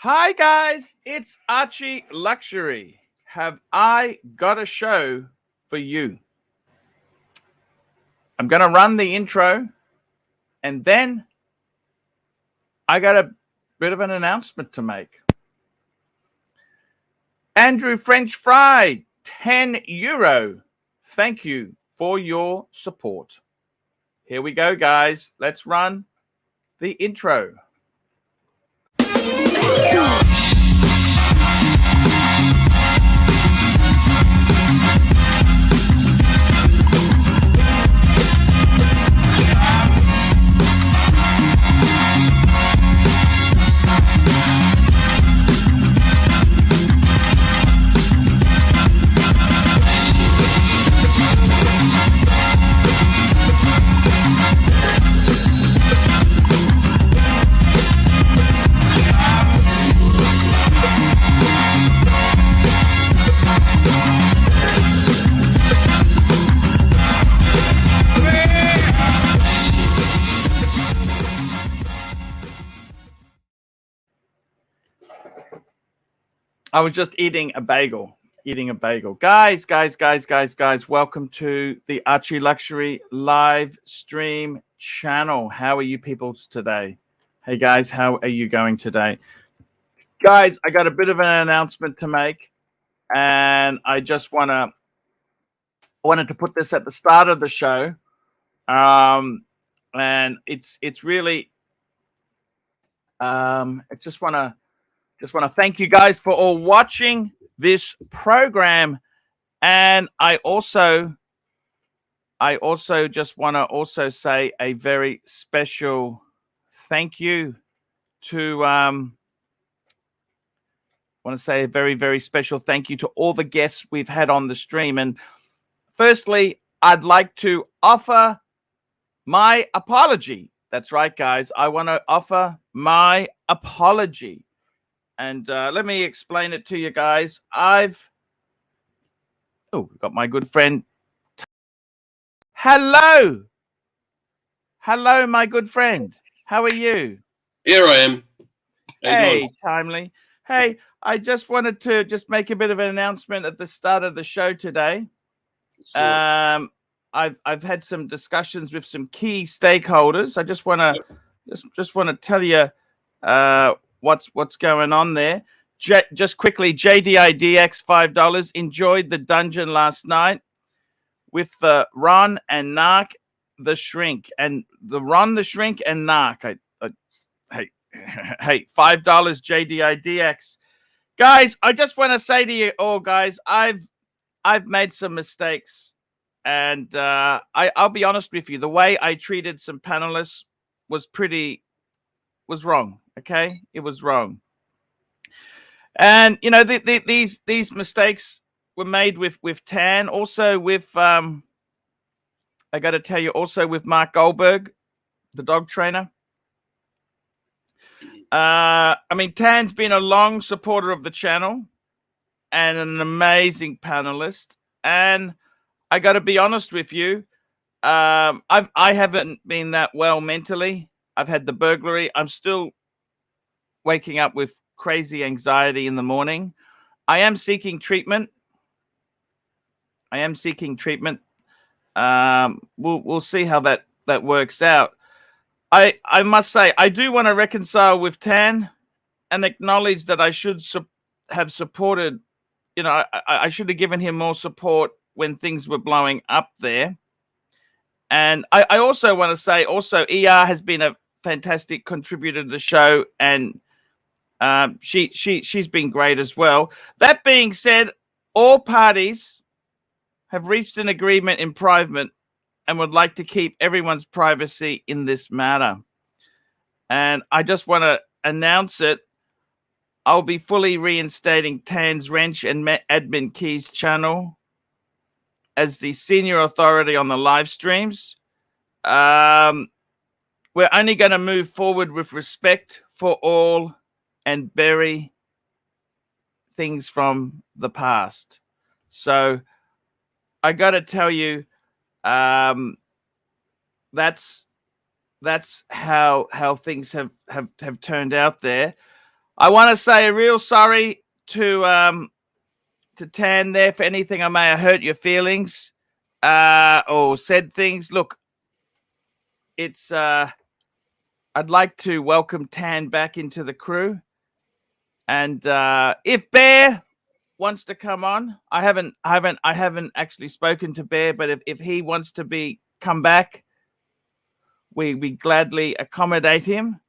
Hi guys, it's Archie Luxury. Have I got a show for you? I'm going to run the intro and then I got a bit of an announcement to make. Andrew French Fry, €10. Thank you for your support. Here we go, guys. Let's run the intro. I was just eating a bagel. Guys, welcome to the Archie Luxury live stream channel. How are you people today? Hey guys, how are you going today? Guys, I got a bit of an announcement to make, and I just wanted to put this at the start of the show. And it's really I just want to thank you guys for all watching this program, and I also just want to say a very special thank you to want to say a very, very special thank you to all the guests we've had on the stream. And firstly, I'd like to offer my apology. That's right, guys. I want to offer my apology. And let me explain it to you guys. We've got my good friend. Hello, my good friend. How are you? Here I am. Hey, Timely. Hey, I just wanted to make a bit of an announcement at the start of the show today. I've had some discussions with some key stakeholders. I just want to tell you what's going on there. Just quickly, JDIDX $5 enjoyed the dungeon last night with Ron and Narc the Shrink, and Ron the Shrink and Narc. Hey, $5 JDIDX. Guys, I just want to say to you all, guys, I've made some mistakes, and I'll be honest with you. The way I treated some panelists was wrong. Okay, it was wrong. And you know, these mistakes were made with Tan, also with I got to tell you, also with Mark Goldberg, the dog trainer. I mean, Tan's been a long supporter of the channel and an amazing panelist. And I got to be honest with you, I haven't been that well mentally. I've had the burglary. I'm still waking up with crazy anxiety in the morning. I am seeking treatment. We'll see how that works out. I must say, I do want to reconcile with Tan and acknowledge that I should have supported, you know, I should have given him more support when things were blowing up there. And I also want to say, also, ER has been a fantastic contributor to the show, and she's been great as well. That being said, all parties have reached an agreement in private and would like to keep everyone's privacy in this matter. And I just want to announce it. I'll be fully reinstating Tan's Wrench and Admin Keys channel as the senior authority on the live streams. We're only going to move forward with respect for all and bury things from the past. So I got to tell you, that's how things have turned out there. I want to say a real sorry to Tan there for anything I may have hurt your feelings or said things. Look, it's I'd like to welcome Tan back into the crew, and if Bear wants to come on, I haven't actually spoken to Bear, but if he wants to come back, we gladly accommodate him.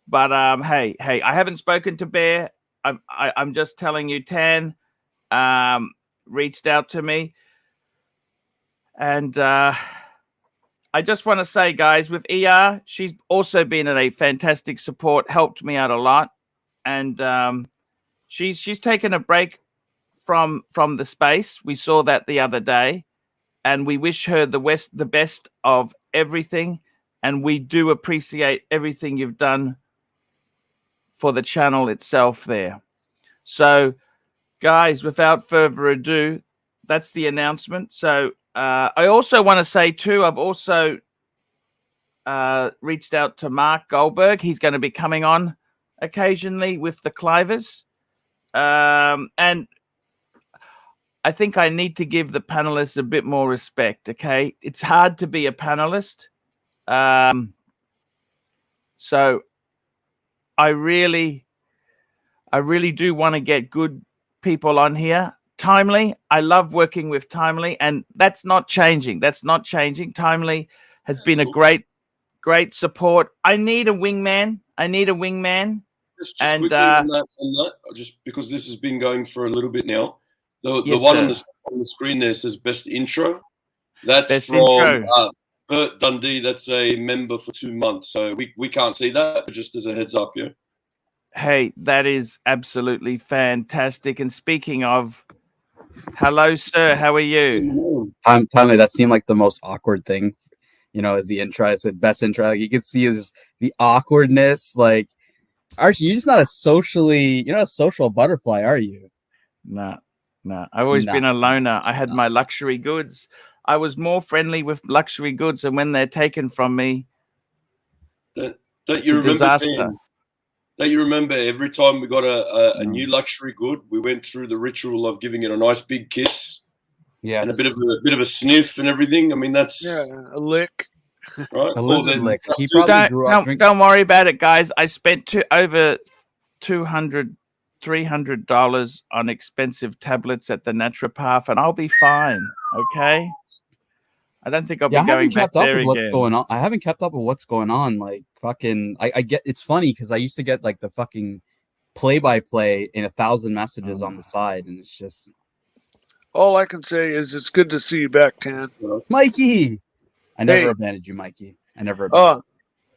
But hey, I haven't spoken to Bear. I'm just telling you, Tan reached out to me, and I just want to say, guys, with ER, she's also been a fantastic support, helped me out a lot, and she's taken a break from the space. We saw that the other day, and we wish her the best of everything, and we do appreciate everything you've done for the channel itself there. So, guys, without further ado, that's the announcement. So I also want to say too, I've also reached out to Mark Goldberg. He's going to be coming on occasionally with the Clivers. And I think I need to give the panelists a bit more respect, okay? It's hard to be a panelist. So I really do want to get good people on here. Timely, I love working with Timely, and that's not changing. Timely has been a great support. I need a wingman. Just quickly on that, just because this has been going for a little bit now. The one on the screen there says best intro. That's best from Bert Dundee. That's a member for 2 months, so we can't see that, but just as a heads up, yeah. Hey, that is absolutely fantastic. And speaking of, hello, sir. How are you? Timely, that seemed like the most awkward thing, you know, as the intro. I said best intro. Like you can see is the awkwardness. Like, Archie, you're just not a social butterfly, are you? Nah. I've always been a loner. I had my luxury goods. I was more friendly with luxury goods, and when they're taken from me, it's a disaster. Don't you remember every time we got a new luxury good, we went through the ritual of giving it a nice big kiss, and a bit of a sniff and everything. I mean, that's a lick, right? A lizard lick. He probably grew up drinking. Don't worry about it, guys. I spent over $200-300 on expensive tablets at the naturopath, and I'll be fine. Okay. I don't think I'll be going back there again. What's going on. I haven't kept up with what's going on. Like fucking, I get. It's funny because I used to get like the fucking play-by-play in 1,000 messages on the side, and it's just. All I can say is it's good to see you back, Tan. Mikey, I never abandoned you, Mikey. I never. Abandoned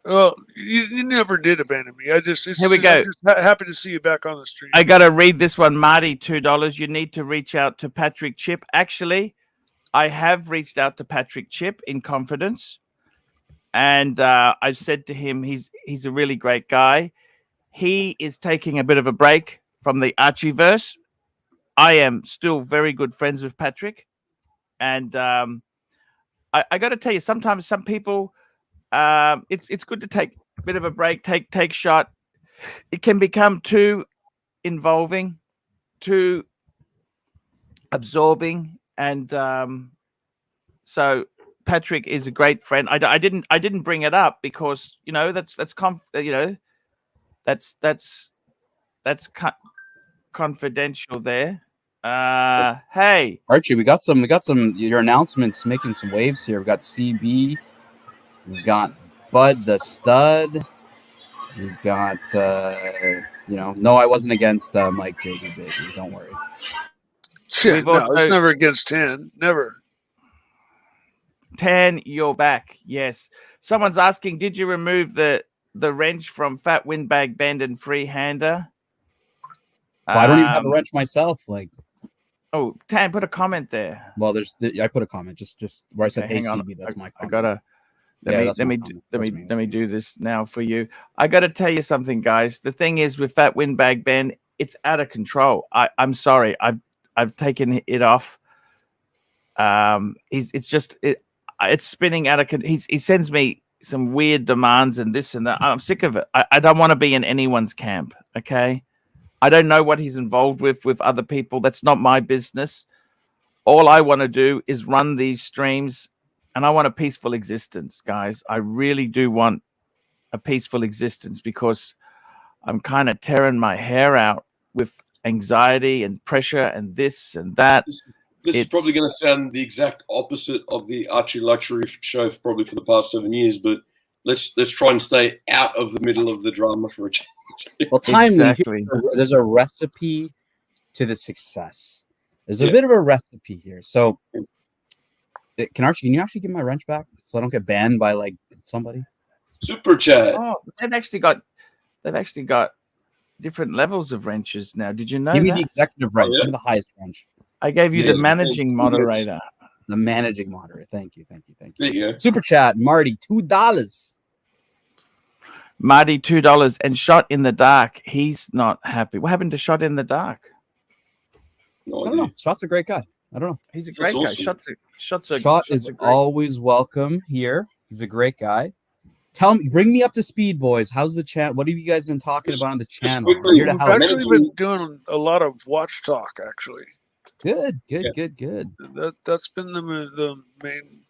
well, you never did abandon me. Here we go. I'm just happy to see you back on the stream. I gotta read this one, Marty. $2. You need to reach out to Patrick Chip. Actually, I have reached out to Patrick Chip in confidence, and I've said to him he's a really great guy. He is taking a bit of a break from the Archieverse. I am still very good friends with Patrick, and I got to tell you, sometimes some people, it's good to take a bit of a break, take shot. It can become too involving, too absorbing. And so Patrick is a great friend. I didn't bring it up because that's confidential there. Hey Archie, we got some your announcements making some waves here. We got CB, we've got Bud the Stud, we've got no, I wasn't against Mike JB. Don't worry. Shit, no, it's never against 10. Never. 10, you're back. Yes. Someone's asking, did you remove the wrench from Fat Windbag Bend and Freehander? Well, I don't even have a wrench myself. Like, oh, Tan, put a comment there. Well, I put a comment just where I said, "Hey, CB, that's my comment." I gotta let me do this now for you. I gotta tell you something, guys. The thing is with Fat Windbag Ben, it's out of control. I'm sorry. I've taken it off. It's spinning out of. He sends me some weird demands and this and that. I'm sick of it. I don't want to be in anyone's camp. Okay. I don't know what he's involved with other people. That's not my business. All I want to do is run these streams, and I want a peaceful existence, guys. I really do want a peaceful existence because I'm kind of tearing my hair out with anxiety and pressure and this and that. This is probably going to sound the exact opposite of the Archie Luxury show probably for the past 7 years, but let's try and stay out of the middle of the drama for a change. Well, timely. Exactly. There's a recipe to the success. There's a bit of a recipe here. So, can you actually give my wrench back so I don't get banned by like somebody? Super chat. Oh, they've actually got different levels of wrenches now. Did you know? Give me the executive wrench. Give me the highest wrench. I gave you the managing moderator. The managing moderator. Thank you. There you go. Super chat, Marty, $2. Marty, $2 and Shot in the Dark. He's not happy. What happened to Shot in the Dark? No I don't know. Shot's a great guy. I don't know. He's a great guy. Awesome. Shot is always welcome here. He's a great guy. Bring me up to speed, boys. How's the chat? What have you guys been talking about on the channel? Quickly, Here to We've help. actually been doing a lot of watch talk, actually. Good. That's been the main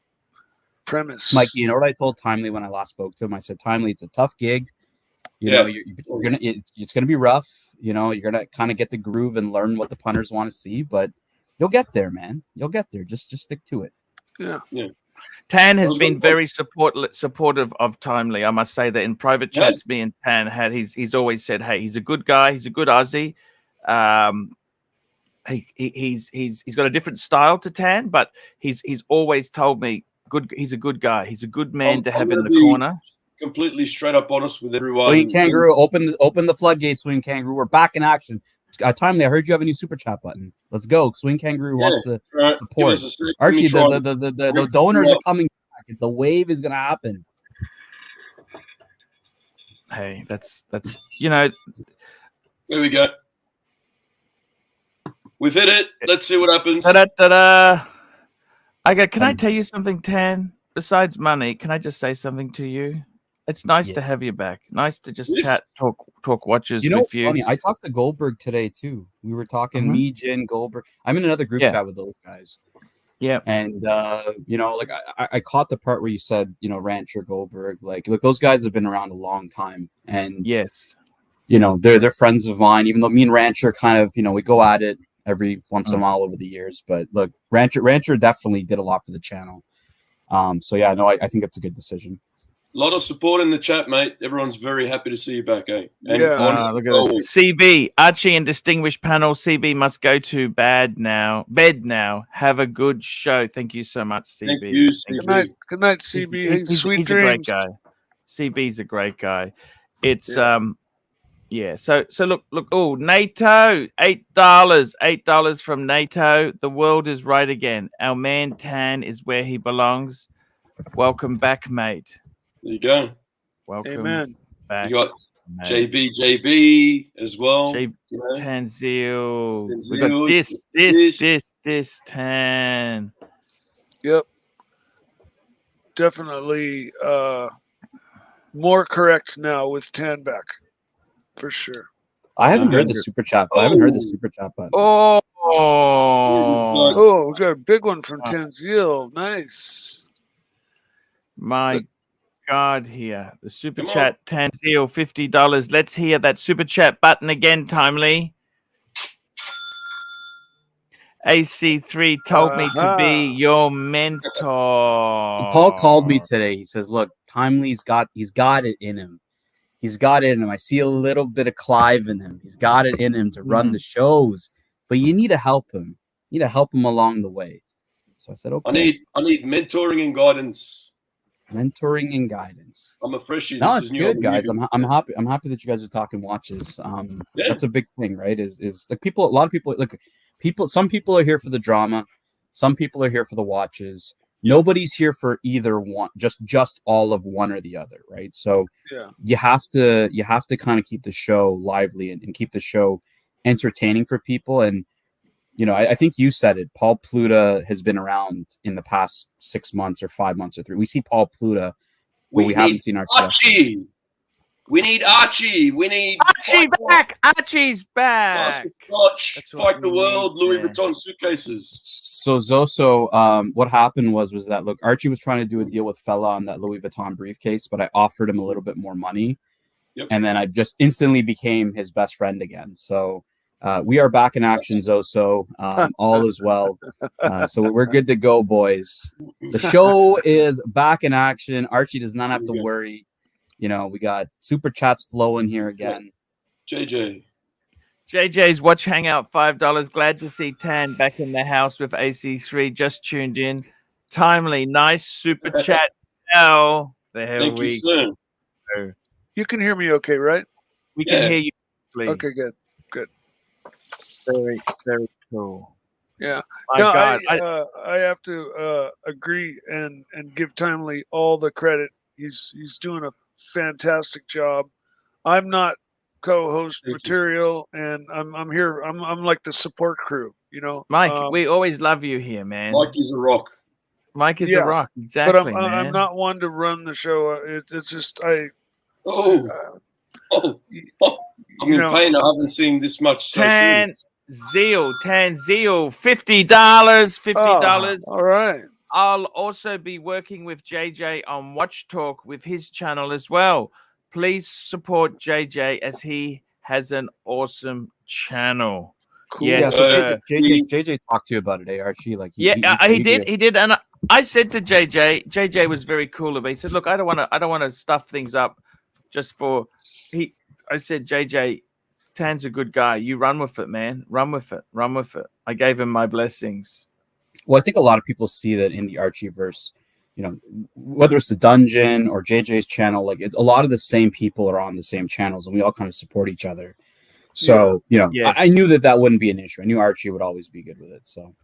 premise. Mike, you know what I told Timely when I last spoke to him? I said, Timely, it's a tough gig. You know, you're gonna it's gonna be rough. You know, you're gonna kind of get the groove and learn what the punters want to see, but you'll get there, man. You'll get there. Just stick to it. Yeah. Tan has been very supportive of Timely. I must say that in private chats, me and Tan had he's always said, hey, he's a good guy. He's a good Aussie. He's got a different style to Tan, but he's always told me he's a good guy. He's a good man to have in the corner. Completely straight up honest with everyone. Swing Kangaroo, open the floodgates, Swing Kangaroo. We're back in action. Timely, I heard you have a new super chat button. Let's go. Swing Kangaroo wants to support. Archie, the donors are coming back. The wave is gonna happen. Hey, that's you know. There we go. We've hit it. Let's see what happens. Ta-da. Can I tell you something, Tan? Besides money, can I just say something to you? It's nice to have you back. Nice to just chat, talk watches you know, with you. Funny? I talked to Goldberg today too. We were talking me, Jin, Goldberg. I'm in another group chat with those guys. Yeah. And you know, like I caught the part where you said, you know, Rancher Goldberg, like look, those guys have been around a long time. And you know, they're friends of mine, even though me and Rancher kind of, you know, we go at it every once in a while over the years. But look, Rancher definitely did a lot for the channel. So yeah, no, I think it's a good decision. A lot of support in the chat, mate. Everyone's very happy to see you back, eh? And look at this. CB, Archie and distinguished panel. CB must go to bed now. Have a good show. Thank you so much, CB. Thank you, CB. Good night, CB. Sweet he's dreams. a great guy. CB's a great guy. It's So look. Oh, NATO, $8 from NATO. The world is right again. Our man Tan is where he belongs. Welcome back, mate. There you go. Amen. Back. You got JB as well. Tanzil. We got this Tan. Yep. Definitely more correct now with Tan back. For sure. I haven't heard the super chat. I haven't heard the super chat button. We got a big one from Tanzil. Nice. My God, here the super chat Tanzil $50. Let's hear that super chat button again, Timely. AC3 told me to be your mentor. So Paul called me today. He says, "Look, Timely's got it in him. He's got it in him. I see a little bit of Clive in him. He's got it in him to run the shows, but you need to help him. You need to help him along the way." So I said, "Okay." I need mentoring and guidance. Mentoring and guidance. I'm a freshie. No, it's good, guys. I'm happy. I'm happy that you guys are talking watches. That's a big thing, right? Is like people. A lot of people like people. Some people are here for the drama. Some people are here for the watches. Nobody's here for either one. Just all of one or the other, right? So you have to kind of keep the show lively and keep the show entertaining for people. And you know, I think you said it. Paul Pluta has been around in the past 6 months or 5 months or 3. We see Paul Pluta but we haven't seen Archie. We need Archie. We need Archie back. Archie's back. Fight the world. Louis Vuitton suitcases. So Zoso, what happened was that look, Archie was trying to do a deal with Fella on that Louis Vuitton briefcase, but I offered him a little bit more money, and then I just instantly became his best friend again. So we are back in action, Zoso. All is well. So we're good to go, boys. The show is back in action. Archie does not have to worry. You know, we got super chats flowing here again. JJ's Watch Hangout, $5. Glad to see Tan back in the house with AC3. Just tuned in. Timely, nice super chat. Now, the hell Thank you, sir. You can hear me okay, right? We can hear you. Please. Okay, good. Very, very cool. Yeah. My no, God. I have to agree and give Timely all the credit. He's doing a fantastic job. I'm not co-host material, and I'm here. I'm like the support crew, you know. Mike, we always love you here, man. Mike is a rock. Mike is a rock, exactly. But I'm not one to run the show. It's just I'm in pain. I haven't seen this much. Tan Zeal, $50. All right. I'll also be working with JJ on Watch Talk with his channel as well. Please support JJ as he has an awesome channel. Cool. Yes, JJ talked to you about it, Archie. Like, he did, and I said to JJ was very cool of me. He said, "Look, I don't want to stuff things up just for." I said, JJ, Tan's a good guy. You run with it, man. Run with it. I gave him my blessings. Well, I think a lot of people see that in the Archieverse, you know, whether it's the dungeon or JJ's channel, like a lot of the same people are on the same channels, and we all kind of support each other. So, you know, I knew that wouldn't be an issue. I knew Archie would always be good with it. So,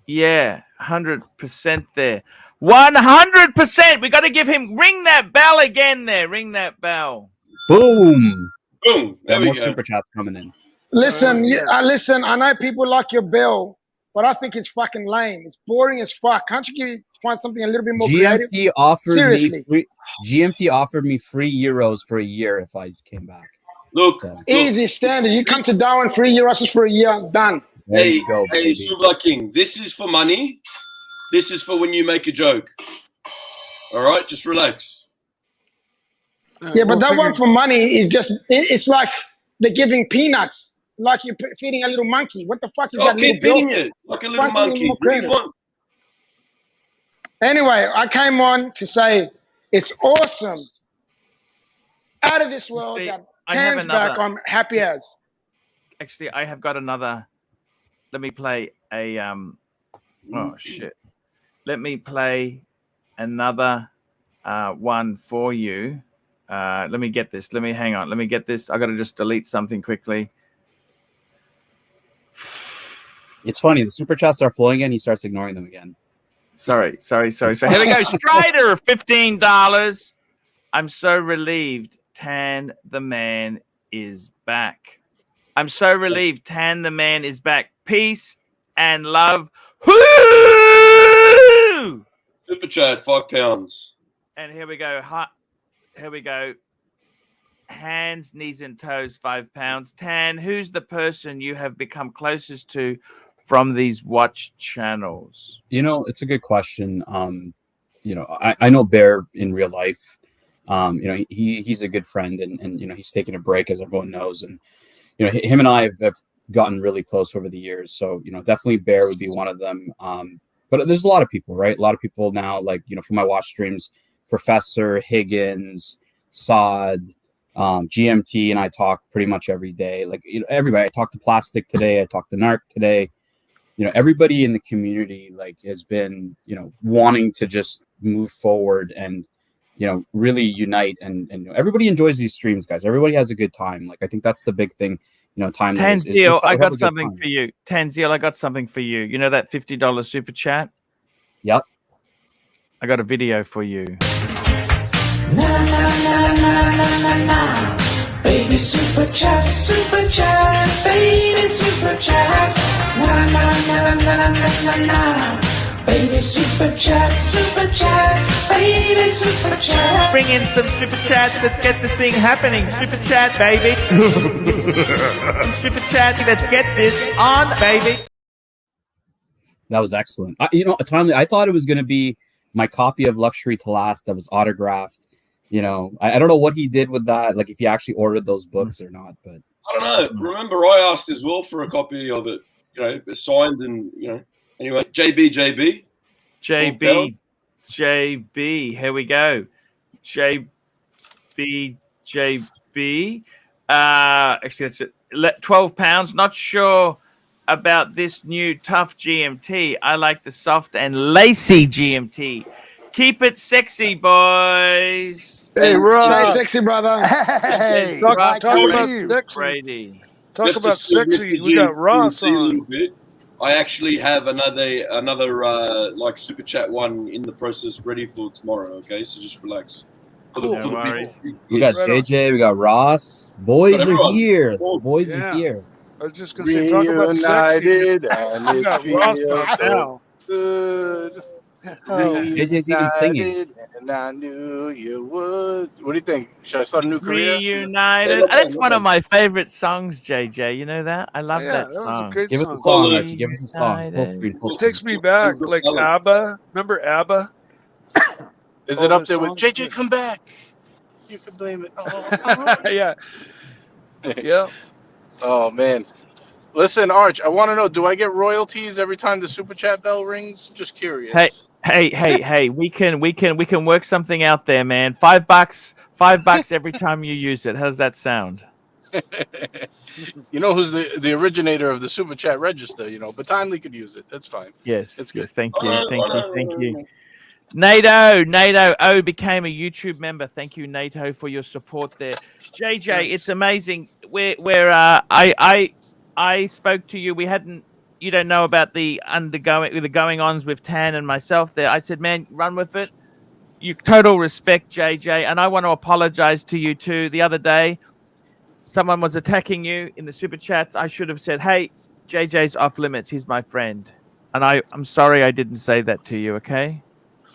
yeah, 100% there. 100%. We got to give him, ring that bell again there. Ring that bell. Boom. Boom. There we more go. super chats coming in. Listen, listen, I know people like your bell, but I think it's fucking lame. It's boring as fuck. Can't you find something a little bit more creative? GMT offered me free euros for a year if I came back. Look, easy standard. You come to Darwin, free euros for a year, done. Hey, Super King, this is for money. This is for when you make a joke. All right, just relax. Yeah, but that one for money is just, it's like they're giving peanuts. Like you're feeding a little monkey. What the fuck is that? Keep feeding it like a little monkey. Anyway, I came on to say it's awesome. Out of this world. That Tan's back. I'm happy as. Actually, I have got another. Let me play a oh shit. Let me play another one for you. Let me get this. Hang on. Let me get this. I got to just delete something quickly. It's funny. The super chats are flowing in. He starts ignoring them again. Sorry. So here we go. Strider, $15. I'm so relieved. Tan the man is back. I'm so relieved. Tan the man is back. Peace and love. Woo! Super chat, £5. And here we go. Here we go. Hands, knees, and toes, £5. Tan, who's the person you have become closest to from these watch channels? You know, it's a good question. You know, I know Bear in real life. You know, he's a good friend, and you know, he's taking a break, as everyone knows, and you know, him and I have gotten really close over the years. So you know, definitely Bear would be one of them. But there's a lot of people, right? A lot of people now, like, you know, from my watch streams, Professor Higgins, Sod, GMT, and I talk pretty much every day. Like, you know, everybody. I talked to Plastic today. I talked to Narc today. You know, everybody in the community like has been, you know, wanting to just move forward and, you know, really unite, and you know, everybody enjoys these streams, guys. Everybody has a good time. Like, I think that's the big thing. You know, time. Tanzil, I got something for you. Tanzil, I got something for you. You know that $50 super chat? Yep. I got a video for you. Baby super chat, baby super chat. Baby super chat, baby super chat. Bring in some super chats. Let's get the thing happening. Super chat, baby. Super chat. Let's get this on, baby. That was excellent. You know, Timely, I thought it was going to be my copy of Luxury to Last that was autographed. You know, I don't know what he did with that, like if he actually ordered those books or not, but I don't know. Remember, I asked as well for a copy of it, you know, signed and, you know, anyway, JB. Here we go. JB. Actually, that's it. £12. Not sure about this new tough GMT. I like the soft and lacy GMT. Keep it sexy, boys. Hey, Ross. Stay sexy, brother. Hey, Talk Ross, about how are you? sexy. Brady. Talk Just about to see sexy. Mr. We got GMT Ross a little on. bit. I actually have another like super chat one in the process ready for tomorrow. Okay, so just relax. For the, Cool. for the No people. worries. we got Right on. JJ, we got Ross. Boys are everyone. here. Oh, Boys yeah. are here. I was just going to say, talk about sexy. Reunited, and We it got Ross feels on so now. good. JJ's even singing. Reunited, and I knew you would. What do you think? Should I start a new career? Reunited. That's one of my favorite songs, JJ. You know that? I love Yeah, that that was a song. great Give us song. a song, Archie. Give us a song. Full screen. Full It screen. takes me back, like ABBA. Remember ABBA? Is All it up their there with songs? JJ? Come back. You can blame it. Yeah. Yeah. Oh man. Listen, Arch, I want to know, do I get royalties every time the super chat bell rings? Just curious. Hey, we can work something out there, man. $5 every time you use it. How's that sound? You know who's the originator of the super chat register, you know, but Timely could use it. That's fine. Yes. It's good. Yes, thank you. NATO became a YouTube member. Thank you, NATO, for your support there. JJ, it's amazing. I spoke to you. You don't know about the going-ons with Tan and myself there. I said, man, run with it. You total respect, JJ, and I want to apologize to you too. The other day, someone was attacking you in the super chats. I should have said, hey, JJ's off limits. He's my friend. And I'm sorry I didn't say that to you, okay?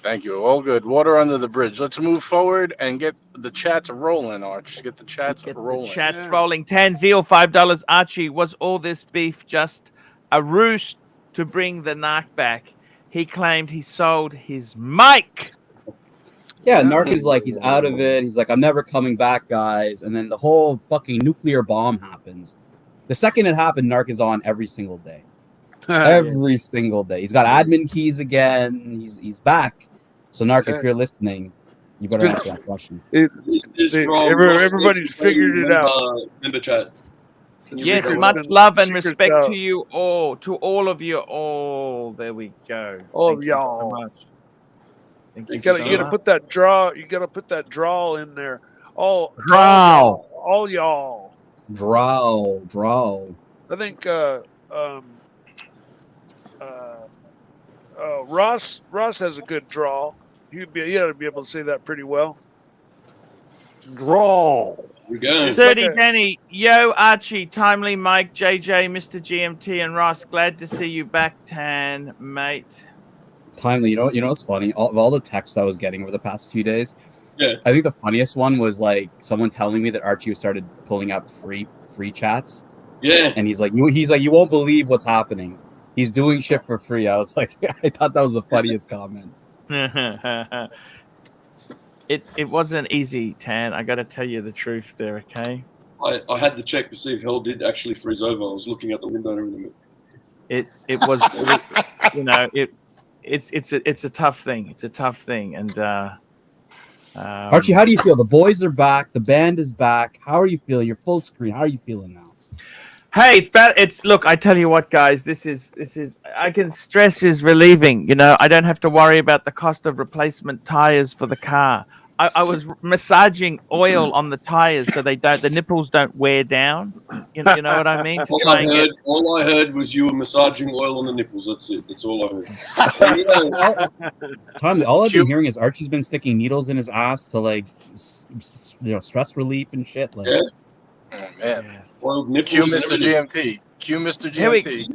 Thank you. All good. Water under the bridge. Let's move forward and get the chats rolling, Arch. Get the chats rolling. Chats rolling. Tanzeel, $5. Archie, was all this beef just a ruse to bring the narc back? He claimed he sold his mic. Yeah, Narc is like, he's out of it. He's like, I'm never coming back, guys. And then the whole fucking nuclear bomb happens. The second it happened, Narc is on every single day. Every single day. He's got admin keys again. He's back. So, Narc, if you're listening, you better answer that question. Everybody's figured it out. Member chat. Yes, much love and respect to you all, to all of you all. There we go. All Thank y'all. you so much. Thank you. You gotta put that draw. You gotta put that drawl in there. All Drawl. All y'all. Drawl. I think Ross has a good draw. He ought to be able to say that pretty well. Draw. We go. 30 Danny, yo Archie, Timely Mike, JJ, Mr. GMT, and Ross. Glad to see you back, Tan, mate. Timely, you know what's funny? All the texts I was getting over the past few days. Yeah. I think the funniest one was like someone telling me that Archie started pulling up free chats. Yeah. And he's like, you won't believe what's happening. He's doing shit for free. I was like, I thought that was the funniest comment. It wasn't easy, Tan. I got to tell you the truth there, okay? I had to check to see if hell did actually freeze over. I was looking at the window and everything. It was, you know, it's a tough thing. It's a tough thing, and Archie, how do you feel? The boys are back. The band is back. How are you feeling? You're full screen. How are you feeling now? Hey, look, I tell you what, guys, this is stress is relieving. You know, I don't have to worry about the cost of replacement tires for the car. I was massaging oil on the tires so the nipples don't wear down. You know what I mean? All I heard was you were massaging oil on the nipples. That's it. That's all I heard. Tommy, all I've been hearing is Archie's been sticking needles in his ass to like, stress relief and shit. Like, yeah. Oh, man. Oiled nipples. Cue Mr. GMT. Cue Mr. GMT.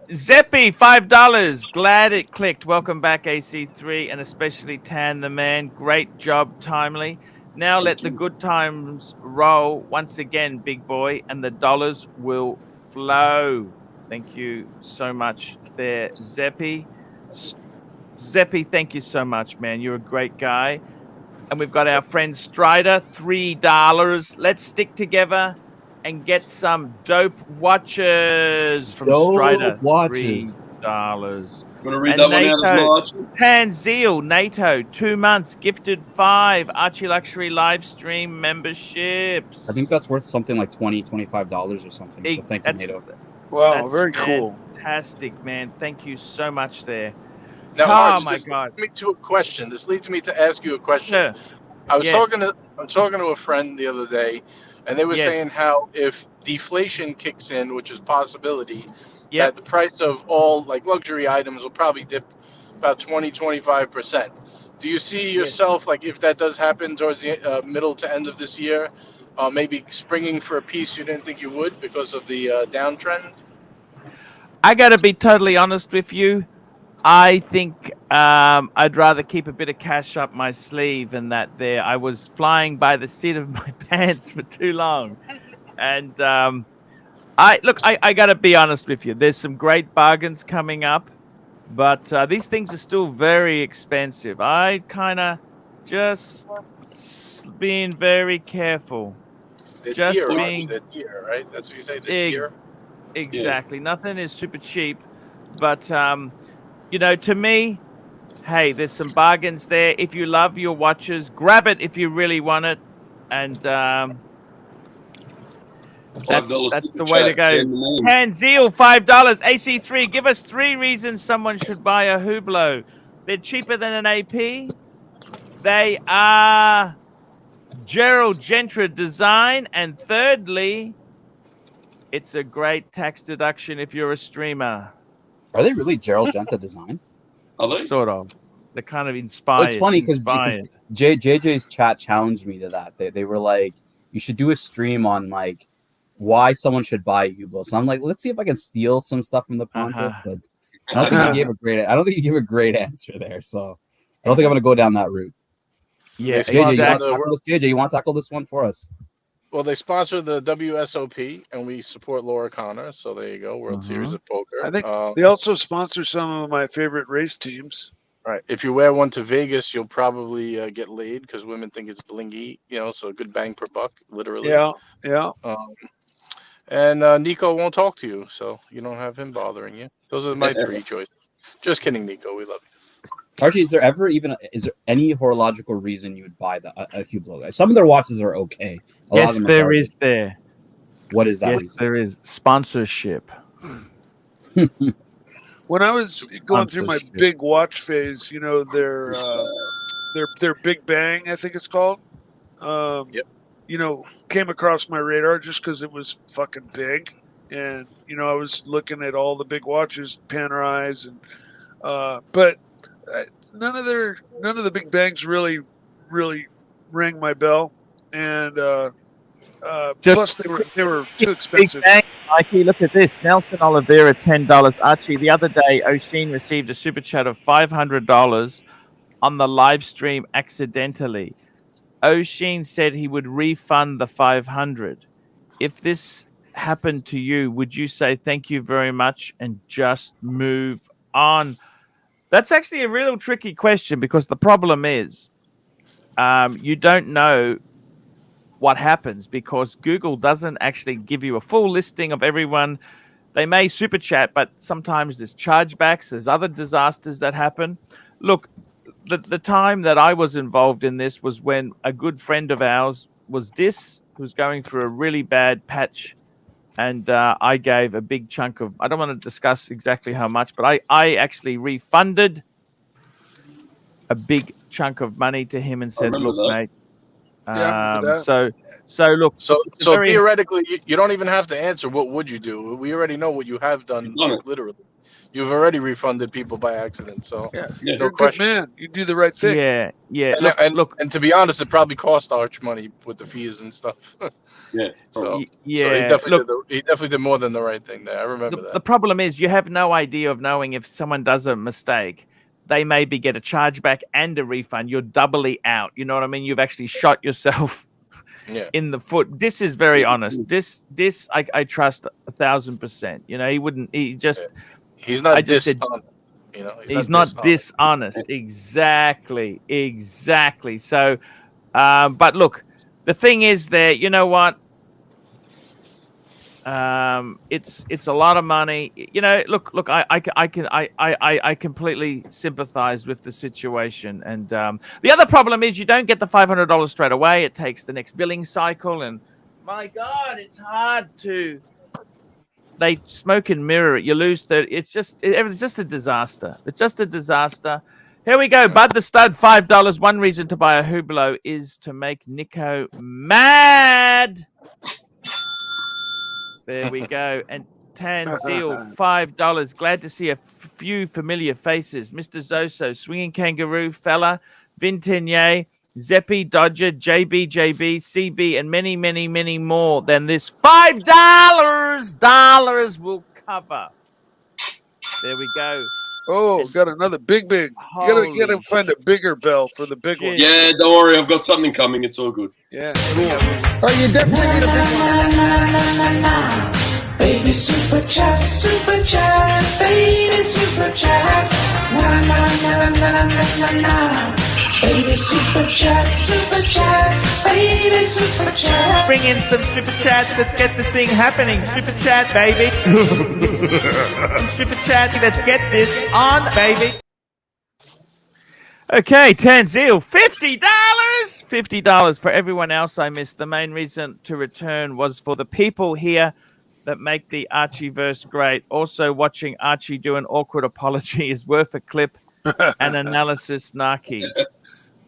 Zeppy, $5. Glad it clicked. Welcome back, AC3, and especially Tan the Man. Great job, Timely. Now let the good times roll once again, big boy, and the dollars will flow. Thank you so much there, Zeppy. Zeppy, thank you so much, man. You're a great guy. And we've got our friend Strider, $3. Let's stick together and get some dope watches from Strider. Watches. $3. I'm gonna read that one out as well, Archie. Tanzeel, NATO, 2 months, gifted 5 Archie Luxury live stream memberships. I think that's worth something like $20, $25 or something. So thank you, NATO. Wow, That's very cool. Fantastic, man. Thank you so much there. Now, Oh, Arch, my this God. leads me to a question. This leads me to ask you a question. Sure. I was Yes. talking to a friend the other day, and they were Yes. saying how if deflation kicks in, which is a possibility, Yep. that the price of all like luxury items will probably dip about 20-25%. Do you see yourself, like if that does happen towards the middle to end of this year, maybe springing for a piece you didn't think you would because of the downtrend? I got to be totally honest with you. I think I'd rather keep a bit of cash up my sleeve than that there. I was flying by the seat of my pants for too long. And I got to be honest with you. There's some great bargains coming up, but these things are still very expensive. I kind of just being very careful. The Just deer, being- the deer, right? That's what you say, the deer. Exactly. Nothing is super cheap, but you know, to me, hey, there's some bargains there. If you love your watches, grab it if you really want it, and that's the way to go. Tanzeel, $5. AC3, give us 3 reasons someone should buy a Hublot. They're cheaper than an AP. They are Gerald Gentry design, and thirdly, it's a great tax deduction if you're a streamer. Are they really Gerald Genta design? Are they? Sort of. They're kind of inspired. Well, it's funny because JJ's chat challenged me to that. They were like, you should do a stream on like why someone should buy a Hublot. So I'm like, let's see if I can steal some stuff from the Pontiff. But I don't think you gave a great answer there. So I don't think I'm gonna go down that route. Yeah, JJ, you want to tackle this one for us? Well, they sponsor the WSOP, and we support Laura Connor. So there you go, World Series of Poker. I think they also sponsor some of my favorite race teams. Right. If you wear one to Vegas, you'll probably get laid because women think it's blingy. You know, so good bang per buck, literally. Yeah, yeah. And Nico won't talk to you, so you don't have him bothering you. Those are my 3 choices. Just kidding, Nico. We love you. Archie, is there any horological reason you would buy a Hublot? Some of their watches are okay. Yes, there is there. What is that? Yes, there is sponsorship. When I was going through my big watch phase, you know, their Big Bang, I think it's called. Yep. You know, came across my radar just because it was fucking big, and you know, I was looking at all the big watches, Panerais, and but none of the Big Bangs really rang my bell, and plus they were too expensive. Big Bang, Mikey, look at this. Nelson Oliveira, $10. Archie, the other day, O'Sheen received a super chat of $500 on the live stream accidentally. O'Sheen said he would refund the $500. If this happened to you, would you say thank you very much and just move on? That's actually a real tricky question because the problem is you don't know what happens because Google doesn't actually give you a full listing of everyone. They may super chat, but sometimes there's chargebacks. There's other disasters that happen. Look, the time that I was involved in this was when a good friend of ours was going through a really bad patch. And I gave a big chunk of, I don't want to discuss exactly how much, but I actually refunded a big chunk of money to him and said, look, mate. So theoretically, you don't even have to answer what would you do. We already know what you have done, literally. you've already refunded people by accident. So Yeah, no you're a good question. man. You do the right thing. Yeah, yeah. And to be honest, it probably cost Arch money with the fees and stuff. Yeah. So yeah. so he definitely did more than the right thing there. I remember that. The problem is you have no idea of knowing if someone does a mistake. They maybe get a chargeback and a refund. You're doubly out. You know what I mean? You've actually shot yourself in the foot. This is very honest. This I trust 1,000%. You know, he wouldn't. He just. He's not dishonest. You know, he's not dishonest. Exactly. So, but look, the thing is there. You know what? It's a lot of money. You know, look. I completely sympathize with the situation. And the other problem is you don't get the $500 straight away. It takes the next billing cycle, and my God, it's hard to. They smoke and mirror it. You lose it's just a disaster. It's just a disaster. Here we go. Bud the Stud, $5. One reason to buy a Hublot is to make Nico mad. There we go. And Tan Seal, $5. Glad to see a few familiar faces. Mr. Zoso, Swinging Kangaroo, Fella, Vintenier, Zeppy, Dodger, JB, CB, and many, many, many more than this $5 will cover. There we go. Oh, got another big. You gotta find a bigger bell for the big one. Yeah, don't worry. I've got something coming. It's all good. Yeah. Oh, you definitely need a big one. Baby super chat, baby super chat. Na na na na na na na. Baby super chat, baby super chat. Bring in some super chats. Let's get the thing happening. Super chat, baby. Super chat. Let's get this on, baby. Okay, Tanzil, $50. $50 for everyone else I missed. The main reason to return was for the people here that make the Archieverse great. Also, watching Archie do an awkward apology is worth a clip and analysis, Narky.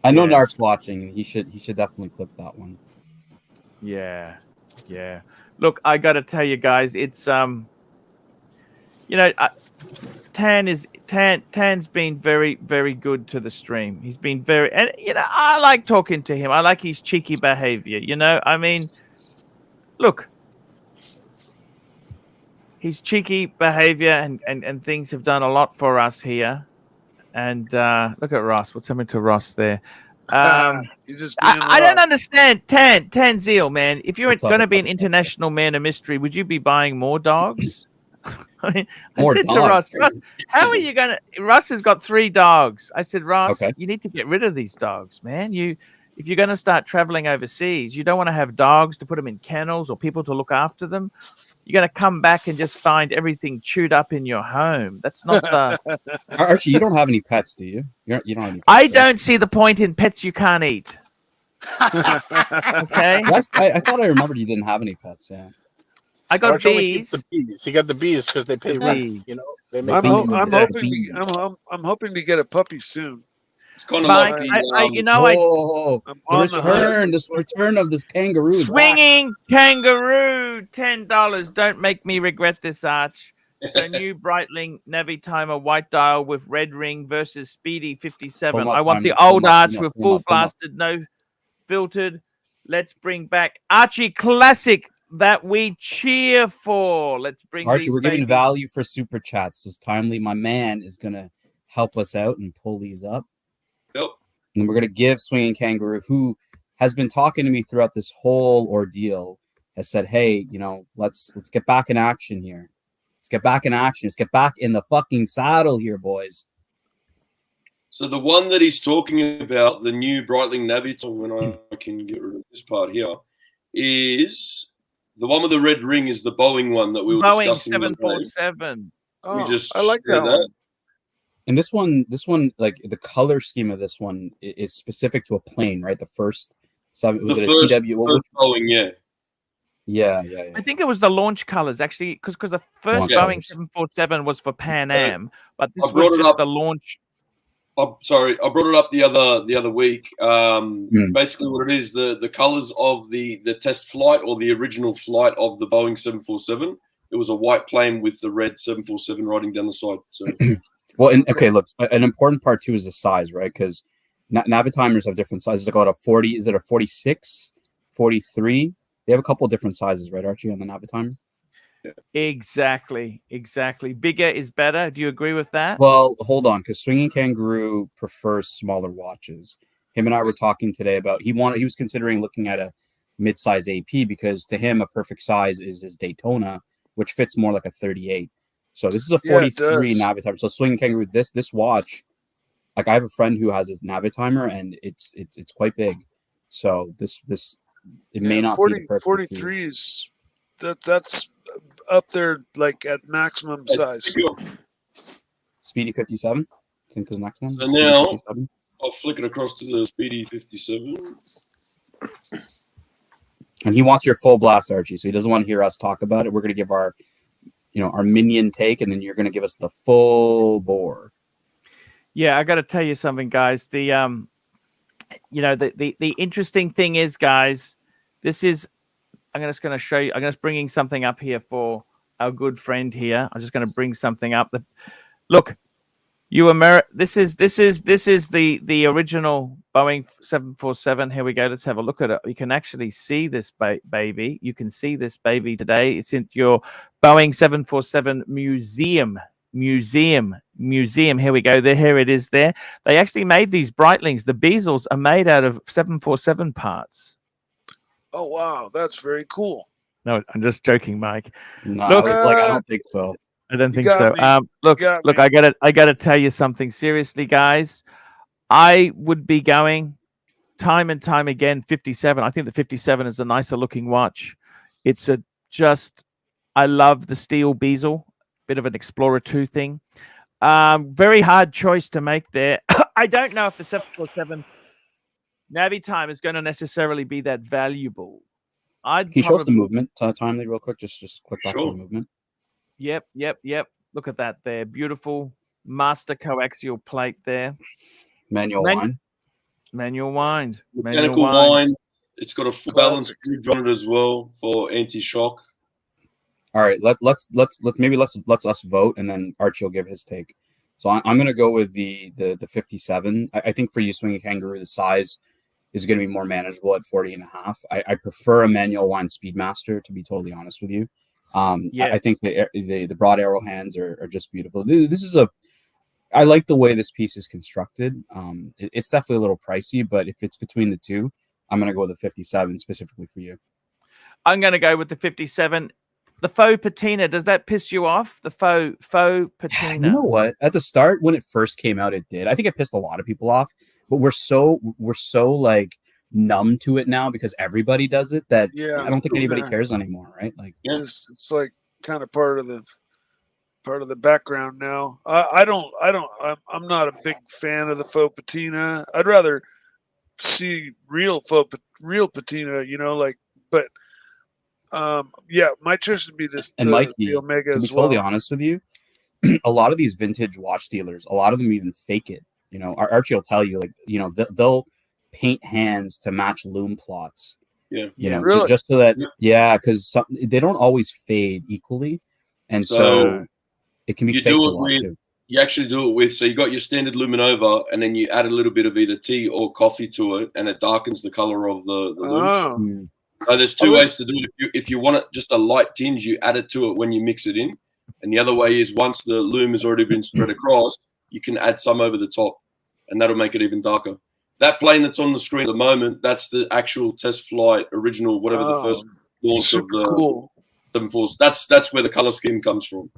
I know Nark's watching. He should definitely clip that one. Yeah. Look, I got to tell you guys, it's you know, Tan's been very, very good to the stream. He's been very, and you know, I like talking to him. I like his cheeky behavior. You know, I mean, look, his cheeky behavior and things have done a lot for us here. And look at Ross. What's happening to Ross there? He's just I don't understand. Tanzil, man. If you're going to be an international man of mystery, would you be buying more dogs? I mean, I said to Ross, how are you going to... Ross has got 3 dogs. I said, Ross, you need to get rid of these dogs, man. If you're going to start traveling overseas, you don't want to have dogs to put them in kennels or people to look after them. You're going to come back and just find everything chewed up in your home. That's not the... Archie, you don't have any pets, do you? You don't have any pets, I don't see the point in pets you can't eat. Okay? I thought I remembered you didn't have any pets, yeah. I got bees. He got the bees because they pay rent. You know, they make I'm hoping to get a puppy soon. It's kind of like the, this return of this kangaroo. Swinging Kangaroo, $10. Don't make me regret this, Arch. So new Breitling Navi Timer white dial with red ring versus Speedy 57. I want the old Arch with full blasted, no filtered. Let's bring back Archie Classic that we cheer for. Let's bring Archie, we're giving value for super chats. So it's timely. My man is gonna help us out and pull these up. Yep. And we're gonna give Swinging Kangaroo, who has been talking to me throughout this whole ordeal, has said, "Hey, you know, let's get back in action here. Let's get back in action. Let's get back in the fucking saddle here, boys." So the one that he's talking about, the new Breitling Navitor, when I can get rid of this part here, is the one with the red ring. Is the Boeing one that we were discussing? Boeing 747. We just I like that one. And this one, like the color scheme of this one is specific to a plane, right? The first, was it a TW? First Boeing, yeah. I think it was the launch colors actually, because the first Boeing 747 was for Pan Am, but this was just the launch. Sorry, I brought it up the other week. Basically, what it is, the colors of the test flight or the original flight of the Boeing 747 it was a white plane with the red 747 riding down the side. So, well, and okay, look, an important part too is the size, right? Because Navitimers have different sizes. Like, a 40, is it a 46, 43? They have a couple of different sizes, right, Archie, on the Navitimer? Yeah. Exactly. Bigger is better. Do you agree with that? Well, hold on, because Swinging Kangaroo prefers smaller watches. Him and I were talking today about he was considering looking at a mid-size AP because to him a perfect size is his Daytona, which fits more like a 38. So this is a 43 Navitimer. So Swinging Kangaroo, this watch, like I have a friend who has his Navitimer and it's quite big. So this it may not be the perfect 43 is that's up there like at maximum size. Speedy 57, I think is the next one. So now 57. I'll flick it across to the Speedy 57. And he wants your full blast, Archie. So he doesn't want to hear us talk about it. We're going to give our, our minion take, and then you're going to give us the full bore. Yeah, I got to tell you something, guys. The the interesting thing is, guys, this is. I'm just going to show you. I'm just bringing something up here for our good friend here. I'm just going to bring something up. Look. This is the original Boeing 747. Here we go. Let's have a look at it. You can actually see this baby. You can see this baby today. It's in your Boeing 747 museum. Here we go. Here it is there. They actually made these Breitlings. The bezels are made out of 747 parts. Oh, wow. That's very cool. No, I'm just joking, Mike. No, look, I was like, I don't think so. I don't think so. Look, I gotta tell you something seriously, guys. I would be going time and time again 57. I think the 57 is a nicer looking watch. It's I love the steel bezel, bit of an Explorer 2 thing. Very hard choice to make there. I don't know if the 747 Navitime is going to necessarily be that valuable. Can you show us the movement timely real quick? Just click back to the movement. Yep. Look at that there. Beautiful master coaxial plate there. Manual wind. Mechanical wind. It's got a full balance on it as well for anti-shock. All right, let's us vote, and then Archie will give his take. So I'm going to go with the 57. I think for you, Swinging Kangaroo, the size is going to be more manageable at 40.5. I prefer a manual wind Speedmaster, to be totally honest with you. I think the broad arrow hands are just beautiful. I like the way this piece is constructed. It's definitely a little pricey, but if it's between the two, I'm going to go with the 57 specifically for you. I'm going to go with the 57. The faux patina, does that piss you off? The faux patina. You know what? At the start, when it first came out, it did. I think it pissed a lot of people off, but we're so like numb to it now because everybody does it that I don't think anybody cares anymore, right? Like, it's like kind of part of the background now. I'm not a big fan of the faux patina. I'd rather see real patina, but my choice would be this. And Mikey, the Omega, to be totally honest with you, a lot of these vintage watch dealers, a lot of them even fake it. Archie will tell you, they'll paint hands to match loom plots. Really? Just so that, because they don't always fade equally, and so it can be faked a lot too. You actually do it with, so you got your standard Luminova, and then you add a little bit of either tea or coffee to it, and it darkens the color of the loom. So there's two ways to do it. If you want it just a light tinge, you add it to it when you mix it in, and the other way is once the loom has already been spread across, you can add some over the top, and that'll make it even darker. That plane that's on the screen at the moment, that's the actual test flight original, whatever the first launch of the 747. That's where the color scheme comes from.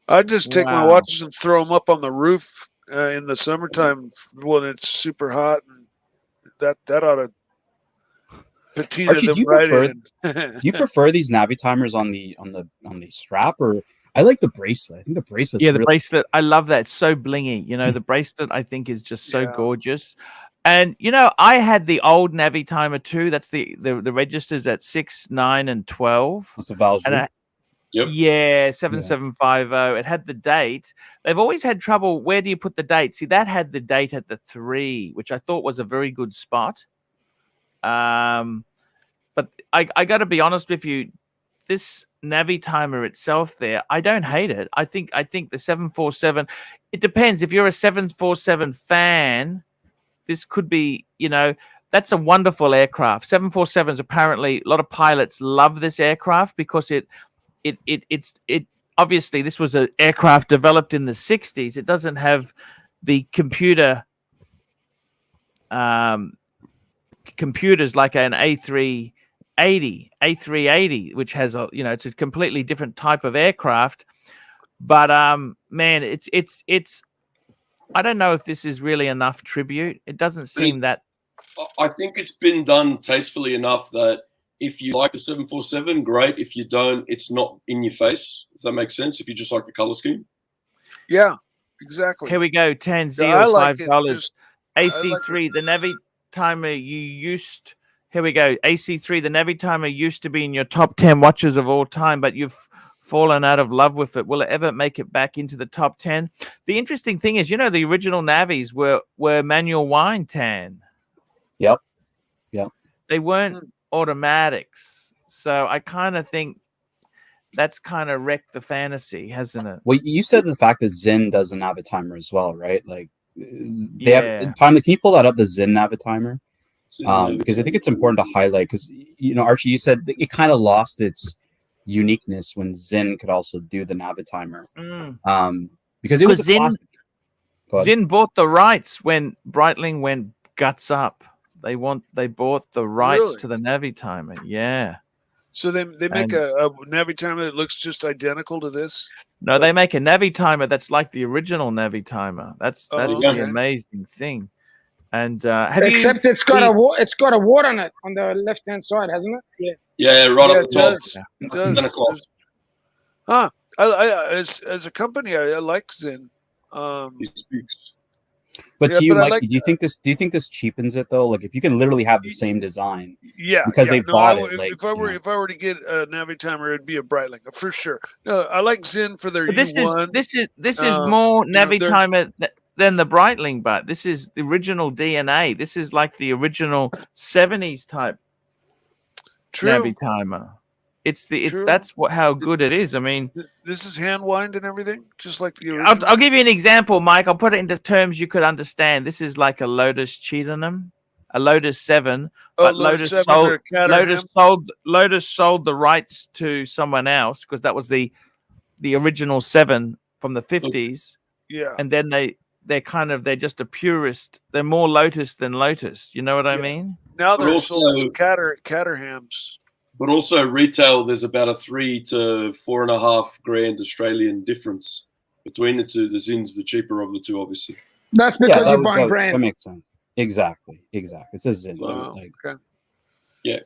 I just take my watches and throw them up on the roof in the summertime when it's super hot, and that ought to patina Archie, them do you prefer these Navitimers on the strap, or I like the bracelet? I think the bracelet. The bracelet. I love that. It's so blingy. The bracelet I think is just so gorgeous. And I had the old Navitimer too. That's the registers at 6, 9, and 12. That's a Val's. Yeah, 7750. It had the date. They've always had trouble. Where do you put the date? See, that had the date at the 3, which I thought was a very good spot. But I got to be honest with you, this Navi timer itself there, I don't hate it. I think the 747, it depends. If you're a 747 fan, this could be, that's a wonderful aircraft. 747s, apparently a lot of pilots love this aircraft because it obviously this was an aircraft developed in the 60s. It doesn't have the computers like an A380, which has it's a completely different type of aircraft. But man, it's I don't know if this is really enough tribute. It doesn't seem that. I think it's been done tastefully enough that if you like the 747, great. If you don't, it's not in your face. If that makes sense. If you just like the color scheme. Yeah, exactly. Here we go. 10 Yeah, $5. AC3, the Navi timer you used. Here we go. AC3, the Navi timer used to be in your top 10 watches of all time, but you've fallen out of love with it. Will it ever make it back into the top 10? The interesting thing is, the original Navis were manual wind tan. Yep. They weren't automatics. So I kind of think that's kind of wrecked the fantasy, hasn't it? Well, you said the fact that Zin does a Navi timer as well, right? Like they have time. Can you pull that up, the Zin Navi timer? Because I think it's important to highlight, because Archie, you said it kind of lost its uniqueness when Zin could also do the Navi timer. Because it was a classic. Zin bought the rights when Breitling went guts up. They bought the rights to the Navi timer. Yeah. So they make a Navi timer that looks just identical to this? No, they make a Navi timer that's like the original Navi timer. That's the amazing thing. And except it's got a wart on it on the left hand side, hasn't it? Yeah, right up the top. It does. Huh. As a company, I like Zin. He speaks. But to you, Mikey, do you think this cheapens it though? Like if you can literally have the same design, because they bought it. If I were to get a Navi timer, it'd be a Breitling for sure. No, I like Zin for their U1. This is more Navi timer than the Breitling, but this is the original DNA. This is like the original 70s type Navi timer. That's how good it is. I mean, this is hand wind and everything, just like the original. I'll give you an example, Mike. I'll put it into terms you could understand. This is like a Lotus Cheatham, a Lotus 7, but Lotus sold the rights to someone else because that was the original 7 from the 50s. Yeah, and then they're just a purist. They're more Lotus than Lotus. You know what I mean? Now they're sold Caterhams. But also retail, there's about a $3,000 to $4,500 Australian difference between the two. The Zin's the cheaper of the two, obviously. That's because you're buying brand. That makes sense. Exactly. It's a Zin. Okay. Yeah.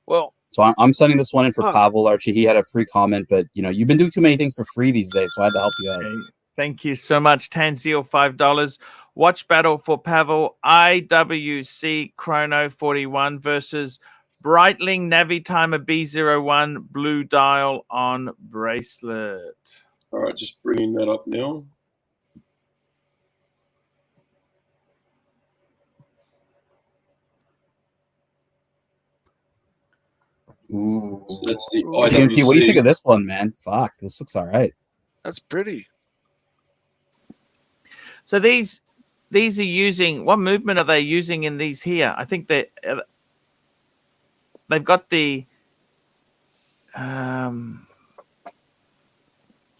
Well, so I'm sending this one in for Pavel, Archie. He had a free comment, but you've been doing too many things for free these days, so I had to help you out. Thank you so much. Tanzil, $5. Watch battle for Pavel. IWC Chrono 41 versus Breitling Navi timer B01 blue dial on bracelet. All right, just bringing that up now. Ooh. So that's the GMT, what do you think of this one, man? Fuck, this looks all right. That's pretty. So these are using, what movement are they using in these here? I think they've got the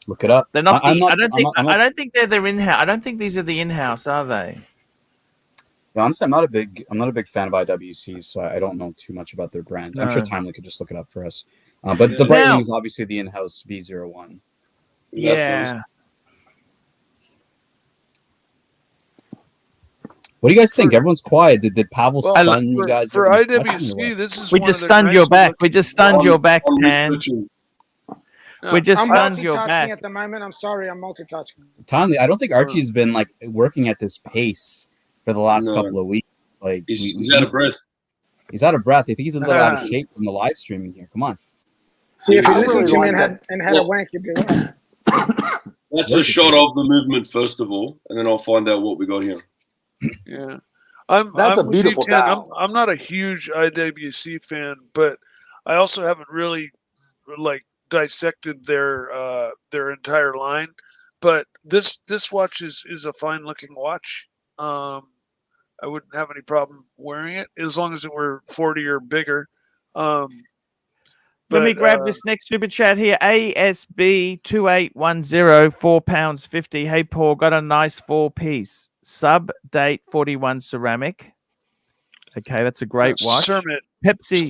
look it up. They're not. I don't think they're their in-house. I don't think these are the in-house, are they? Yeah, honestly, I'm not a big fan of IWC, so I don't know too much about their brand. No. I'm sure Timely could just look it up for us. But the Breitling is obviously the in-house B01. Yeah. What do you guys think? Everyone's quiet. Did Pavel stun you guys? For IWC, this is we just stunned your back. We just stunned your back, man. We just stunned your back. At the moment, I'm sorry, I'm multitasking. Timely, I don't think Archie's been like working at this pace for the last couple of weeks. Like he's out of breath. He's out of breath. I think he's a little out of shape from the live streaming here. Come on. See, if you listened to me and had a wank, you'd be right. That's a shot of the movement first of all, and then I'll find out what we got here. Yeah, that's a beautiful dial. I'm not a huge IWC fan, but I also haven't really like dissected their entire line, but this watch is a fine looking watch. I wouldn't have any problem wearing it as long as it were 40 or bigger. Let me grab this next super chat here. ASB 2810, £4.50. Hey Paul, got a nice 4-piece sub date 41 ceramic. Okay, that's a great watch. Cermet. Pepsi.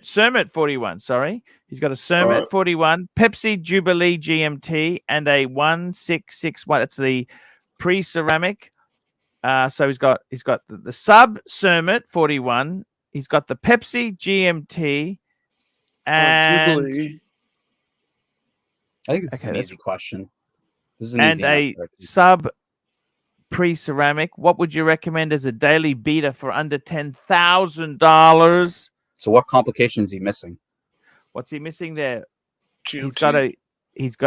Cermet 41. Sorry, he's got a Cermet 41, Pepsi Jubilee GMT, and a 1661. That's the pre-ceramic. So he's got the sub Cermet 41. He's got the Pepsi GMT. And Jubilee. I think this is an easy question. This is an and easy a sub pre-ceramic. What would you recommend as a daily beater for under $10,000? So what complications is he missing? What's he missing there? GMT. He's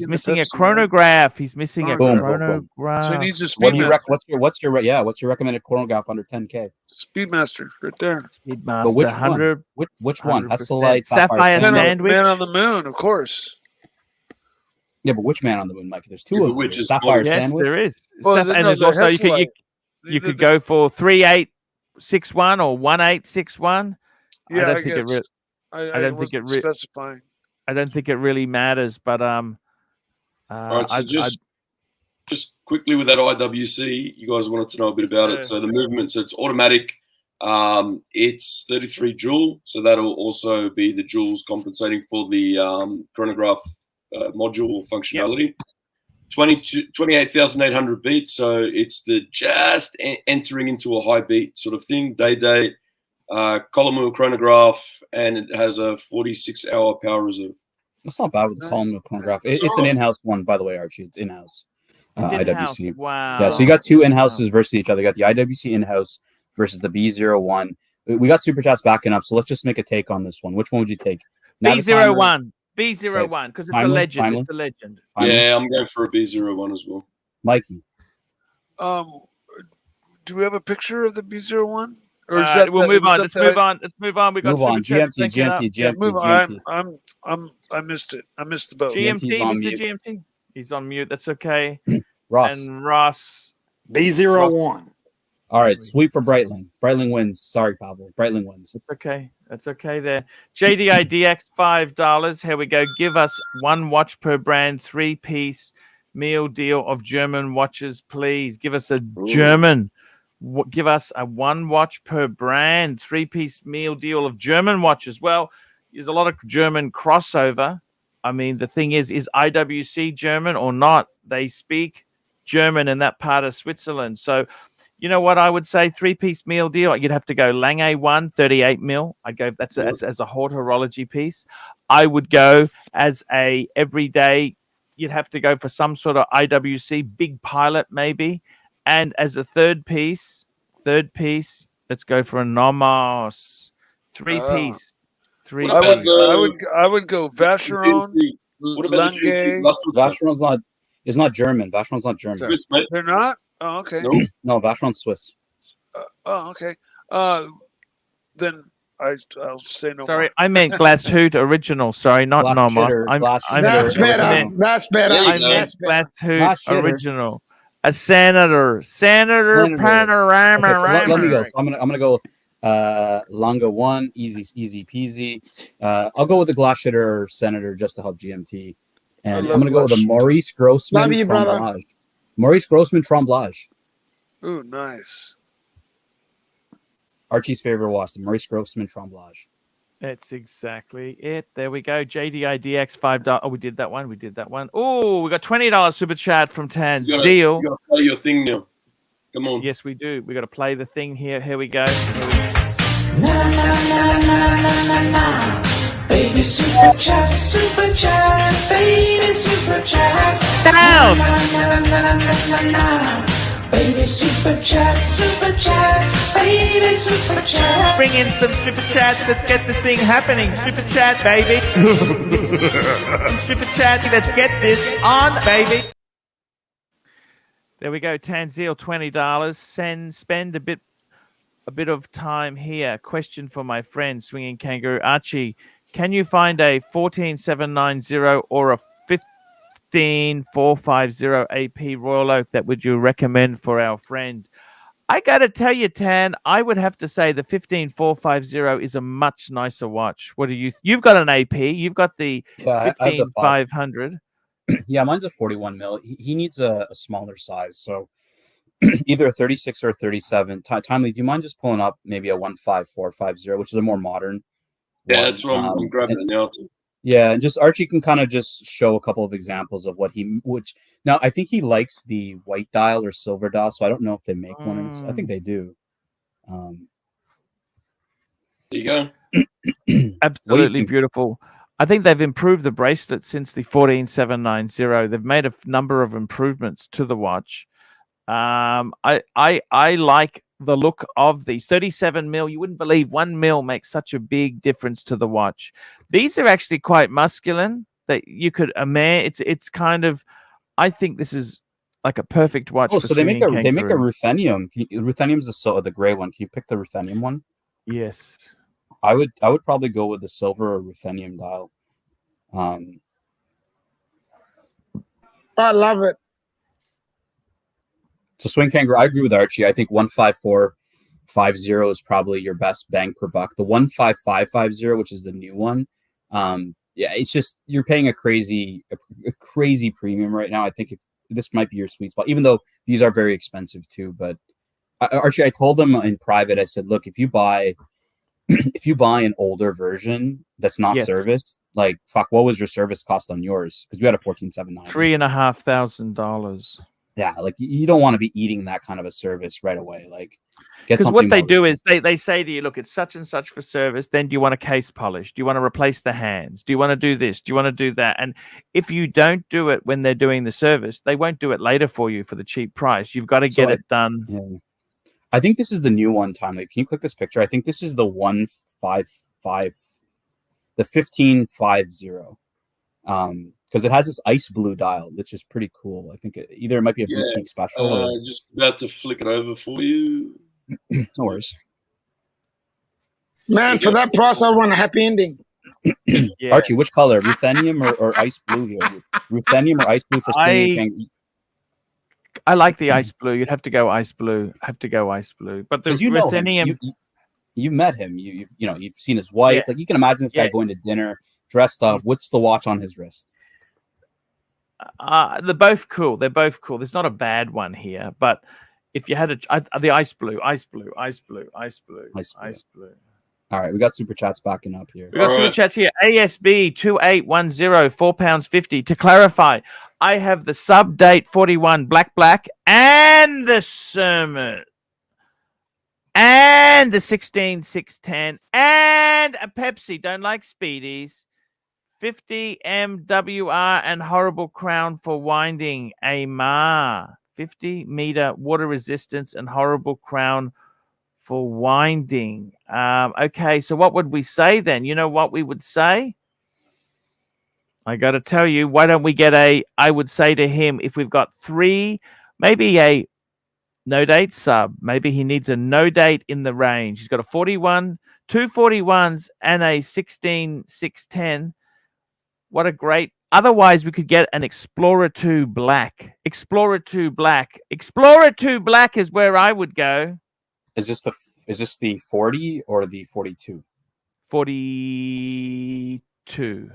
missing a chronograph. He's missing a chronograph. So he needs a Speedmaster. What's your recommended chronograph under 10K? Speedmaster, right there. Speedmaster. But which one? Which one? Hesselite, Sapphire Sandwich. Man on the Moon, of course. Yeah, but which Man on the Moon, Mike? There's two of them. Sapphire Sandwich. There is. Well, and there's also you could go for 3861 or 1861. Yeah, I don't think it really. I don't think it really specifying. I don't think it really matters, but all right, so just quickly with that IWC, you guys wanted to know a bit about it. So the movement, so it's automatic. It's 33 joule, so that'll also be the joules compensating for the chronograph module functionality. 28,800 beats, so it's the just entering into a high beat sort of thing. Day, column wheel chronograph, and it has a 46-hour power reserve. That's not bad with the column wheel chronograph. It's an in-house one, by the way, Archie. It's in-house. IWC. Wow. Yeah, so you got two in-houses versus each other. You got the IWC in-house versus the B01. We got super chats backing up, so let's just make a take on this one. Which one would you take? B01. B01, because it's a legend. Finally? It's a legend. Yeah, I'm going for a B01 as well. Mikey. Do we have a picture of the B01? Or is that, we'll move on. Let's move on. We got GMT. Move on. I missed it. I missed the boat. GMT, Mr. GMT. He's on mute. That's okay. Ross. And Ross. B01. All right, sweep for Breitling. Breitling wins. Sorry, Pablo. Breitling wins. It's okay. That's okay there. JDIDX, $5. Here we go. Give us one watch per brand, 3-piece meal deal of German watches, please. Give us a German. Give us a one watch per brand, 3-piece meal deal of German watches. Well, there's a lot of German crossover. I mean, the thing is IWC German or not? They speak German in that part of Switzerland. So, you know what I would say? 3-piece meal deal. You'd have to go Lange 1, 38 mil. I go that's as a haute horology piece. I would go as a everyday. You'd have to go for some sort of IWC big pilot maybe, and as a third piece, let's go for a Nomos 3-piece. I would go Vacheron. What about the GMT? Vacheron's not German. Vacheron's not German. Swiss, mate. They're not? Oh, okay. No, Vacheron's Swiss. Okay. Then I'll say no. Sorry, I meant Glashütte original. Sorry, not Nomos. That's better. That's better. I meant Glashütte original. A senator panorama. Okay, so let me go. So I'm gonna go Longa 1, easy peasy. I'll go with the Glashütte Senator just to help GMT, and I'm gonna go with the Maurice Grossman Tremblage. Maurice Grossman Tremblage. Ooh, nice. Archie's favorite watch, the Maurice Grossman Tremblage. That's exactly it. There we go. JDIDX $5. Oh, we did that one. Oh, we got $20 super chat from Tanzil. You gotta play your thing now. Come on. Yes, we do. We got to play the thing here. Here we go. Baby super chat, baby super chat. Down. Baby super chat, baby super chat. Bring in some super chats. Let's get the thing happening. Super chat, baby. Super chat. Let's get this on, baby. There we go. Tanzil, $20. Spend a bit of time here. Question for my friend Swinging Kangaroo Archie. can you find a 14790 or a 15450 AP Royal Oak that would you recommend for our friend? I got to tell you, Tan, I would have to say the 15450 is a much nicer watch. What do you? You've got an AP. You've got the 15500. Yeah, mine's a 41 mil. He needs a smaller size, so either a 36 or a 37. Timely, do you mind just pulling up maybe a 15450, which is a more modern? Yeah, that's what I'm grabbing it now too. Yeah, and just Archie can kind of just show a couple of examples of what now I think he likes the white dial or silver dial, so I don't know if they make one. I think they do. There you go. Absolutely beautiful. I think they've improved the bracelet since the 14790. They've made a number of improvements to the watch. I like the look of these 37 mil. You wouldn't believe 1 mil makes such a big difference to the watch. These are actually quite masculine that you could it's kind of, I think this is like a perfect watch. So they make a ruthenium. Ruthenium's the gray one. Can you pick the ruthenium one? Yes. I would probably go with the silver or ruthenium dial. I love it. So Swing Kangaroo, I agree with Archie. I think 15450 is probably your best bang per buck. The 15550, which is the new one, yeah, it's just you're paying a crazy premium right now. I think this might be your sweet spot, even though these are very expensive too. But Archie, I told him in private, I said, look, if you buy an older version that's not serviced, like fuck, what was your service cost on yours? Because we had a 14790. $3,500. Yeah, like you don't want to be eating that kind of a service right away. Like, because what they do is they say to you, look, it's such and such for service. Then do you want a case polish? Do you want to replace the hands? Do you want to do this? Do you want to do that? And if you don't do it when they're doing the service, they won't do it later for you for the cheap price. You've got to get it done. Yeah. I think this is the new one, Timely. Can you click this picture? I think this is the 1550. Because it has this ice blue dial, which is pretty cool. I think it might be a boutique special. Just about to flick it over for you. No worries. Man, for that price, I want a happy ending. Archie, which color? Ruthenium or ice blue here? Ruthenium or ice blue for spinning? I like the ice blue. You'd have to go ice blue. But the ruthenium, you met him. You've seen his wife. Yeah. Like you can imagine this guy going to dinner dressed up. What's the watch on his wrist? They're both cool. There's not a bad one here, but if you had the ice blue. All right, we got super chats backing up here. We got super chats here. ASB 2810, £4.50. To clarify, I have the sub date 41 black and the Sermon and the 16610 and a Pepsi. Don't like speedies. 50 MWR and Horrible Crown for winding. AMAR 50 meter water resistance and Horrible Crown for winding. Okay, so what would we say then? You know what we would say? I got to tell you, why don't we get I would say to him, if we've got 3, maybe a no date sub, maybe he needs a no date in the range. He's got a 41, 2 41s and a 16610. What a great. Otherwise, we could get an Explorer 2 Black. Explorer 2 Black is where I would go. Is this the 40 or the 42? 42.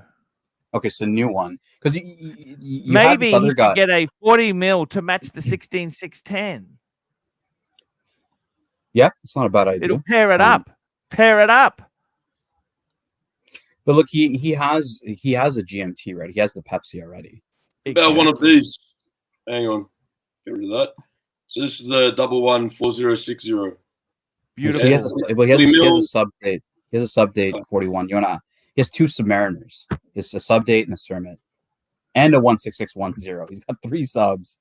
Okay, so new one. Because you maybe he could get a 40 mil to match the 16610. Yeah, it's not a bad idea. It'll pair it up. But look, he has a GMT, right? He has the Pepsi already. About one of these. Hang on. Get rid of that. So this is the 114060. Beautiful. So he has a sub date. He has a sub date 41. He has 2 Submariners. He has a sub date and a Sermon. And a 16610. He's got 3 subs.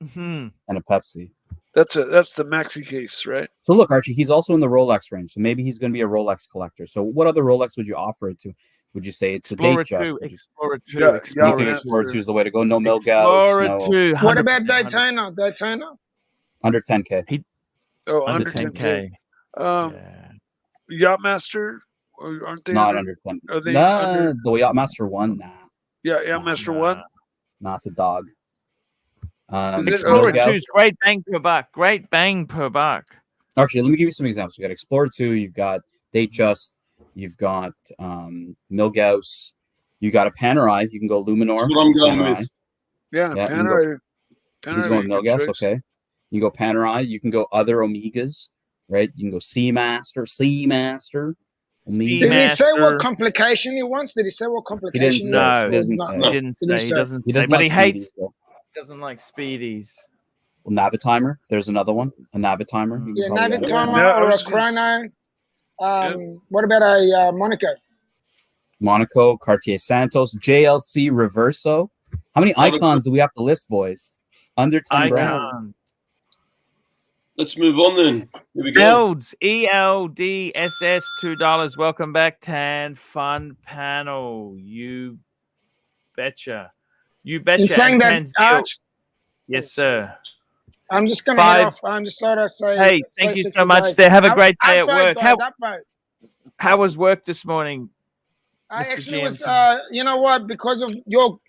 Mm-hmm. And a Pepsi. That's the maxi case, right? So look, Archie, he's also in the Rolex range. So maybe he's going to be a Rolex collector. So what other Rolex would you offer it to? Would you say it's Explorer a date 2? Explorer 2. You think Explorer 2 is the way to go? No Explorer 2. What about Daytona? Under 10K. Under 10K. Yachtmaster Aren't they Not under 10. Are they nah, under? the Yachtmaster 1, nah. Yeah, Master 1. Nah, it's a dog. Is it? Explorer Milgauss. 2's great bang per buck. Great bang per buck. Actually, let me give you some examples. You got Explorer 2, you've got Datejust, you've got Milgauss, you got a Panerai. You can go Luminor. That's what I'm going Panerai. with. Yeah, Yeah, Panerai. He's going Milgauss, okay. You can go Panerai. You can go other Omegas, right? You can go Seamaster, Omega. Did he say what complication he wants? Did he say what complication He didn't say. No, He doesn't say. He didn't say. He doesn't He say. doesn't But like he hates. Speedies, though. Doesn't like speedies. Well, Navitimer. There's another one. A Navitimer. You can Yeah, probably add it. Navitimer or a chrono. What about a Monaco? Monaco, Cartier Santos, JLC Reverso. How many icons do we have to list, boys? Under 10 grand. Let's move on then. Here we go. Elds, ELDSS, $2. Welcome back, Tan Fun Panel. You betcha. You betcha. In saying that, Arch, yes, sir. I'm just going to head off. I'm just sort of say. Hey, thank you so much. There. Have a great day at work. How was work this morning? I Mr. actually was, GMT? you know what? Because of your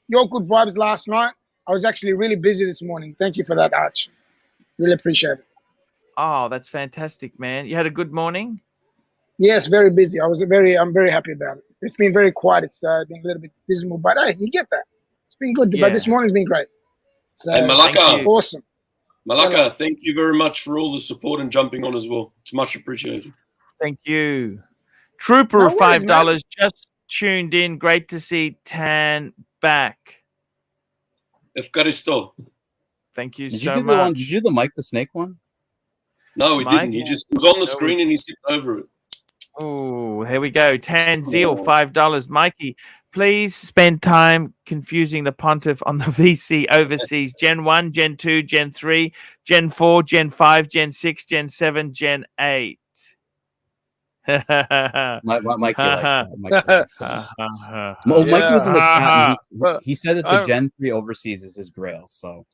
good vibes last night, I was actually really busy this morning. Thank you for that, Arch. Really appreciate it. Oh, that's fantastic, man. You had a good morning? Yes, very busy. I'm very happy about it. It's been very quiet. It's been a little bit dismal, but hey, you get that. It's been good, but this morning's been great. So, hey, Malaka. Awesome. Malaka, thank you very much for all the support and jumping on as well. It's much appreciated. Thank you. Trooper, No worries, $5 man. just tuned in. Great to see Tan back. Efkaristo. Thank you Did so you do much. the one? Did you do the Mike the Snake one? No, he Mike? didn't. He just was on the screen and he skipped over it. Oh, here we go. Tanzil, $5. Mikey, please spend time confusing the pontiff on the VC overseas. Gen 1, Gen 2, Gen 3, Gen 4, Gen 5, Gen 6, Gen 7, Gen 8. Mikey likes that. Mikey likes that. Well, Mikey was in the chat. And he said that the Gen 3 overseas is his grail. So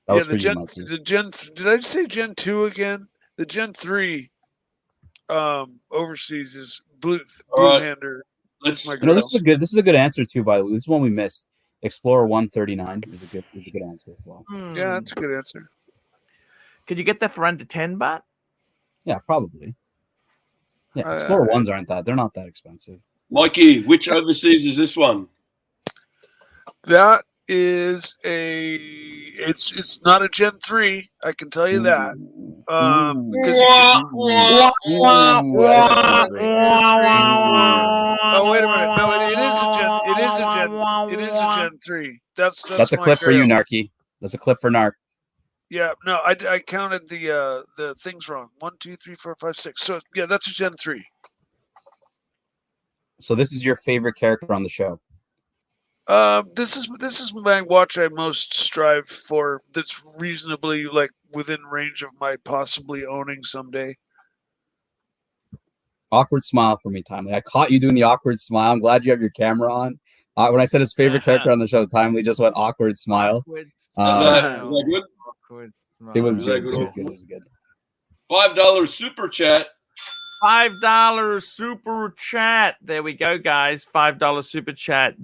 that was for you, Mikey. Did I say Gen 2 again? The Gen 3 overseas is Blue Hander. Let's. You know, this is a good answer too. By the way, this is one we missed. Explorer 139 is a good answer as well. Yeah, that's a good answer. Could you get that for under 10 baht? Yeah, probably. Yeah, Explorer 1s aren't that. They're not that expensive. Mikey, which overseas is this one? That is it's not a Gen 3, I can tell you that. Oh, wait a minute. No, it is a Gen 3. That's a clip for you, Narky. That's a clip for Narc. Yeah, no, I counted the things wrong. 1, 2, 3, 4, 5, 6. So yeah, that's a Gen 3. So this is your favorite character on the show. This is my watch I most strive for. That's reasonably like within range of my possibly owning someday. Awkward smile for me, Timely. I caught you doing the awkward smile. I'm glad you have your camera on. When I said his favorite character on the show, Timely just went awkward smile. Is that good? It was good. It was good. $5 super chat. $5 super chat. There we go, guys. $5 super chat.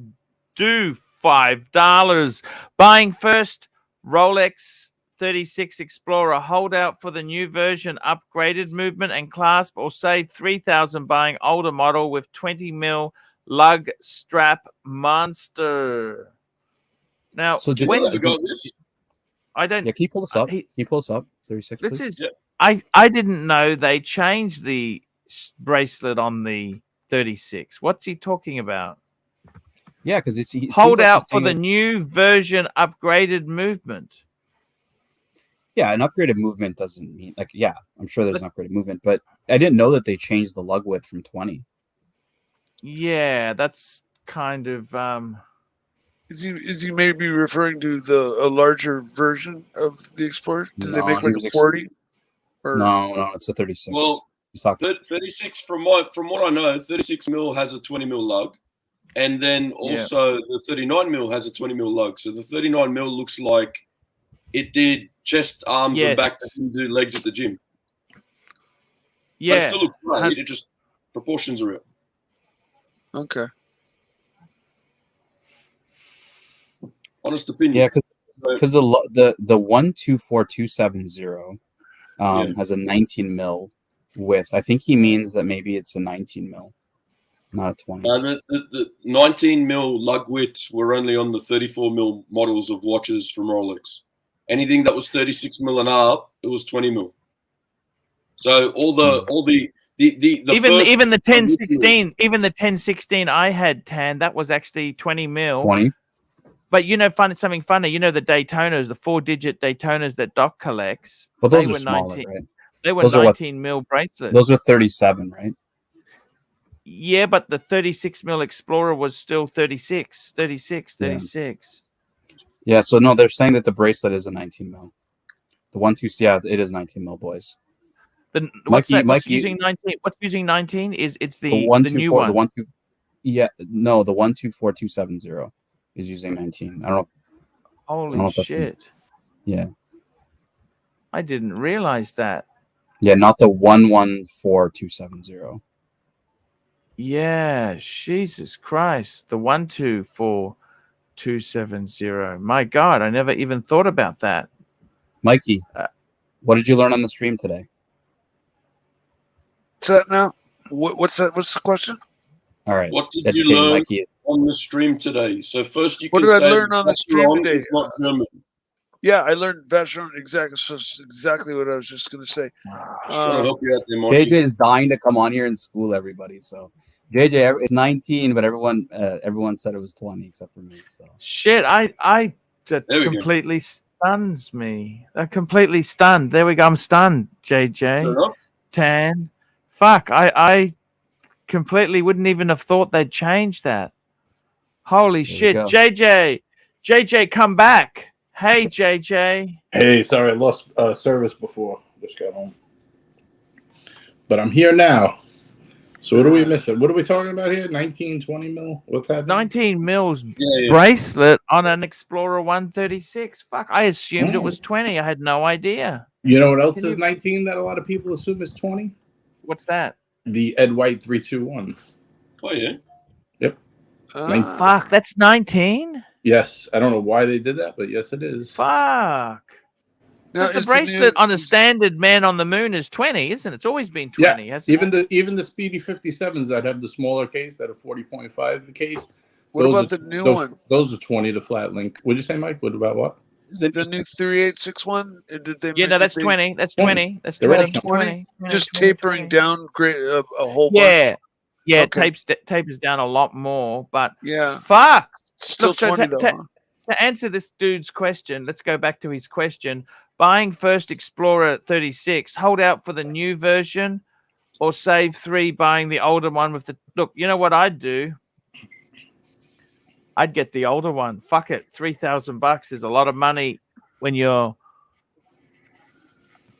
Do $5. Buying first Rolex 36 Explorer. Hold out for the new version, upgraded movement and clasp, or save 3,000 buying older model with 20mm lug strap monster. Now, so when I don't. Yeah, can you pull this up? Can you pull this up? 36. This please? is. I didn't know they changed the bracelet on the 36. What's he talking about? Yeah, because hold out for the new version, upgraded movement. Yeah, an upgraded movement doesn't mean I'm sure there's an upgraded movement, but I didn't know that they changed the lug width from 20. Yeah, that's kind of. Is he maybe referring to a larger version of the Explorer? Did they make like a 40? No, it's a 36. Well, 36 from what I know, 36mm has a 20mm lug. And then also the 39mm has a 20mm lug. So the 39mm looks like it did chest, arms, and back that didn't do legs at the gym. Yeah. But it still looks great. It just proportions are real. Okay. Honest opinion. Yeah, because the 124270 has a 19 mil width. I think he means that maybe it's a 19 mil, not a 20. The 19 mil lug widths were only on the 34 mil models of watches from Rolex. Anything that was 36 mil and up, it was 20 mil. So even the 1016 I had, Tan, that was actually 20 mil. 20. But something funny. You know the Daytonas, the 4-digit Daytonas that Doc collects. But those are smaller, right? They were 19 mil bracelets. Those are 37, right? Yeah, but the 36 mil Explorer was still 36. Yeah, so no, they're saying that the bracelet is a 19 mil. The 12, it is 19 mil, boys. What's using 19? What's using 19 is it's the new one. The 124270 is using 19. I don't know. Holy shit! Yeah, I didn't realize that. Yeah, not the 114270. Yeah, Jesus Christ, the 124270. My God, I never even thought about that. Mikey, what did you learn on the stream today? What's that now? What's that? What's the question? All right. What did you learn Mikey on the stream today? So first, you can say, what did I say learn on the stream today? It's not German. Yeah, I learned Vacheron exactly. So exactly what I was just going to say. Trying to help you out there, Mikey. JJ is dying to come on here and school everybody. So JJ, it's 19, but everyone said it was 20 except for me. So shit, that completely stuns me. That completely stunned. There we go. I'm stunned, JJ. Tan. Fuck. I completely wouldn't even have thought they'd change that. Holy shit. JJ, come back. Hey, JJ. Hey, sorry, I lost service before. Just got home. But I'm here now. So what are we missing? What are we talking about here? 19, 20 mil? What's happening? 19 mils bracelet on an Explorer 136. Fuck, I assumed it was 20. I had no idea. You know what else is 19 that a lot of people assume is 20? What's that? The Ed White 321. Oh, yeah? Yep. Fuck, that's 19? Yes. I don't know why they did that, but yes, it is. Fuck. Because the bracelet on a standard Man on the Moon is 20, isn't it? It's always been 20. Yeah. Even the Speedy 57s that have the smaller case, that are 40.5 the case. What about the new one? Those are 20, the flat link. What'd you say, Mike? What about what? The new 3861? Did they? Yeah, no, that's 20. That's 20. That's 20. Just tapering down a whole bunch. Yeah, tapers down a lot more, but yeah, fuck. Still 20 though. To answer this dude's question, let's go back to his question. Buying first Explorer 36, hold out for the new version, or save 3 buying the older one with the look. You know what I'd do? I'd get the older one. Fuck it, $3,000 is a lot of money when you're.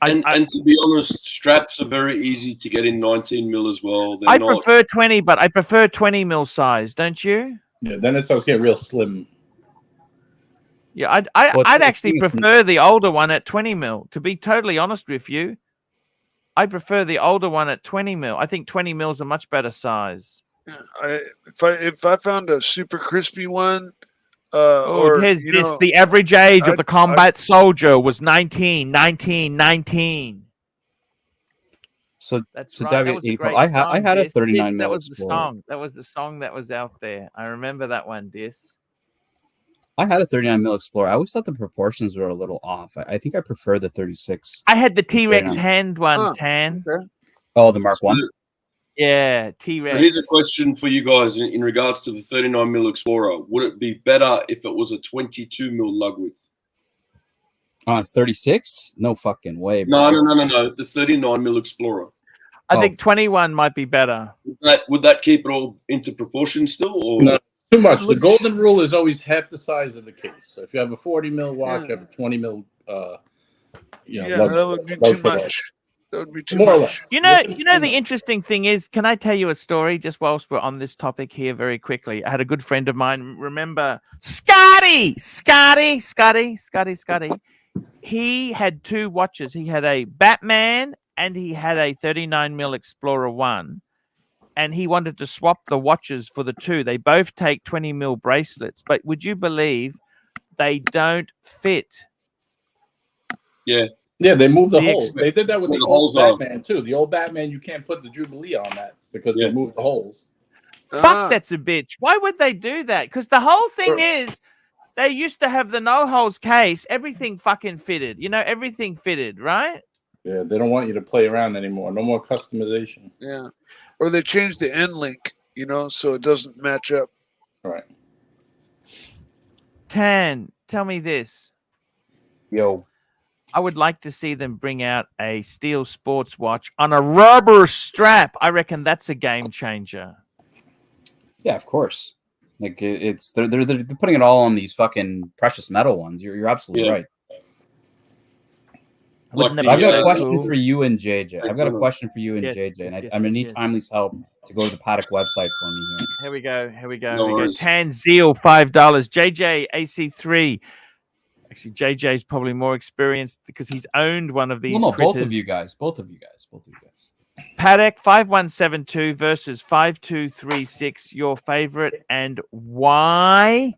And to be honest, straps are very easy to get in 19 mil as well. I prefer 20, but I prefer 20 mil size, don't you? Yeah, then it starts getting real slim. Yeah, I'd actually prefer the older one at 20 mil. To be totally honest with you, I prefer the older one at 20 mil. I think 20 mil is a much better size. Yeah, if I found a super crispy one, the average age of the combat soldier was 19. So that's so right. That was a great I song, had a Dis. 39 mil. That was Explorer. the song. That was the song that was out there. I remember that one, Dis. I had a 39 mil Explorer. I always thought the proportions were a little off. I think I prefer the 36. I had the T-Rex hand one, Tan. Okay. Oh, the Mark 1? Yeah, T-Rex. So here's a question for you guys in regards to the 39 mil Explorer. Would it be better if it was a 22 mil lug width? On 36? No fucking way. Bro. No. The 39 mil Explorer. I think 21 might be better. Would that keep it all into proportion still? Or? No, too much. The golden rule is always half the size of the case. So if you have a 40 mil watch, you have a 20 mil. That would be too much. That would be too much. You know, the interesting thing is, can I tell you a story just whilst we're on this topic here very quickly? I had a good friend of mine, remember Scotty. He had 2 watches. He had a Batman and he had a 39 mil Explorer 1. and he wanted to swap the watches for the two. They both take 20 mil bracelets, but would you believe they don't fit? Yeah. Yeah, they moved the holes. They did that with the old Batman too. The old Batman, you can't put the Jubilee on that because they moved the holes. Fuck, that's a bitch. Why would they do that? Because the whole thing is they used to have the no holes case. Everything fucking fitted. You know, everything fitted, right? Yeah, they don't want you to play around anymore. No more customization. Yeah. Or they changed the end link, you know, so it doesn't match up. Right. Tan, tell me this. Yo. I would like to see them bring out a steel sports watch on a rubber strap. I reckon that's a game changer. Yeah, of course. Like it's they're putting it all on these fucking precious metal ones. You're absolutely right. I've got a question for you and JJ. I've got a question for you and JJ, and I'm gonna need Timely's help to go to the Paddock website for me here. Here we go. Here we go. Tan Zeal, $5. JJ AC3. Actually, JJ's probably more experienced because he's owned one of these. No, both of you guys. Paddock 5172 versus 5236. Your favorite and why?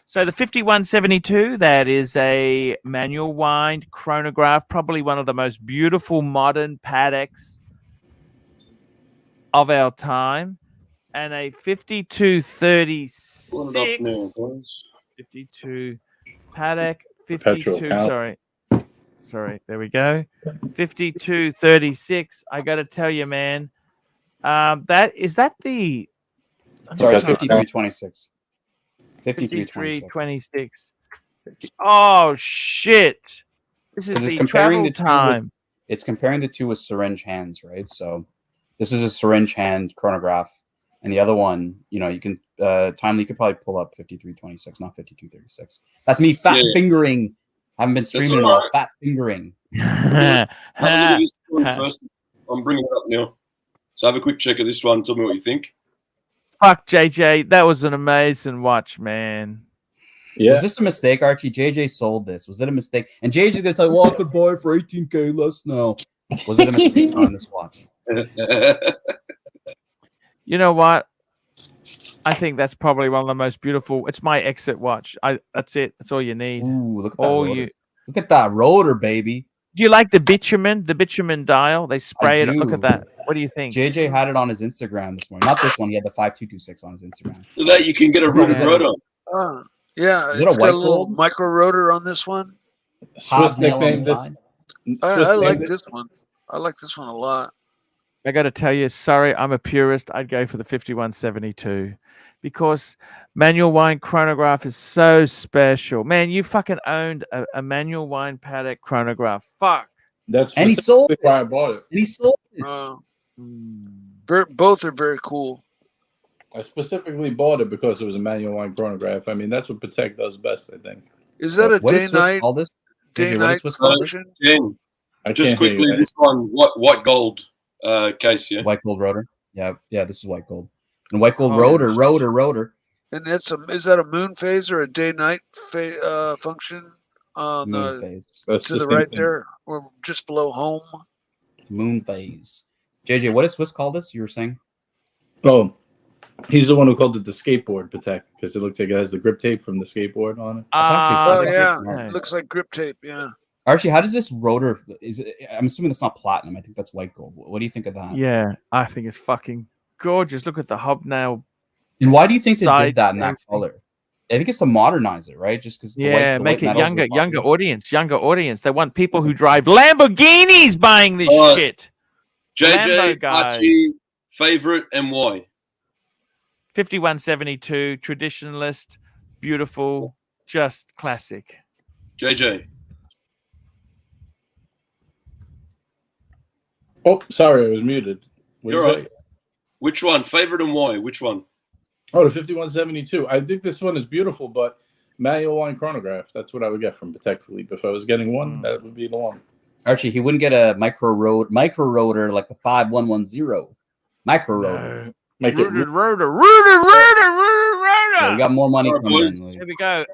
So the 5172, that is a manual wind chronograph, probably one of the most beautiful modern Paddocks of our time, and a 5236. 52 Paddock 52. Sorry, there we go. 5236. I got to tell you, man. Is that the? Sorry, 5326. 5326. Oh shit! This is the travel time. It's comparing the two with syringe hands, right? So this is a syringe hand chronograph, and the other one, you know, you can Timely, you could probably pull up 5326, not 5236. That's me fat fingering. I haven't been streaming at all. Fat fingering. Have a look at this one first. I'm bringing it up now. So have a quick check of this one. Tell me what you think. Fuck, JJ. That was an amazing watch, man. Yeah. Was this a mistake, Archie? JJ sold this. Was it a mistake? And JJ's going to tell you, well, I could buy it for 18K less now. Was it a mistake on this watch? You know what? I think that's probably one of the most beautiful. It's my exit watch. That's it. That's all you need. Ooh, look at that rotor. Look at that rotor, baby. Do you like the bitumen dial? They spray it. Look at that. What do you think? JJ had it on his Instagram this morning. Not this one. He had the 5226 on his Instagram. So that you can get a rotor. Yeah. Is it a white little micro rotor on this one? Swiss nickname. I like this one. I like this one a lot. I got to tell you, sorry, I'm a purist. I'd go for the 5172 because manual wind chronograph is so special. Man, you fucking owned a manual wind Paddock chronograph. Fuck. And he sold it. Why I bought it. And he sold it. Both are very cool. I specifically bought it because it was a manual wind chronograph. I mean, that's what Patek does best, I think. Is that a day-night function? Just quickly, this one, white gold case, yeah? White gold rotor. Yeah, this is white gold. And white gold rotor. And is that a moon phase or a day-night function on moon phase. To the right there, or just below home? Moon phase. JJ, what does Swiss call this? You were saying? Oh, he's the one who called it the skateboard Patek because it looks like it has the grip tape from the skateboard on it. It looks like grip tape. Yeah. Archie, how does this rotor? I'm assuming that's not platinum. I think that's white gold. What do you think of that? Yeah, I think it's fucking gorgeous. Look at the hobnail. And why do you think they did that in that color? I think it's to modernize it, right? Just because make it younger audience. They want people who drive Lamborghinis buying this shit. JJ, Archie, favorite and why? 5172, traditionalist, beautiful, just classic. JJ. Oh, sorry, I was muted. You're right. Which one? Favorite and why? Which one? Oh, the 5172. I think this one is beautiful, but manual wind chronograph. That's what I would get from Patek Philippe. If I was getting one, that would be the one. Archie, he wouldn't get a micro rotor like the 5110. Micro rotor. Rooted rotor. Yeah, we got more money coming in. Here we go.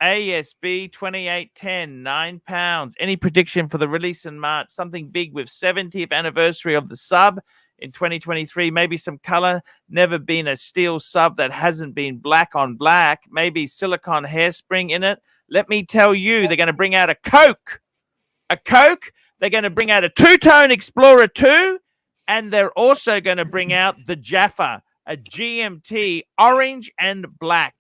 ASB 2810, 9 pounds. Any prediction for the release in March? Something big with 70th anniversary of the sub in 2023. Maybe some color. Never been a steel sub that hasn't been black on black. Maybe silicone hairspring in it. Let me tell you, they're going to bring out a Coke. A Coke. They're going to bring out a two-tone Explorer 2. And they're also going to bring out the Jaffa, a GMT orange and black.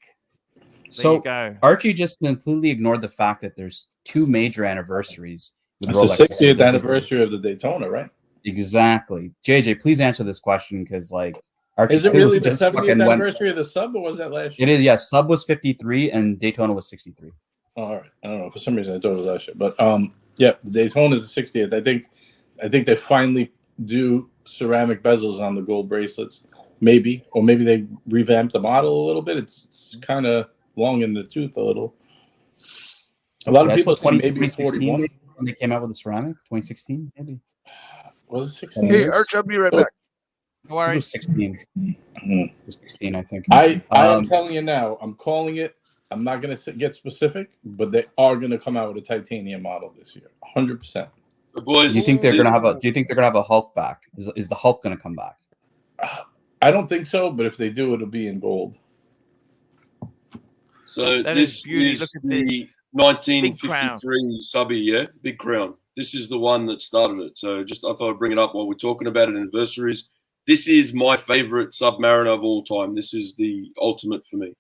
So Archie just completely ignored the fact that there's 2 major anniversaries. It's the 60th anniversary of the Daytona, right? Exactly. JJ, please answer this question because, like, Archie is it really the 70th anniversary of the sub, or was that last year? It is, yeah. Sub was 53 and Daytona was 63. Oh, all right. I don't know. For some reason, I thought it was last year. But yeah, the Daytona is the 60th. I think they finally do ceramic bezels on the gold bracelets, maybe, or maybe they revamped the model a little bit. It's kind of long in the tooth a little. A lot of people think maybe 41 when they came out with the ceramic. 2016, maybe. Was it 16? Hey, Arch, I'll be right back. No worries. It was 16. It was 16, I think. I am telling you now. I'm calling it. I'm not going to get specific, but they are going to come out with a titanium model this year, 100%. The boys, do you think they're going to have a? Do you think they're going to have a Hulk back? Is the Hulk going to come back? I don't think so, but if they do, it'll be in gold. So this is the 1953 subby, yeah, Big Crown. This is the one that started it. So just I thought I'd bring it up while we're talking about it, anniversaries. This is my favorite Submariner of all time. This is the ultimate for me.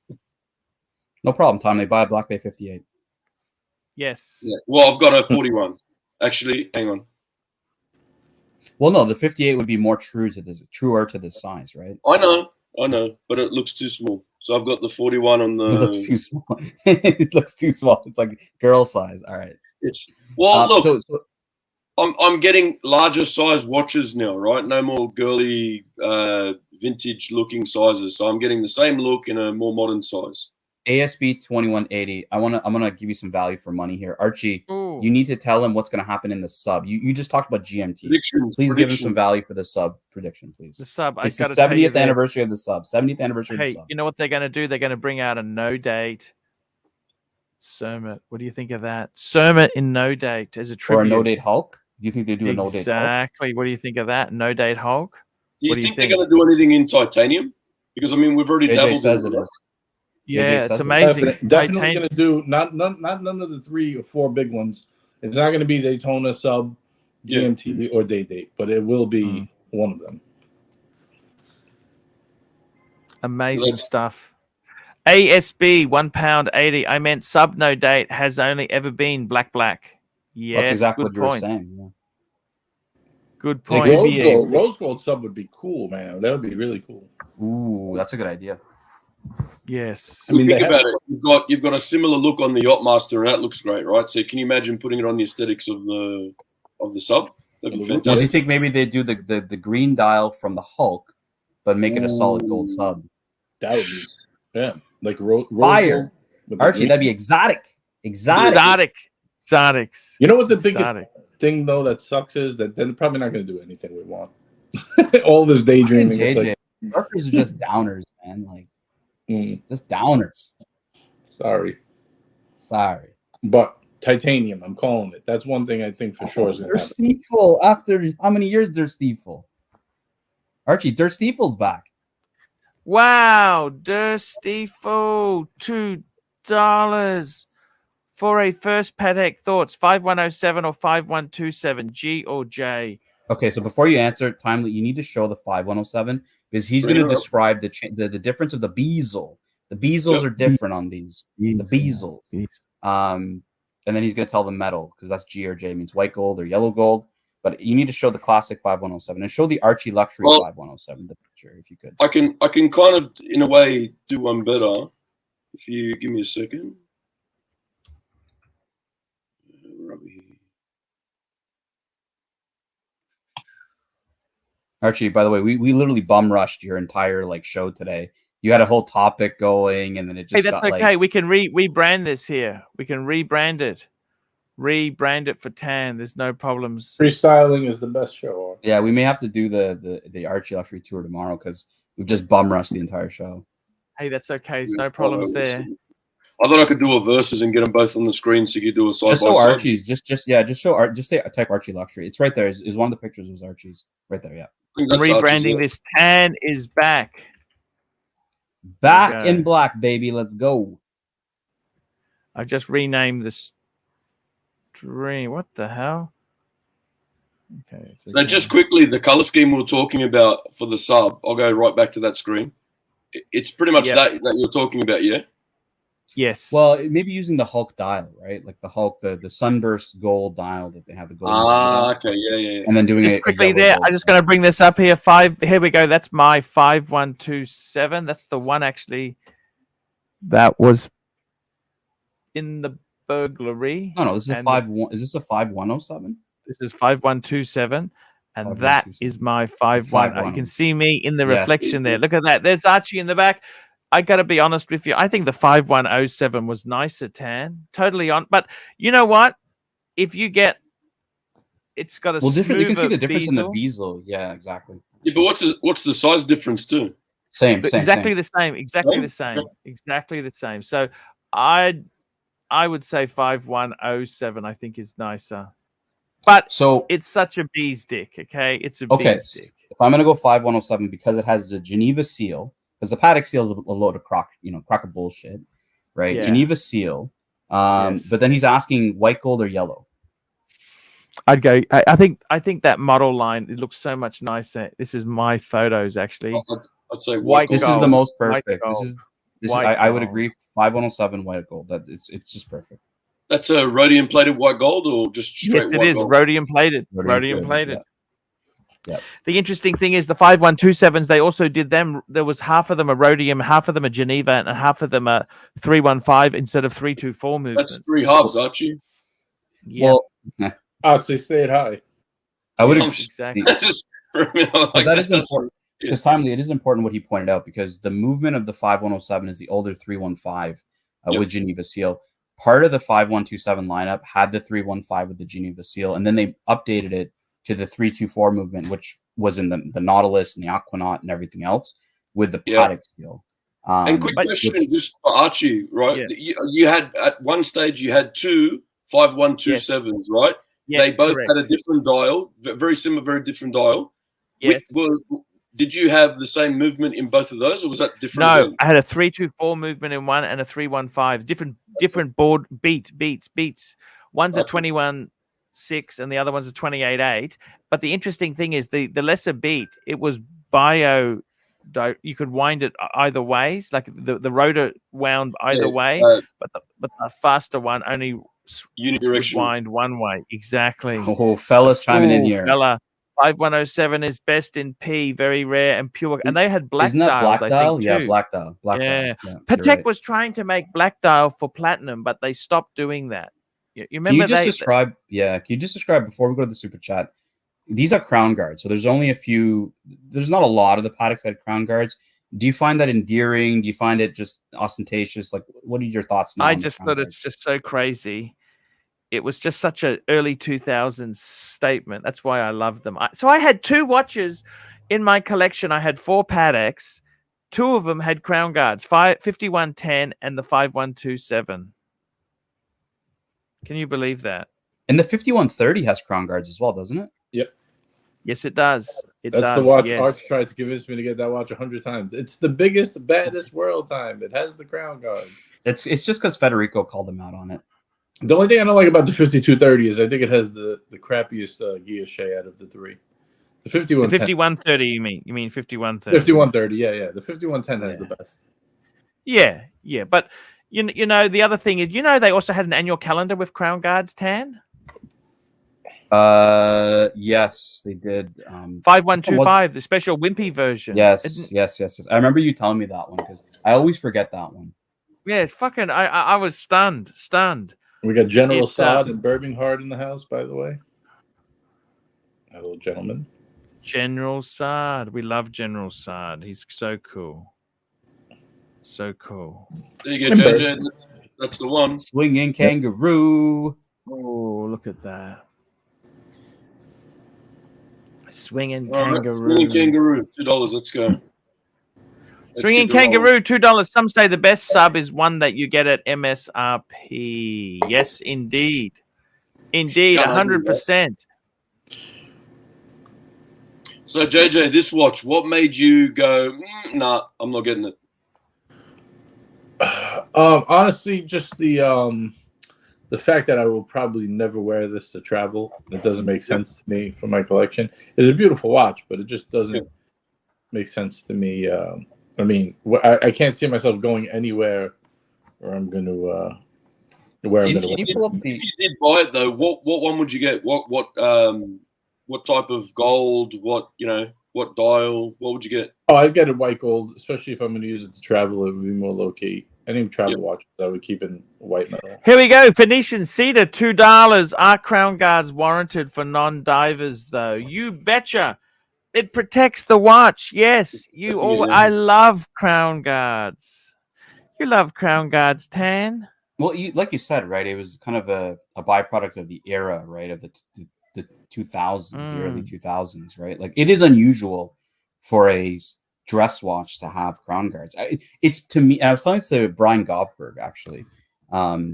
No problem, Tom. They buy a Black Bay 58. Yes. Yeah. Well, I've got a 41. Actually, hang on. Well, no, the 58 would be more truer to the size, right? I know, but it looks too small. So I've got the 41 on the. It looks too small. It looks too small. It's like girl size. All right. It's look. I'm getting larger size watches now, right? No more girly, vintage looking sizes. So I'm getting the same look in a more modern size. ASB 2180. I'm gonna give you some value for money here, Archie. You need to tell him what's gonna happen in the sub. You just talked about GMT. Please give him some value for the sub prediction, please. The sub. It's the 70th anniversary of the sub. 70th anniversary of the sub. You know what they're gonna do? They're gonna bring out a no date Sermit. What do you think of that? Sermit in no date as a tribute. Or a no date Hulk. Do you think they do a no date Hulk? Exactly. What do you think of that? No date Hulk. Do you think they're gonna do anything in titanium? Because I mean, we've already dabbled in it. Yeah, it's amazing. Definitely going to do not none of the 3 or 4 big ones. It's not going to be Daytona sub, GMT or date, but it will be one of them. Amazing stuff. ASB £1.80. I meant sub no date has only ever been black. Yes, that's exactly what you were point. saying. Yeah. Good point. Rose gold sub would be cool, man. That would be really cool. Ooh, that's a good idea. Yes. I mean, think about it. You've got a similar look on the Yachtmaster, and that looks great, right? So, can you imagine putting it on the aesthetics of the sub? That'd be fantastic. Do you think maybe they do the green dial from the Hulk, but make it a solid gold sub? That would be like fire. Archie, that'd be exotic. Exotics. You know what the biggest thing though that sucks is that they're probably not going to do anything we want. All this daydreaming. JJ, Markers are just downers, man. Like. Just downers. Sorry. But titanium, I'm calling it. That's one thing I think for sure is going to happen. They're Stiefel. After how many years they're Stiefel? Archie, Dirt Stiefel's back. Wow, Dirt Stiefel, $2 for a first Patek Thoughts 5107 or 5127, G or J. Okay, so before you answer, Timely, you need to show the 5107 because he's going to describe the difference of the bezel. The bezels are different on these. The bezels. And then he's going to tell the metal because that's G or J, means white gold or yellow gold. But you need to show the classic 5107 and show the Archie Luxury 5107, the picture, if you could. I can kind of, in a way, do one better. If you give me a second. Where are we here? Archie, by the way, we literally bum rushed your entire show today. You had a whole topic going, and then it just that's okay. We can rebrand this here. We can rebrand it. Rebrand it for Tan. There's no problems. Freestyling is the best show. Yeah, we may have to do the Archie Luxury tour tomorrow because we've just bum rushed the entire show. Hey, that's okay. There's no problems there. I thought I could do a versus and get them both on the screen so you could do a side by side. Just show Archie's. Just type Archie Luxury. It's right there. Is one of the pictures was Archie's right there. Yeah. rebranding this. Tan is back. Back in black, baby. Let's go. I just renamed this stream. What the hell? Okay. So just quickly, the color scheme we were talking about for the sub, I'll go right back to that screen. It's pretty much that you're talking about, yeah? Yes. Well, maybe using the Hulk dial, right? Like the Hulk, the sunburst gold dial that they have. The gold. Okay, yeah. And then doing just quickly there. I'm just going to bring this up here. Here we go. That's my 5127. That's the one actually that was in the burglary. No, this is a 51. Is this a 5107? This is 5127. And that is my 51. You can see me in the reflection there. Look at that. There's Archie in the back. I got to be honest with you. I think the 5107 was nicer, Tan. Totally on. But you know what? If you get, it's got a different. You can see the bezel. difference in the bezel. Yeah, exactly. Yeah, but what's the size difference too? Same. Exactly the same. Exactly the same. Exactly the same. So I would say 5107. I think is nicer. But it's such a bee's dick. Okay, it's a bee's dick. If I'm gonna go 5107 because it has the Geneva seal. Because the paddock seal is a load of crock of bullshit, right? Yeah. Geneva seal. But then he's asking white gold or yellow. I'd go. I think that model line, it looks so much nicer. This is my photos actually. I'd say white gold. This is the most perfect. I would agree. 5107 white gold. It's just perfect. That's a rhodium plated white gold or just straight white gold? Yes, it is rhodium plated. Rhodium plated. Yeah. The interesting thing is the 5127s, they also did them. There was half of them are rhodium, half of them are Geneva, and half of them are 315 instead of 324 movement. That's 3 halves, Archie. Yeah. Well, Oxley stayed high. I would exactly. That is important. Because timely, it is important what he pointed out because the movement of the 5107 is the older 315 with Geneva seal. Part of the 5127 lineup had the 315 with the Geneva seal, and then they updated it to the 324 movement, which was in the Nautilus and the Aquanaut and everything else with the paddock seal. And quick question, just for Archie, right? Yeah. You had at one stage you had 2 5127s, right? Yes, they both correct. had a different dial, very similar, very different dial. Yes. Did you have the same movement in both of those, or was that different? No, again? I had a 324 movement in one and a 315. Different board beats. One's a 21.6 and the other one's a 28.8. But the interesting thing is the lesser beat, it was bio. You could wind it either ways, like the rotor wound either way, but the faster one only unidirectional wind one way. Exactly. Oh, fellas chiming in here. 5107 is best in P, very rare and pure. And they had black dials, black dial? I think, yeah, too. black dial. Yeah. Patek right. was trying to make black dial for platinum, but they stopped doing that. You remember? Can you just describe? Yeah. Can you just describe before we go to the super chat? These are crown guards, so there's only a few. There's not a lot of the Pateks that had crown guards. Do you find that endearing? Do you find it just ostentatious? Like, what are your thoughts now? I just thought it's just so crazy. It was just such an early 2000s statement. That's why I love them. So I had 2 watches in my collection. I had 4 Pateks. 2 of them had crown guards, 5110 and the 5127. Can you believe that? And the 5130 has crown guards as well, doesn't it? Yep. Yes, it does. That's the watch Arch tried to convince me to get that watch 100 times. It's the biggest, baddest world time. It has the crown guards. It's just because Federico called him out on it. The only thing I don't like about the 5230 is I think it has the crappiest guilloche out of the 3. The 5130, you mean 5130? 5130, yeah. The 5110 has the best. Yeah. But you know the other thing is they also had an annual calendar with crown guards, Tan. Yes, they did. 5125, the special wimpy version. Yes. I remember you telling me that one because I always forget that one. Yeah, it's fucking. I was stunned. We got General Saad and Birminghard in the house, by the way. Hello, gentlemen. General Saad. We love General Saad. He's so cool. So cool. There you go, JJ. That's the one. Swinging kangaroo. Oh, look at that. Swinging kangaroo. Swinging kangaroo. $2. Let's go. Swinging kangaroo, $2. Some say the best sub is one that you get at MSRP. Yes, indeed, 100%. So JJ, this watch, what made you go, nah, I'm not getting it? Honestly, just the fact that I will probably never wear this to travel. It doesn't make sense to me for my collection. It's a beautiful watch, but it just doesn't make sense to me. I mean, I can't see myself going anywhere where I'm going to wear it. If you did buy it though, what one would you get? What type of gold? What dial? What would you get? Oh, I'd get a white gold, especially if I'm going to use it to travel. It would be more low key. Any travel watches I would keep in white metal. Here we go. Phoenician Cedar, $2. Are crown guards warranted for non-divers though? You betcha. It protects the watch. Yes, you all. I love crown guards. You love crown guards, Tan. Well, like you said, right? It was kind of a byproduct of the era, right? Of the 2000s, the early 2000s, right? Like it is unusual for a dress watch to have crown guards. It's to me. I was talking to Brian Goffberg actually.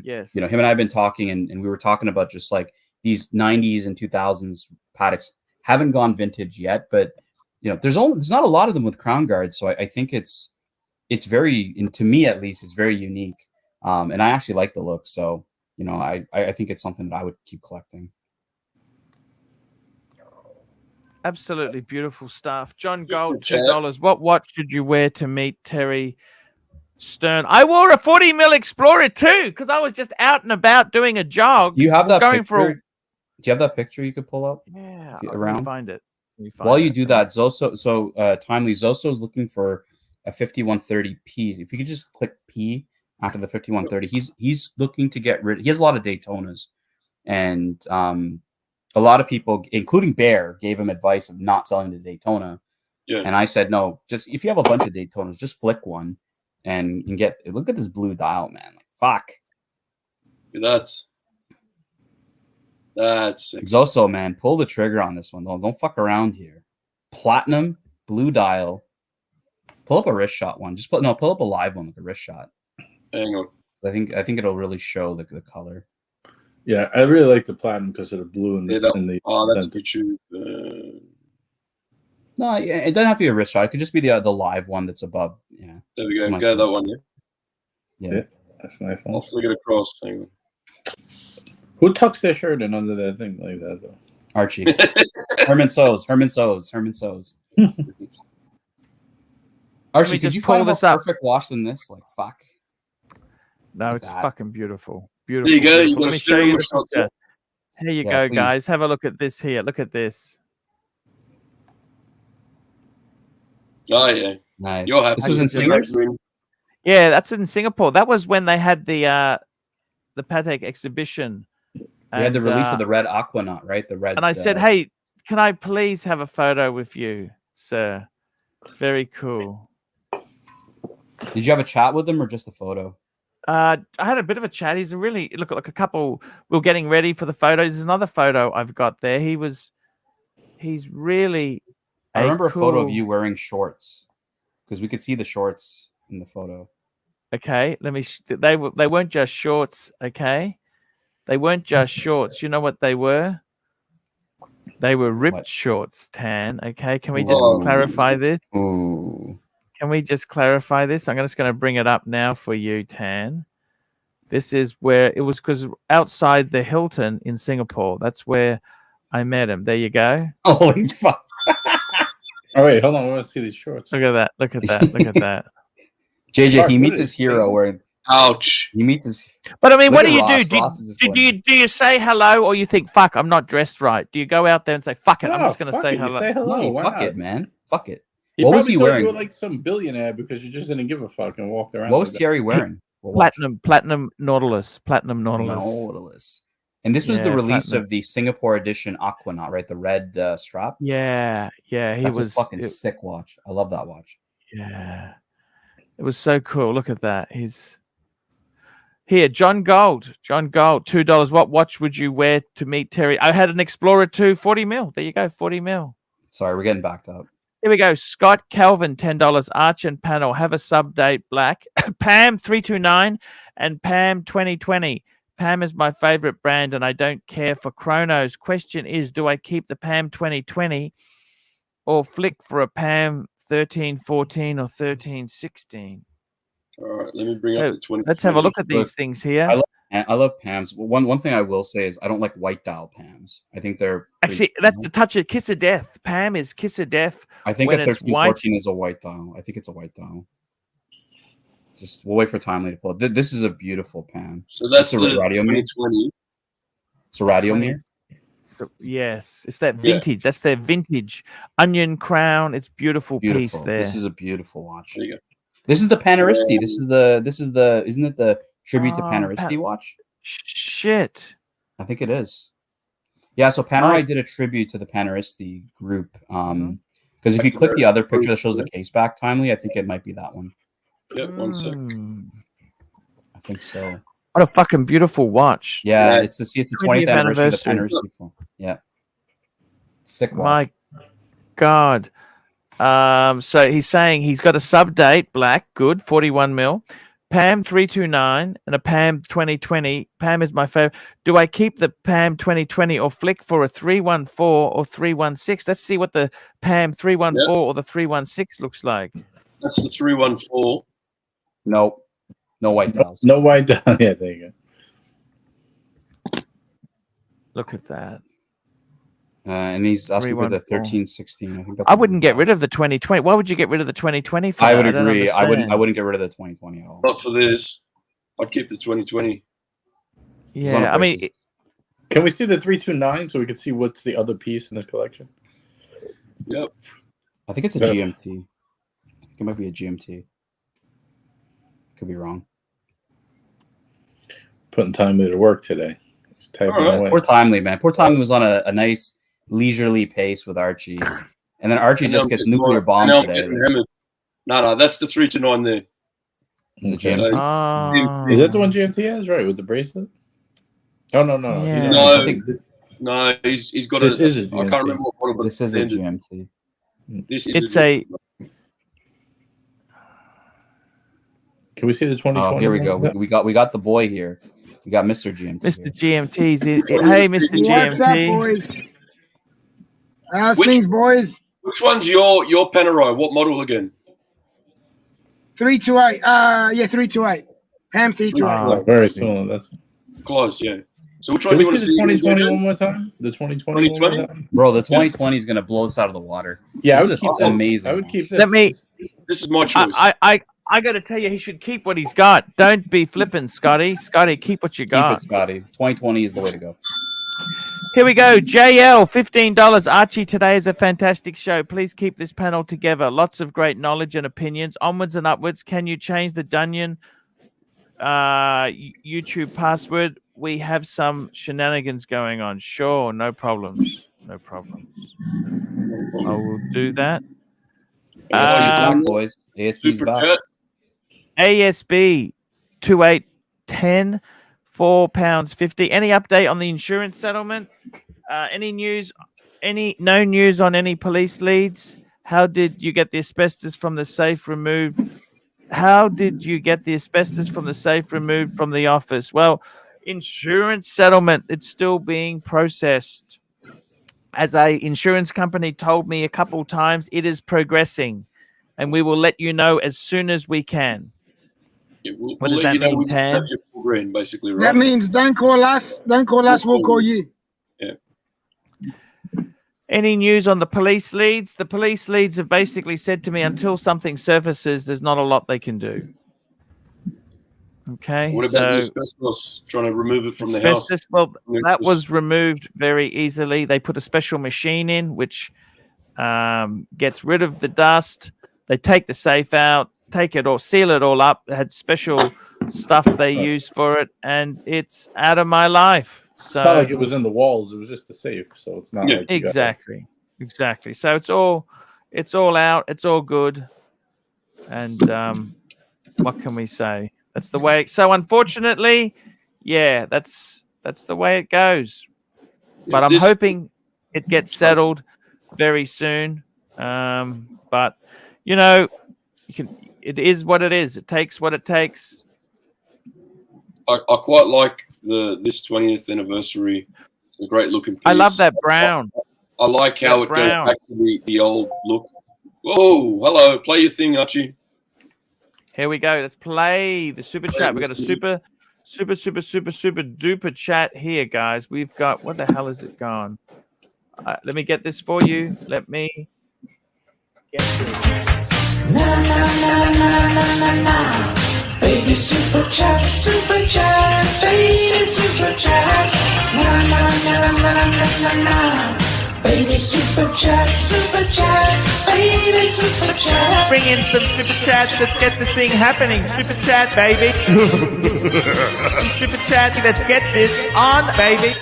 Yes. Him and I have been talking, and we were talking about just like these 90s and 2000s Pateks haven't gone vintage yet, but there's not a lot of them with crown guards. So I think it's very, and to me at least, it's very unique. And I actually like the look. So I think it's something that I would keep collecting. Absolutely beautiful stuff. John Gold, $2. What watch did you wear to meet Terry Stern? I wore a 40 mil Explorer too, because I was just out and about doing a jog. Do you have that going picture? For Do you have that picture you could pull up? Yeah, around. Find it. While you do that, Timely Zoso is looking for a 5130P. If you could just click P after the 5130, he's looking to get rid. He has a lot of Daytonas, and a lot of people, including Bear, gave him advice of not selling the Daytona. Yeah. And I said, no, just if you have a bunch of Daytonas, just flick one and you can look at this blue dial, man. Like, fuck. That's sick. Zoso, man, pull the trigger on this one. Don't fuck around here. Platinum, blue dial. Pull up a wrist shot one. Pull up a live one with a wrist shot. Hang on. I think it'll really show the color. Yeah, I really like the platinum because of the blue and that's good too. No, it doesn't have to be a wrist shot. It could just be the live one that's above. Yeah. There we go. Go that one. Yeah. That's a nice one. I'll flick it across. Hang on. Who tucks their shirt in under that thing like that though? Archie. Herman Soes. Archie, could you find this perfect wash than this? Like, fuck. No, it's fucking beautiful. Beautiful. There you go. Beautiful. Let me show you the picture. Here you go, please. guys. Have a look at this here. Look at this. Oh, yeah. Nice. This was in Singapore? Yeah, that's in Singapore. That was when they had the Patek exhibition. We had the release of the red Aquanaut, right? The red. And I said, hey, can I please have a photo with you, sir? Very cool. Did you have a chat with him or just a photo? I had a bit of a chat. He's really look like a couple. We were getting ready for the photos. There's another photo I've got there. He's really. I remember a photo of you wearing shorts because we could see the shorts in the photo. Okay, let me. They weren't just shorts. Okay, they weren't just shorts. You know what they were? They were ripped shorts, Tan. Okay, can we just clarify this? Ooh. Can we just clarify this? I'm just going to bring it up now for you, Tan. This is where it was because outside the Hilton in Singapore. That's where I met him. There you go. Holy fuck. All right, hold on. I want to see these shorts. Look at that. Look at that. Look at that. JJ, he meets his hero wearing. Ouch. He meets his. But I mean, what do you do? Do you say hello or you think, fuck, I'm not dressed right? Do you go out there and say, fuck it, I'm just going to say hello? Say hello. No, fuck it, man. Fuck it. What was he wearing? You were like some billionaire because you just didn't give a fuck and walked around. What was Thierry wearing? Platinum Nautilus. And this was the release of the Singapore edition Aquanaut, right? The red strap. Yeah. That's a fucking sick watch. I love that watch. Yeah. It was so cool. Look at that. Here, John Gold, $2. What watch would you wear to meet Terry? I had an Explorer 2, 40 mil. There you go, 40 mil. Sorry, we're getting backed up. Here we go. Scott Calvin, $10. Arch and panel. Have a sub date black. Pam 329 and Pam 2020. Pam is my favorite brand and I don't care for chronos. Question is, do I keep the Pam 2020 or flick for a PAM 1314 or 1316? All right, let me bring up the 20. Let's have a look at these things here. I love PAMs. One thing I will say is I don't like white dial PAMs. I think they're actually that's the touch of kiss of death. PAM is kiss of death. I think a 1314 is a white dial. I think it's a white dial. Just we'll wait for Timely to pull it. This is a beautiful PAM. So that's the radio 2020. It's a radio mirror. Yes, it's that vintage. That's their vintage onion crown. It's beautiful piece there. This is a beautiful watch. There you go. This is the Panaristi. This is the isn't it the tribute to Panaristi watch? Shit. I think it is. Yeah, so Panerai did a tribute to the Panaristi group. Because if you click the other picture that shows the case back Timely, I think it might be that one. Yep, 1 sec. I think so. What a fucking beautiful watch. Yeah, it's the 20th anniversary of the Panaristi phone. Yeah. Sick watch. My God. So he's saying he's got a sub date, black, good, 41 mil, PAM 329 and a PAM 2020. PAM is my favorite. Do I keep the PAM 2020 or flick for a 314 or 316? Let's see what the PAM 314 or the 316 looks like. That's the 314. Nope. No white dials. No white dial. Yeah, there you go. Look at that. And he's asking for the 1316. I think that's. I wouldn't get rid of the 2020. Why would you get rid of the 2020? I would agree. I wouldn't get rid of the 2020 at all. Not for this. I'd keep the 2020. Yeah, I mean, can we see the 329 so we can see what's the other piece in this collection? Yep. I think it's a GMT. I think it might be a GMT. Could be wrong. Putting Timely to work today. Poor Timely, man. Poor Timely was on a nice leisurely pace with Archie, and then Archie just gets nuclear bombed today. No, that's the 329 there. Is it GMT? Is that the one GMT has? Right, with the bracelet? Oh, no. Yeah. No, he's got this is a I can't remember what model, but this is a GMT. It's a. Can we see the 2020? Oh, here we go. We got the boy here. We got Mr. GMT. Mr. GMT's. Hey, Mr. GMT. What's up, boys? How's things, boys? Which one's your Panerai? What model again? 328. Yeah, 328. PAM 328. Oh, very similar. That's close. Yeah. So which one? Can we see the 2020 one more time? The 2020 one more time? Bro, the 2020 is gonna blow us out of the water. Yeah, this is amazing. I would keep this. Let me. This is my choice. I got to tell you, he should keep what he's got. Don't be flipping, Scotty. Scotty, keep what you got. Keep it, Scotty. 2020 is the way to go. Here we go. JL, $15. Archie, today is a fantastic show. Please keep this panel together. Lots of great knowledge and opinions. Onwards and upwards. Can you change the Dunyan YouTube password? We have some shenanigans going on. Sure, no problems. No problems. I will do that. Boys. ASB's back. ASB 2810, £4.50. Any update on the insurance settlement? Any news? No news on any police leads? How did you get the asbestos from the safe removed? How did you get the asbestos from the safe removed from the office? Well, insurance settlement, it's still being processed. As a insurance company told me a couple times, it is progressing, and we will let you know as soon as we can. Yeah, what does that mean, Tan? Green, basically, right? That means don't call us. Don't call us. We'll call you. Yeah. Any news on the police leads? The police leads have basically said to me, until something surfaces, there's not a lot they can do. Okay. What about the asbestos? Trying to remove it from the house? Well, that was removed very easily. They put a special machine in which gets rid of the dust. They take the safe out, take it or seal it all up. It had special stuff they use for it, and it's out of my life. So it's not like it was in the walls; it was just a safe. So it's not like exactly. So it's all out. It's all good. And what can we say? That's the way. So unfortunately, yeah, that's the way it goes. But I'm hoping it gets settled very soon. But you know, it is what it is. It takes what it takes. I quite like this 20th anniversary. It's a great looking piece. I love that brown. I like how it goes back to the old look. Whoa, hello. Play your thing, Archie. Here we go. Let's play the super chat. We've got a super duper chat here, guys. We've got, what the hell is it gone? Let me get this for you. Let me get this. Baby super chat, baby super chat. Baby super chat, baby super chat. Bring in some super chats. Let's get this thing happening. Super chat, baby. Super chat. Let's get this on, baby.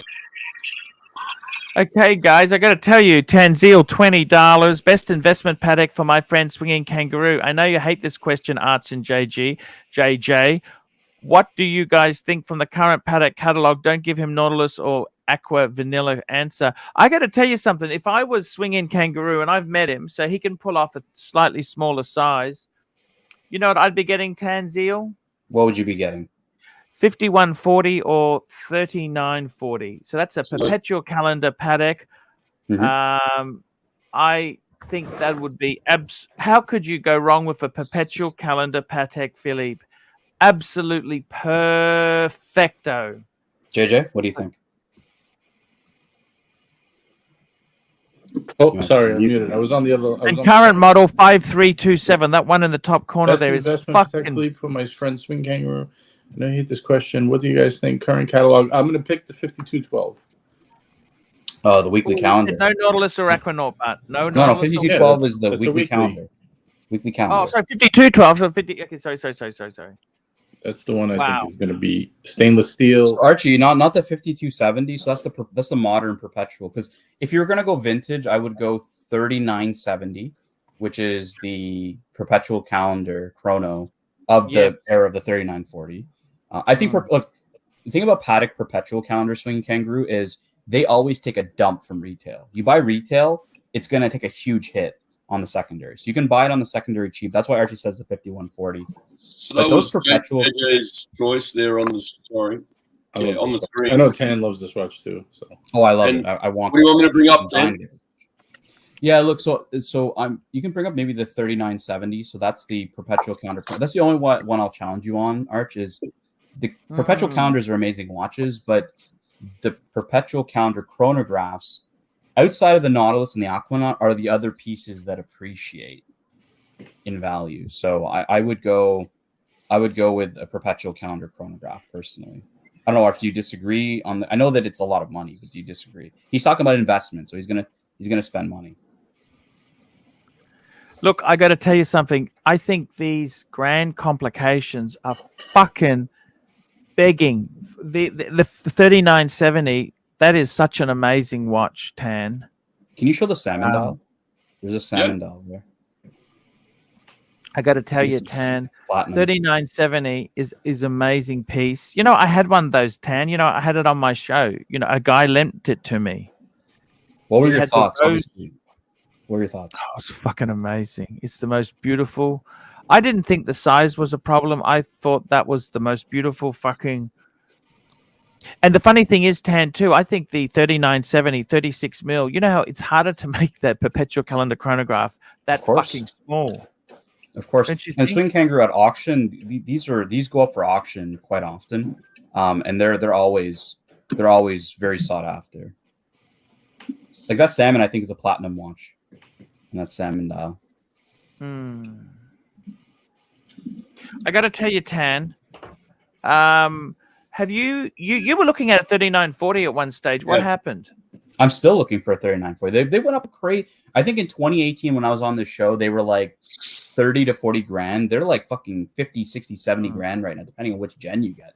Okay, guys, I got to tell you, Tanzil, $20. Best investment paddock for my friend Swinging Kangaroo. I know you hate this question, Arch and JJ. What do you guys think from the current paddock catalog? Don't give him Nautilus or Aqua Vanilla answer. I got to tell you something. If I was Swinging Kangaroo, and I've met him, so he can pull off a slightly smaller size, you know what I'd be getting, Tanzil? What would you be getting? 5140 or 3940. So that's a perpetual calendar paddock. Mm-hmm. I think that would be how could you go wrong with a perpetual calendar Patek Philippe? Absolutely perfecto. JJ, what do you think? Oh, sorry, I'm muted. I was on the other. And current model 5327. That one in the top corner there is fucking. Philippe for my friend Swing Kangaroo. I know you hate this question. What do you guys think? Current catalog. I'm going to pick the 5212. Oh, the weekly calendar. No Nautilus or Aquanaut, but no. No, 5212 is the weekly calendar. Weekly calendar. Oh, sorry, 5212. So 50. Okay, sorry. That's the one I think is going to be stainless steel. So Archie, not the 5270. So that's the modern perpetual. Because if you were going to go vintage, I would go 3970, which is the perpetual calendar chrono of the era of the 3940. I think look, the thing about Paddock perpetual calendar Swing Kangaroo is they always take a dump from retail. You buy retail, it's going to take a huge hit on the secondary. So you can buy it on the secondary cheap. That's why Archie says the 5140. So that was perpetual JJ's choice there on the story. On the screen. I know Tan loves this watch too. So I love it. I want. What do you want me to bring up, Dan? Yeah, look. So you can bring up maybe the 3970. So that's the perpetual calendar. That's the only one I'll challenge you on, Arch. Is the perpetual calendars are amazing watches, but the perpetual calendar chronographs outside of the Nautilus and the Aquanaut are the other pieces that appreciate in value. So I would go with a perpetual calendar chronograph personally. I don't know, Arch, do you disagree on I know that it's a lot of money, but do you disagree? He's talking about investment, so he's gonna spend money. Look, I got to tell you something. I think these grand complications are fucking begging. The 3970. That is such an amazing watch, Tan. Can you show the salmon dial? There's a salmon dial there. I got to tell you, Tan, 3970 is amazing piece. You know, I had one of those, Tan. You know, I had it on my show. You know, a guy lent it to me. What were your thoughts? What were your thoughts? Oh, it's fucking amazing. It's the most beautiful. I didn't think the size was a problem. I thought that was the most beautiful fucking. And the funny thing is, Tan, too, I think the 3970, 36 mil, you know how it's harder to make that perpetual calendar chronograph that fucking small. Of course. And Swing Kangaroo at auction, these go up for auction quite often. And they're always very sought after. Like that salmon, I think, is a platinum watch. And that salmon dial. I got to tell you, Tan, have you were looking at a 3940 at one stage. What happened? I'm still looking for a 3940. They went up a crate. I think in 2018 when I was on the show, they were like 30 to 40 grand. They're like fucking 50, 60, 70 grand right now, depending on which gen you get.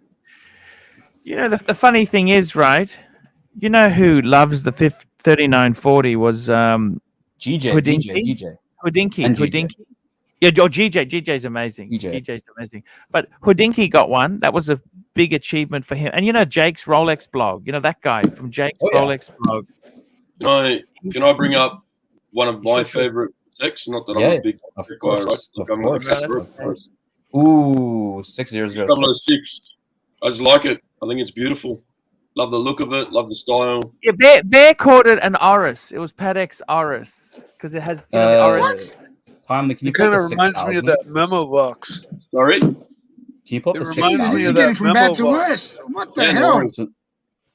You know, the funny thing is, right? You know who loves the 3940 was GJ. Houdinki. Yeah, GJ's amazing. GJ's amazing. But Houdinki got one. That was a big achievement for him. And you know Jake's Rolex blog. You know that guy from Jake's Rolex blog. Can I bring up one of my favorite texts? Not that I'm a big guy, right? Of course. Ooh, 600. 006. I just like it. I think it's beautiful. Love the look of it. Love the style. Yeah, Bear called it an Oris. It was Paddock's Oris because it has the Oris. Timely, can you It pull kind up of the reminds me of 6000? that memo box. Sorry. Can you pull up It the reminds me 6000? of getting that from memo bad to box. worse. What the Yeah, hell? nice. So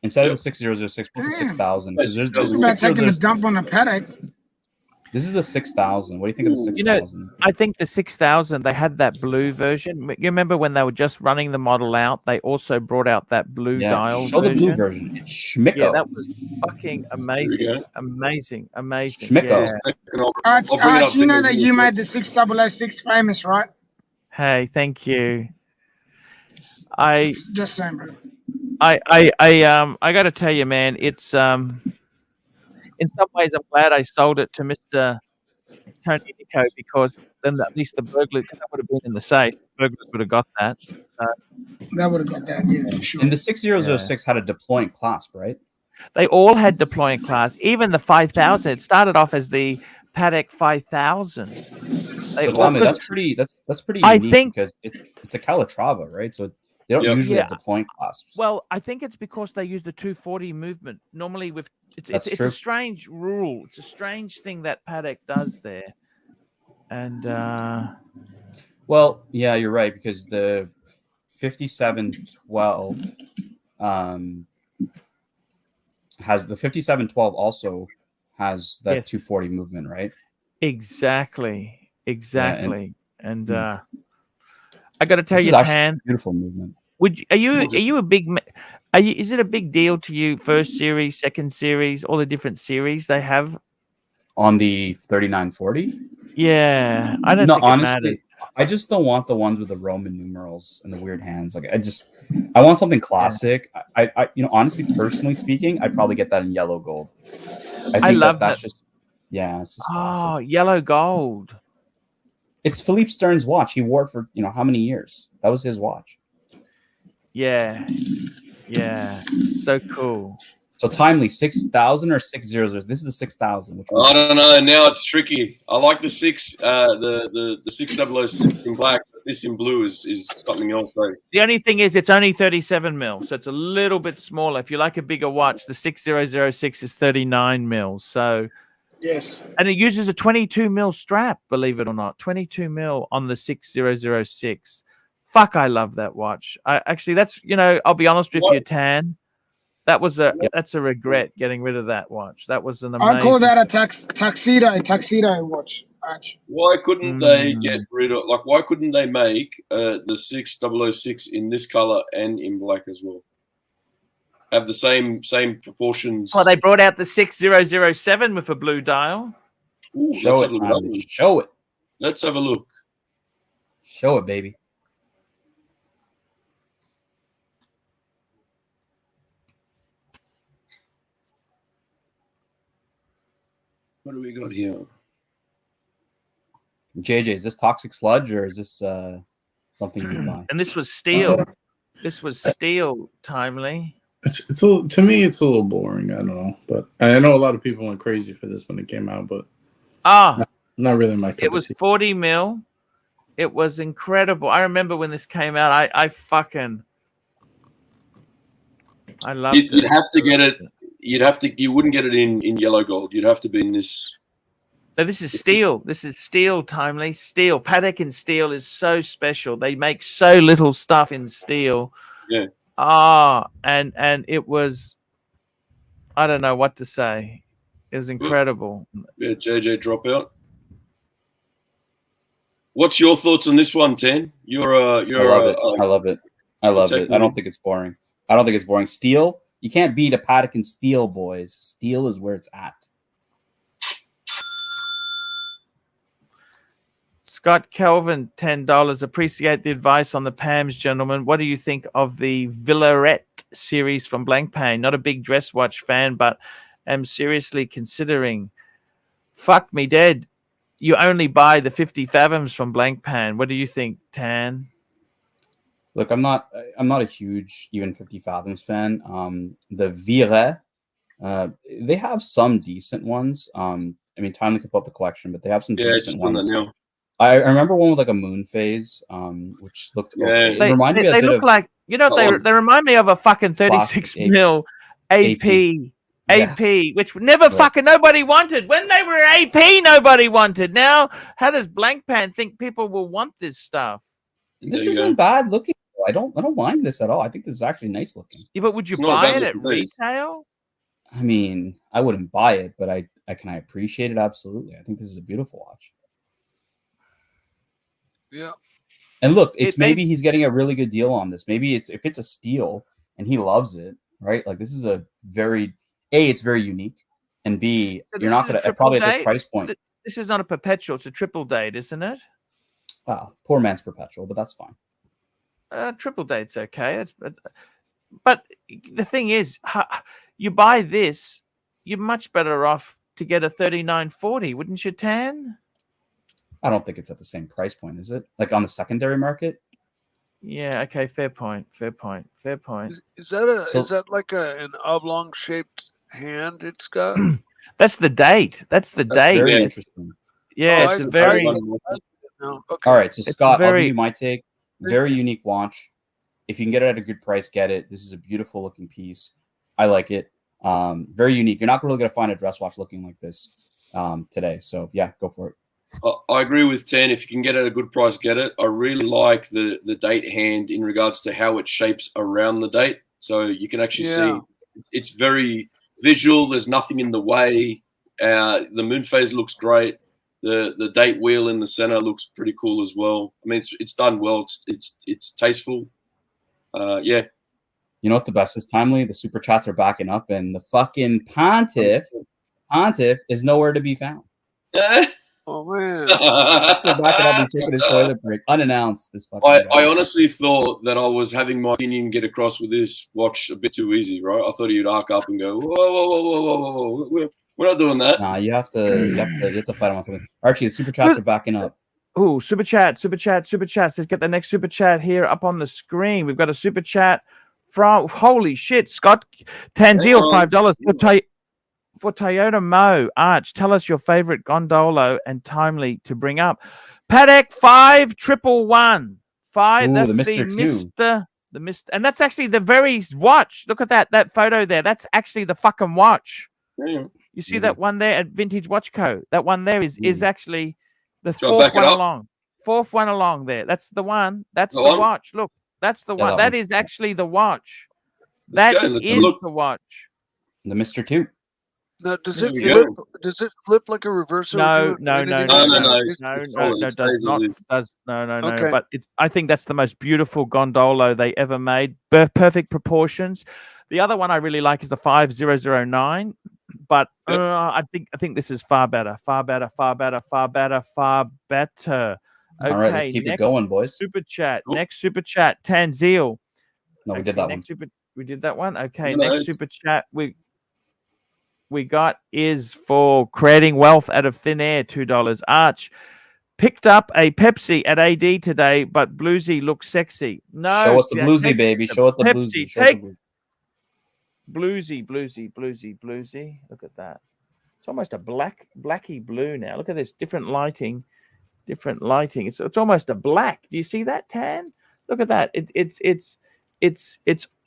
instead of Yep. the 6006, pull the Damn. 6000. That's There's Talking the about taking a 6006. dump on a paddock. This is the 6000. What do you think of the Ooh. 6000? I think the 6000, they had that blue version. You remember when they were just running the model out? They also brought out that blue dial Show the blue version. version. It's Schmicko. Yeah, that was fucking Here we amazing. go. Amazing. Schmicko. Yeah. I'll bring it up. You know there that in a you sec. made the 6006 famous, right? Hey, thank you. I Just saying, bro. got to tell you, man, it's in some ways I'm glad I sold it to Mr. Tony Nico, because then at least the burglar, because that would have been in the safe, burglars would have got that. That would have got that, yeah, for sure. And the 6006 had a deploying clasp, right? They all had deploying class. Even the 5000. It started off as the Paddock 5000. So Tommy, that's pretty I unique think, because it's a Calatrava, right? So they don't Yep. usually Yeah. have deploying clasps. well, I think it's because they use the 240 movement. Normally with it's true. a strange rule. It's a strange thing that Paddock does there. And Well, yeah, you're right, because the 5712 has the 5712 also has that Yes. 240 movement, right? exactly. And I got to tell This you, is actually Tan, beautiful movement. are you a big is it a big deal to you, first series, second series, all the different series they have On the 3940? Yeah, I don't No, think it honestly, matters. I just don't want the ones with the Roman numerals and the weird hands. Like I want something classic. I honestly, personally speaking, I'd probably get that in yellow gold. I think love that's that. just it's just Oh, classic. yellow gold. It's Philippe Stern's watch. He wore it for how many years? That was his watch. Yeah. So cool. So Timely, 6000 or 600? This is the 6000. Which one? I don't know. Now it's tricky. I like the 6006 in black, but this in blue is something else. Though. The only thing is it's only 37 mil, so it's a little bit smaller. If you like a bigger watch, the 6006 is 39 mil. So Yes. and it uses a 22 mil strap, believe it or not. 22 mil on the 6006. Fuck, I love that watch. I actually, that's I'll be honest with you, Tan. That's a regret getting rid of that watch. That was an amazing. I call that a tuxedo watch. Actually. Why couldn't they get rid of why couldn't they make the 6006 in this color and in black as well? Have the same proportions. Well, they brought out the 6007 with a blue dial. Ooh, Show it, Tyler. Show it. Let's have a look. Show it, baby. What do we got here? JJ, is this Toxic Sludge or is this something you buy? And this was steel. This was steel, Timely. It's to me, it's a little boring. I don't know, but I know a lot of people went crazy for this when it came out, but not really my cup It was of tea. 40 mil. It was incredible. I remember when this came out. I loved it. You'd have to get it. You wouldn't get it in yellow gold. You'd have to be in this. No, this is steel. This is steel, Timely. Steel. Paddock and steel is so special. They make so little stuff in steel. Yeah. And it was, I don't know what to say. It was incredible. Yeah, JJ dropout. What's your thoughts on this one, Tan? I love it. I don't think it's boring. Steel, you can't beat a Paddock and steel, boys. Steel is where it's at. Scott Kelvin, $10. Appreciate the advice on the PAMs, gentlemen. What do you think of the Villarette series from Blancpain? Not a big dress watch fan, but am seriously considering. Fuck me dead. You only buy the 50 fathoms from Blancpain. What do you think, Tan? Look, I'm not a huge even 50 fathoms fan. The Vire, they have some decent ones. I mean, time to keep up the collection, but they have some decent ones. I remember one with like a moon phase, which looked okay. They look like You know, they remind me of a fucking 36 mil AP. Which never fucking nobody wanted. When they were AP, nobody wanted. Now, how does Blank Pan think people will want this stuff? This isn't bad looking. I don't mind this at all. I think this is actually nice looking. Yeah, but would you buy it at retail? I mean, I wouldn't buy it, but I appreciate it absolutely. I think this is a beautiful watch. Yeah. And look, maybe he's getting a really good deal on this. Maybe if it's a steal and he loves it, right? Like this is it's very unique, and B, you're not gonna probably at this price point. This is not a perpetual; it's a triple date, isn't it? Wow, poor man's perpetual, but that's fine. Triple date's okay. But the thing is, you buy this, you're much better off to get a 3940, wouldn't you, Tan? I don't think it's at the same price point, is it? Like on the secondary market? Yeah. Okay. Fair point. Is that like an oblong shaped hand? It's got. That's the date. That's date. Very interesting. Yeah, it's a very. No. Okay. All right, so Scott, I'll give you my take. Very unique watch. If you can get it at a good price, get it. This is a beautiful looking piece. I like it. Very unique. You're not really going to find a dress watch looking like this today. So yeah, go for it. I agree with 10. If you can get it at a good price, get it. I really like the date hand in regards to how it shapes around the date. So you can actually see it's very visual. There's nothing in the way. The moon phase looks great. The date wheel in the center looks pretty cool as well. I mean, it's done well. It's tasteful. Yeah. You know what the best is, Timely? The super chats are backing up, and the fucking Pontiff is nowhere to be found. Oh man! They're backing up. He's taking his toilet break unannounced. This fucking I honestly thought that I was having my opinion get across with this watch a bit too easy, right? I thought he'd arc up and go, whoa. We're not doing that. Nah, you have to fight him on something. Archie, the super chats are backing up. Oh, super chat. Let's get the next super chat here up on the screen. We've got a super chat from holy shit, Scott Tanzil, $5 for Toyota Mo. Arch, tell us your favorite gondolo and Timely to bring up. Paddock 5111. 5. That's the Mr. And that's actually the very watch. Look at that photo there. That's actually the fucking watch. Yeah. You see that one there at Vintage Watch Co. That one there is actually the fourth one along. Fourth one along there. That's the one. That's the watch. Look, that's the one. That is actually the watch. That is the watch. The Mr. 2. Now, does it flip? Does it flip like a reverser? No. It does not. No. Okay. But I think that's the most beautiful gondolo they ever made. Perfect proportions. The other one I really like is the 5009. But I think this is far better. Okay, all right, let's keep it going, boys. Super chat. Next super chat. Tanzil. No, we did that one. We did that one. Okay, next super chat we got is for creating wealth out of thin air. $2. Arch picked up a Pepsi at AD today, but Bluesy looks sexy. No, show us the Bluesy, baby. Show us the Bluesy. Take Bluesy. Look at that. It's almost a blacky blue now. Look at this. Different lighting. It's almost a black. Do you see that, Tan? Look at that. It's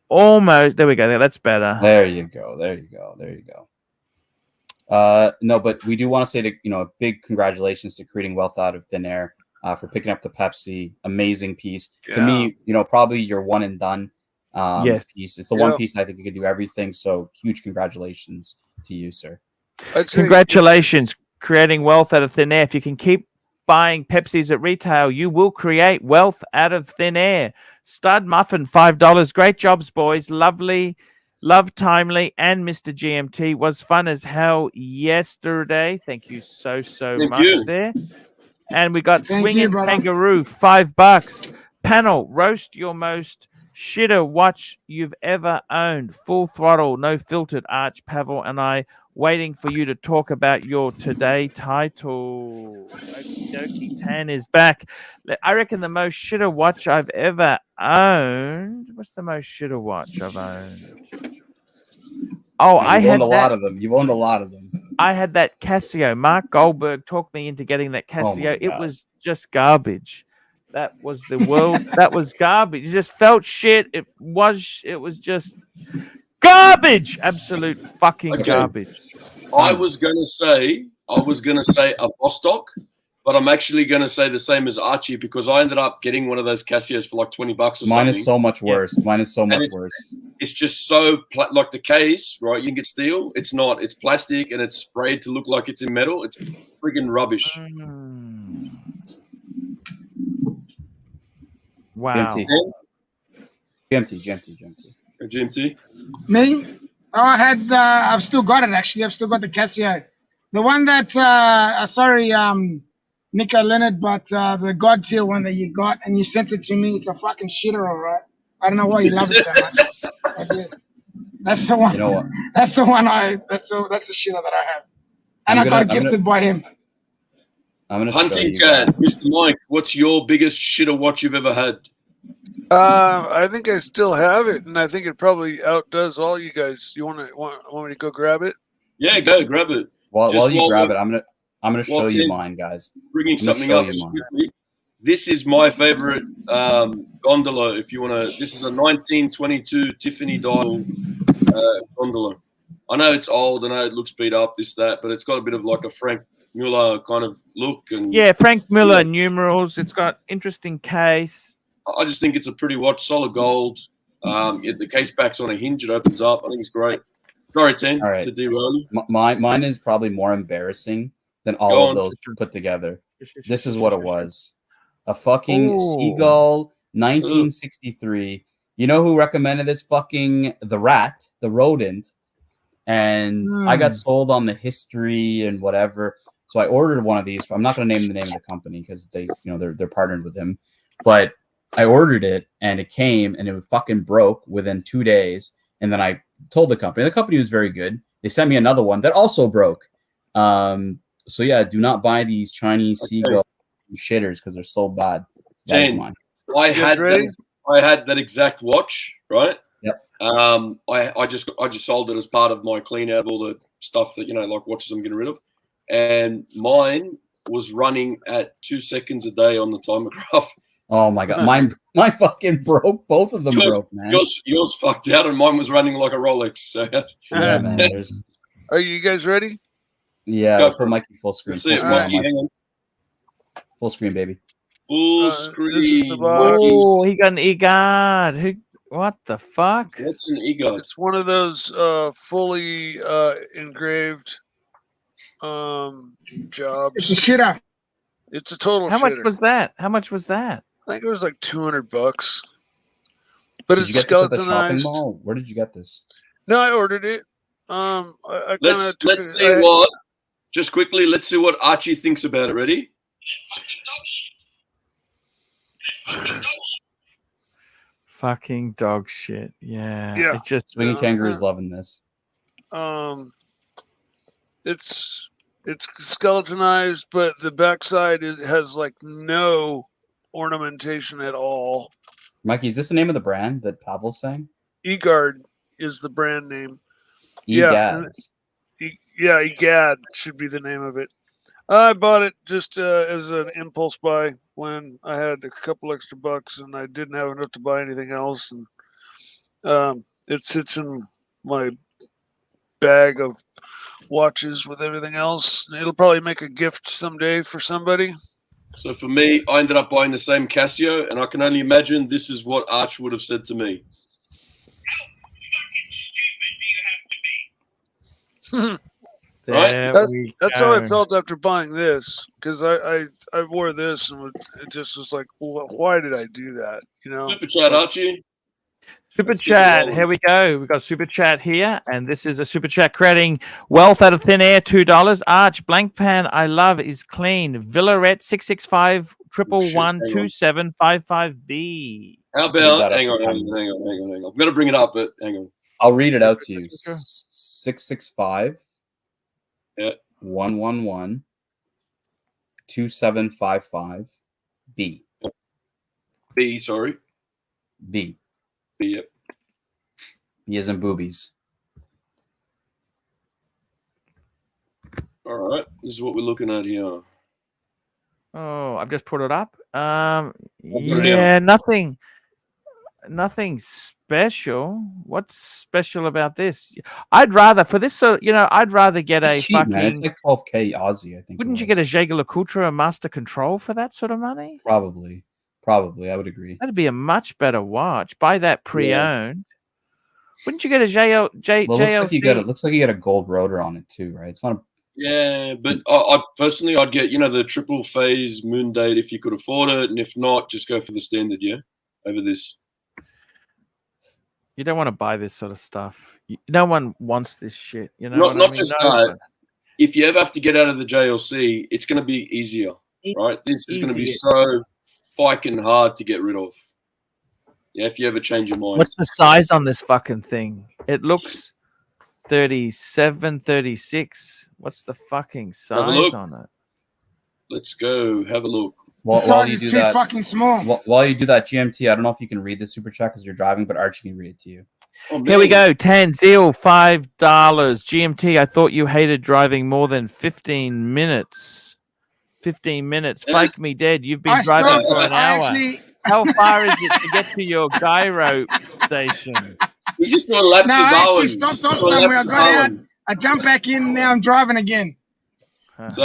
almost. There we go. That's better. There you go. No, but we do want to say a big congratulations to creating wealth out of thin air for picking up the Pepsi. Amazing piece. Yeah. To me, probably your one and done piece. It's the one piece I think you could do everything. So huge congratulations to you, sir. Congratulations, creating wealth out of thin air. If you can keep buying Pepsis at retail, you will create wealth out of thin air. Stud Muffin, $5. Great jobs, boys. Lovely. Love Timely and Mr. GMT. Was fun as hell yesterday. Thank you so much there. And we got Swinging Kangaroo, $5. Panel, roast your most shitter watch you've ever owned. Full throttle, no filtered. Arch, Pavel, and I waiting for you to talk about your today title. Okie dokie, Tan is back. I reckon the most shitter watch I've ever owned. What's the most shitter watch I've owned? Oh, I had a lot of them. You've owned a lot of them. I had that Casio. Mark Goldberg talked me into getting that Casio. It was just garbage. That was the world. That was garbage. It just felt shit. It was just garbage. Absolute fucking garbage. I was gonna say a Vostok, but I'm actually gonna say the same as Archie because I ended up getting one of those Casios for like $20 or something. Mine is so much worse. Mine is so much worse. It's just so like the case, right? You can get steel. It's not. It's plastic and it's sprayed to look like it's in metal. It's friggin' rubbish. Wow. GMT. Me? Oh, I've still got it actually. I've still got the Casio. The one that, sorry, Nico Leonard, but the God tier one that you got and you sent it to me, it's a fucking shitter, all right? I don't know why you love it so much. I did. That's the one. You know what? That's the one that's the shitter that I have. And I got it gifted by him. I'm gonna Hunting Cat, Mr. Mike, what's your biggest shitter watch you've ever had? I think I still have it, and I think it probably outdoes all you guys. You want me to go grab it? Yeah, go grab it. While you grab it, I'm gonna show you mine, guys. Bringing something up just quickly. This is my favorite gondola. If you want to, this is a 1922 Tiffany dial gondola. I know it's old. I know it looks beat up, this that, but it's got a bit of like a Frank Muller kind of look. And yeah, Frank Muller numerals. It's got interesting case. I just think it's a pretty watch, solid gold. The case back's on a hinge. It opens up. I think it's great. Sorry, Tim, all right. to derail you. Mine is probably more embarrassing than all of those put together. This is what it was. A fucking Seagull 1963. You know who recommended this? Fucking the rat, the rodent. And I got sold on the history and whatever. So I ordered one of these. I'm not going to name the name of the company because they're partnered with him. But I ordered it and it came and it fucking broke within 2 days. And then I told the company was very good. They sent me another one that also broke. So yeah, do not buy these Chinese Seagull shitters because they're so bad. That's mine. I had that exact watch, right? Yep. I just sold it as part of my clean out of all the stuff that like watches I'm getting rid of, and mine was running at 2 seconds a day on the timograph. Oh my god, mine fucking broke. Both of them broke, man. Yours fucked out, and mine was running like a Rolex. So yeah, man. Are you guys ready? Yeah, for Mikey full screen. Full screen, baby. Full screen. Oh, he got an EGOD. What the fuck? What's an EGOD? It's one of those fully engraved jobs. It's a shitter. It's a total. How much was that? How much was that? I think it was like $200. But did it's you get this at the shopping skeletonized. mall? Where did you get this? No, I ordered it. Let's see what. Just quickly, let's see what Archie thinks about it. Ready? Fucking dog shit. Yeah. Yeah. It just Swinging Kangaroo's loving this. It's skeletonized, but the backside has like no ornamentation at all. Mikey, is this the name of the brand that Pavel's saying? EGOD is the brand name. EGADs. Yeah, EGAD should be the name of it. I bought it just as an impulse buy when I had a couple extra bucks and I didn't have enough to buy anything else. And it sits in my bag of watches with everything else. It'll probably make a gift someday for somebody. So for me, I ended up buying the same Casio, and I can only imagine this is what Arch would have said to me. How fucking stupid do you have to be? Right? That's how I felt after buying this, because I wore this and it just was like, well, why did I do that? Super chat, Archie. Super chat. Here we go. We've got super chat here, and this is a super chat creating wealth out of thin air. $2. Arch blank pan. I love is clean. Villaret 665 111 2755B. How about? Hang on. I'm gonna bring it up, but hang on. I'll read it out to you. 665. Yeah. 111 2755 B. B, sorry. B. B, yep. B as in boobies. All right. This is what we're looking at here. Oh, I've just put it up, Yeah, nothing special. What's special about this? I'd rather for this, I'd rather get It's a cheap, fucking. man. It's like 12K Aussie, I think. Wouldn't you get a ARCHIELUXURY or Master Control for that sort of money? Probably, I would agree. That'd be a much better watch. Buy that pre-owned. Wouldn't you get a JLC? Looks like you got a gold rotor on it too, right? It's not a. Yeah, but I personally, I'd get the triple phase moon date if you could afford it, and if not, just go for the standard, over this. You don't want to buy this sort of stuff. No one wants this shit. Not just that. If you ever have to get out of the JLC, it's going to be easier, right? This is going to be so fucking hard to get rid of. Yeah, if you ever change your mind. What's the size on this fucking thing? It looks 37, 36. What's the fucking size on it? Let's go have a look. While you do that, fucking small. While you do that, GMT, I don't know if you can read the super chat because you're driving, but Archie can read it to you. Oh, here we go. Tanzil, $5. GMT, I thought you hated driving more than 15 minutes. 15 minutes. Fake me dead. You've been driving for an hour. How far is it to get to your gyro station? You just doing laps of actually, stop somewhere. I got out. I jumped back in. Now I'm driving again. So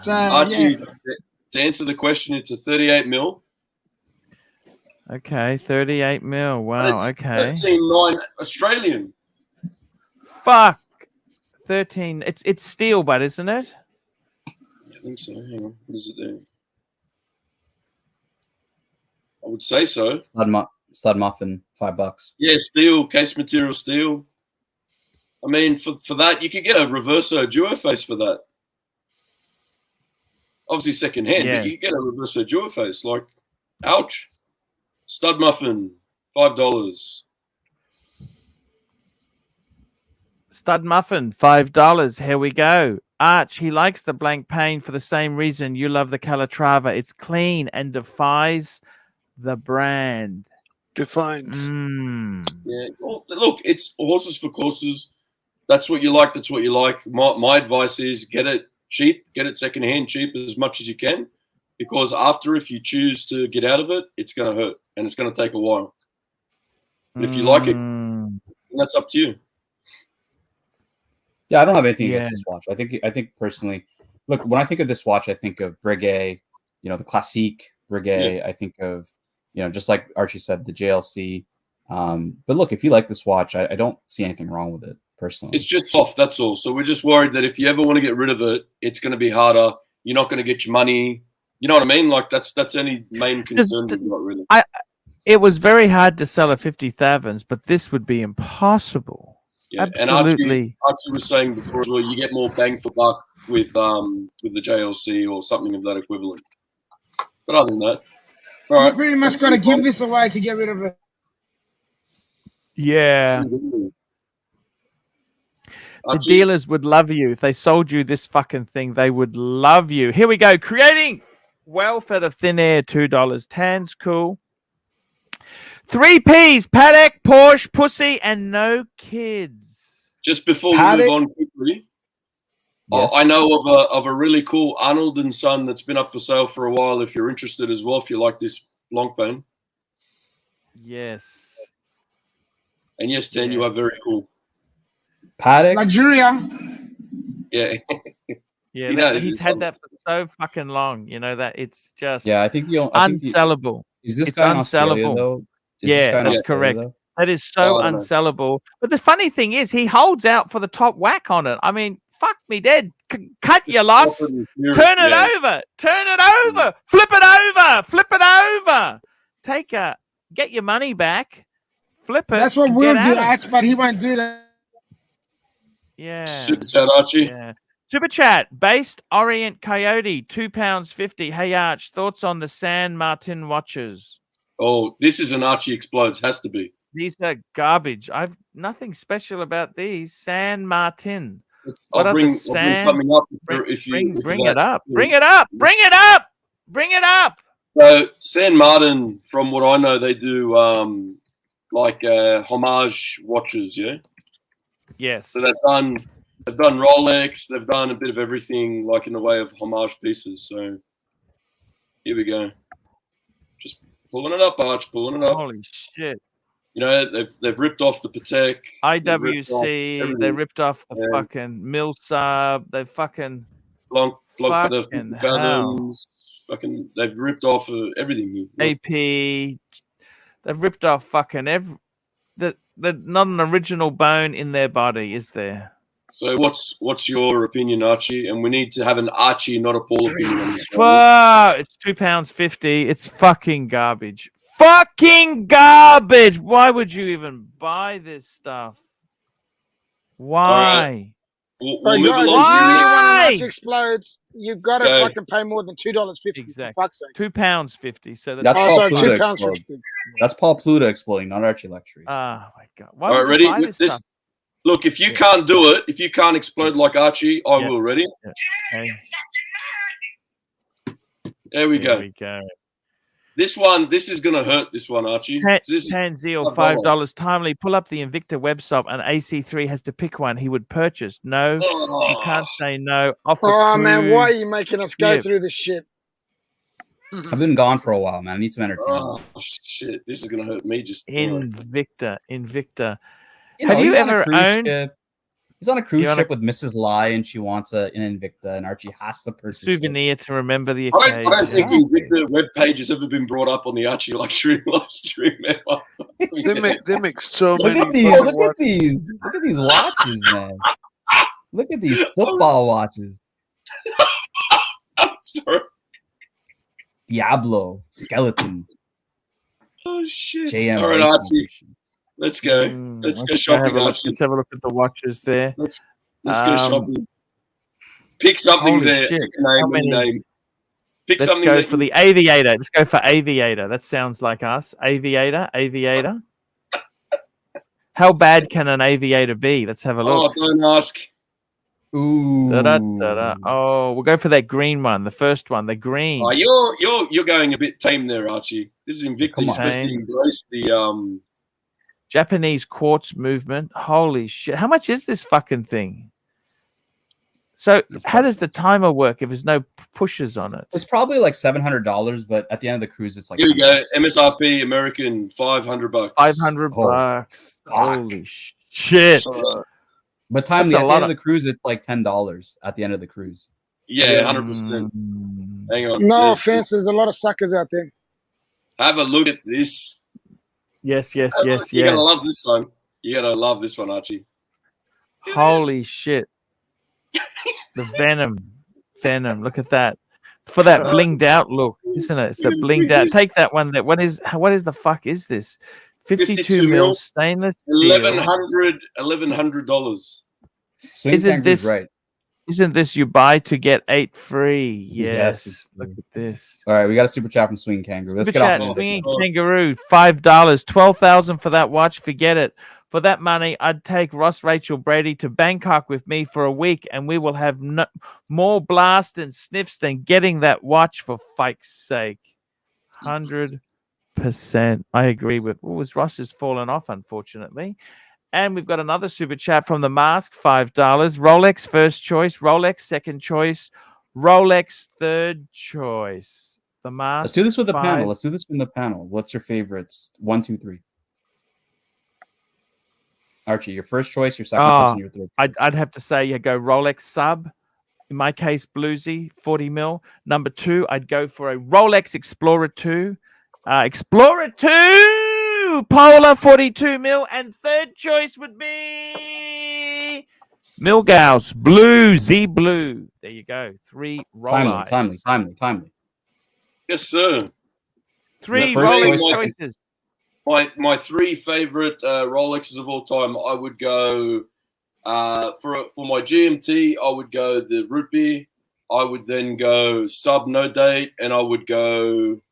Archie, to answer the question, it's a 38 mil. Okay, 38 mil. Wow. Okay. 13.9 Australian. Fuck. 13. It's steel, but isn't it? I think so. Hang on. What is it there? I would say so. Stud muffin, $5. Yeah, steel, case material steel. I mean, for that, you could get a reverso duo face for that. Obviously second hand, but you could get a reverso duo face. Like, ouch. Stud muffin, $5. Stud muffin, $5. Here we go. Arch, he likes the blank pane for the same reason you love the Calatrava. It's clean and defies the brand. Defines. Yeah. Well, look, it's horses for courses. That's what you like. That's what you like. My advice is get it cheap, get it secondhand cheap as much as you can, because after, if you choose to get out of it, it's going to hurt and it's going to take a while. And if you like it, that's up to you. Yeah, I don't have anything against this watch. I think personally, look, when I think of this watch, I think of Breguet, the Classique Breguet. I think of, just like Archie said, the JLC. But look, if you like this watch, I don't see anything wrong with it personally. It's just soft, that's all. So we're just worried that if you ever want to get rid of it, it's going to be harder. You're not going to get your money. You know what I mean? Like that's any main concern we've got, really. It was very hard to sell a 50,000s, but this would be impossible. Yeah, absolutely. And Archie was saying before as well, you get more bang for buck with the JLC or something of that equivalent. But other than that, all right. You pretty much got to give this away to get rid of it. Yeah. The dealers would love you. If they sold you this fucking thing, they would love you. Here we go. Creating wealth out of thin air, $2. Tan's cool. 3 Ps, paddock, Porsche, pussy, and no kids. Just before we move on quickly, I know of a really cool Arnold & Son that's been up for sale for a while. If you're interested as well, if you like this Blancpain. Yes. And yes, Dan, you are very cool. Paddock. Luxuria. Yeah. Yeah, he's had that for so fucking long. That it's just I think unsellable. Is this guy unsellable? Though? That's correct. Though? That is so unsellable. But the funny thing is, he holds out for the top whack on it. I mean, fuck me dead. Cut your loss. Turn it over. Turn it over. Flip it over. Flip it over. Get your money back. Flip it. That's what we'll do, Arch, but he won't do that. Yeah. Super chat, Archie. Yeah. Super chat. Based Orient Coyote, £2.50. Hey, Arch, thoughts on the San Martin watches? Oh, this is an Archie Explodes. Has to be. These are garbage. I've nothing special about these. San Martin. I'll bring something up bring it up. Bring it up. Bring it up. Bring it up. So San Martin, from what I know, they do homage watches, yeah? Yes. So they've done Rolex, they've done a bit of everything, like in the way of homage pieces. So here we go. Pulling it up, Arch. Pulling it up. Holy shit. You know, they've ripped off the Patek. IWC, they ripped off the fucking Mill Sub. They fucking the Fathoms. Fucking, they've ripped off everything. AP. They've ripped off fucking not an original bone in their body, is there? So what's your opinion, Archie? And we need to have an Archie, not a Paul opinion on this. It's £2.50. It's fucking garbage. Fucking garbage. Why would you even buy this stuff? Why? We'll guys, if you really Why? want to watch explodes, you've got to fucking pay more than $2.50. Exactly. For fuck's sake. £2.50. So That's also Paul Pluto £2.50. exploding. That's Paul Pluto exploding, not Archie Luxury. Oh my god! Why All would right, you ready? buy this stuff? Look, if you can't do it, if you can't explode like Archie, I will. Ready? Yeah. Okay. There we go. This is gonna hurt. This one, Archie. Tanzil, $5. Timely, pull up the Invicta website, and AC3 has to pick one he would purchase. No, you can't say no. Oh man, why are you making us go through this shit? I've been gone for a while, man. I need some entertainment. Oh shit! This is gonna hurt me. Just Invicta. Have you ever owned? He's on a cruise ship with Mrs. Lai, and she wants an Invicta, and Archie has to purchase souvenir to remember the occasion. I don't think Invicta web page has ever been brought up on the Archie Luxury live stream ever. They make so Look many. At these, look at these! Look at these watches, man! Look at these football watches. I'm sorry. Diablo skeleton. Oh shit! JM all right, Archie. Let's go. Let's go shopping. Let's have a look at the watches there. Let's go shopping. Pick something there. Shit. Pick a name. Pick Let's something. Go for the Aviator. Let's go for Aviator. That sounds like us. Aviator. How bad can an Aviator be? Let's have a look. Oh, don't ask. Ooh. Oh, we'll go for that green one. The first one, the green. Oh, you're going a bit tame there, Archie. This is Invicta. You're supposed to embrace the Japanese quartz movement. Holy shit. How much is this fucking thing? So how does the timer work if there's no pushes on it? It's probably like $700, but at the end of the cruise, it's like here we go. MSRP American $500. $500. Holy shit. But timely, at the end of the cruise, it's like $10 at the end of the cruise. Yeah, 100%. Hang on. No offense, there's a lot of suckers out there. Have a look at this. Yes. You're gonna love this one. You're gonna love this one, Archie. Holy shit. The Venom. Look at that. For that blinged out look, isn't it? It's the blinged out. Take that one. What is the fuck is this? 52 mil stainless steel. $1,100. Isn't this you buy to get 8 free? Yes. Look at this. All right, we got a super chat from Swinging Kangaroo. Let's get off. Swinging Kangaroo, $5, 12,000 for that watch. Forget it. For that money, I'd take Ross Rachel Brady to Bangkok with me for a week, and we will have more blast and sniffs than getting that watch for fuck's sake. 100%. I agree with. Ross has fallen off, unfortunately. And we've got another super chat from the Mask, $5. Rolex first choice, Rolex second choice, Rolex third choice. The Mask. Let's do this with the panel. Let's do this in the panel. What's your favorites? 1, 2, 3. Archie, your first choice, your second choice, and your third choice. I'd have to say you go Rolex Sub. In my case, Bluesy, 40 mil. Number 2, I'd go for a Rolex Explorer 2. Explorer 2, Polar, 42 mil. And third choice would be Milgauss Blue, Z Blue. There you go. 3 Rolex. Timely. Yes, sir. 3 Rolex choices. My 3 favorite Rolexes of all time, I would go for my GMT, I would go the Rupee. I would then go Sub No Date, and I would go,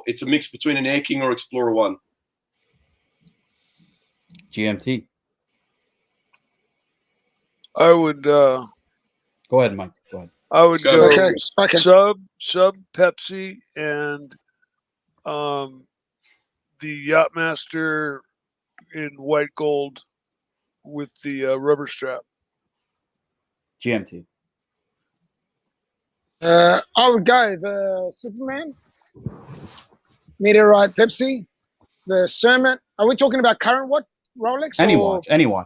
it's a mix between an Air King or Explorer 1. GMT. I would go ahead, Mike. Go ahead. I would go okay. Sub Pepsi and the Yachtmaster in white gold with the rubber strap. GMT. I would go the Superman. Meteorite Pepsi, the Sermon. Are we talking about current what Rolex? Any or? watch, any Rolex,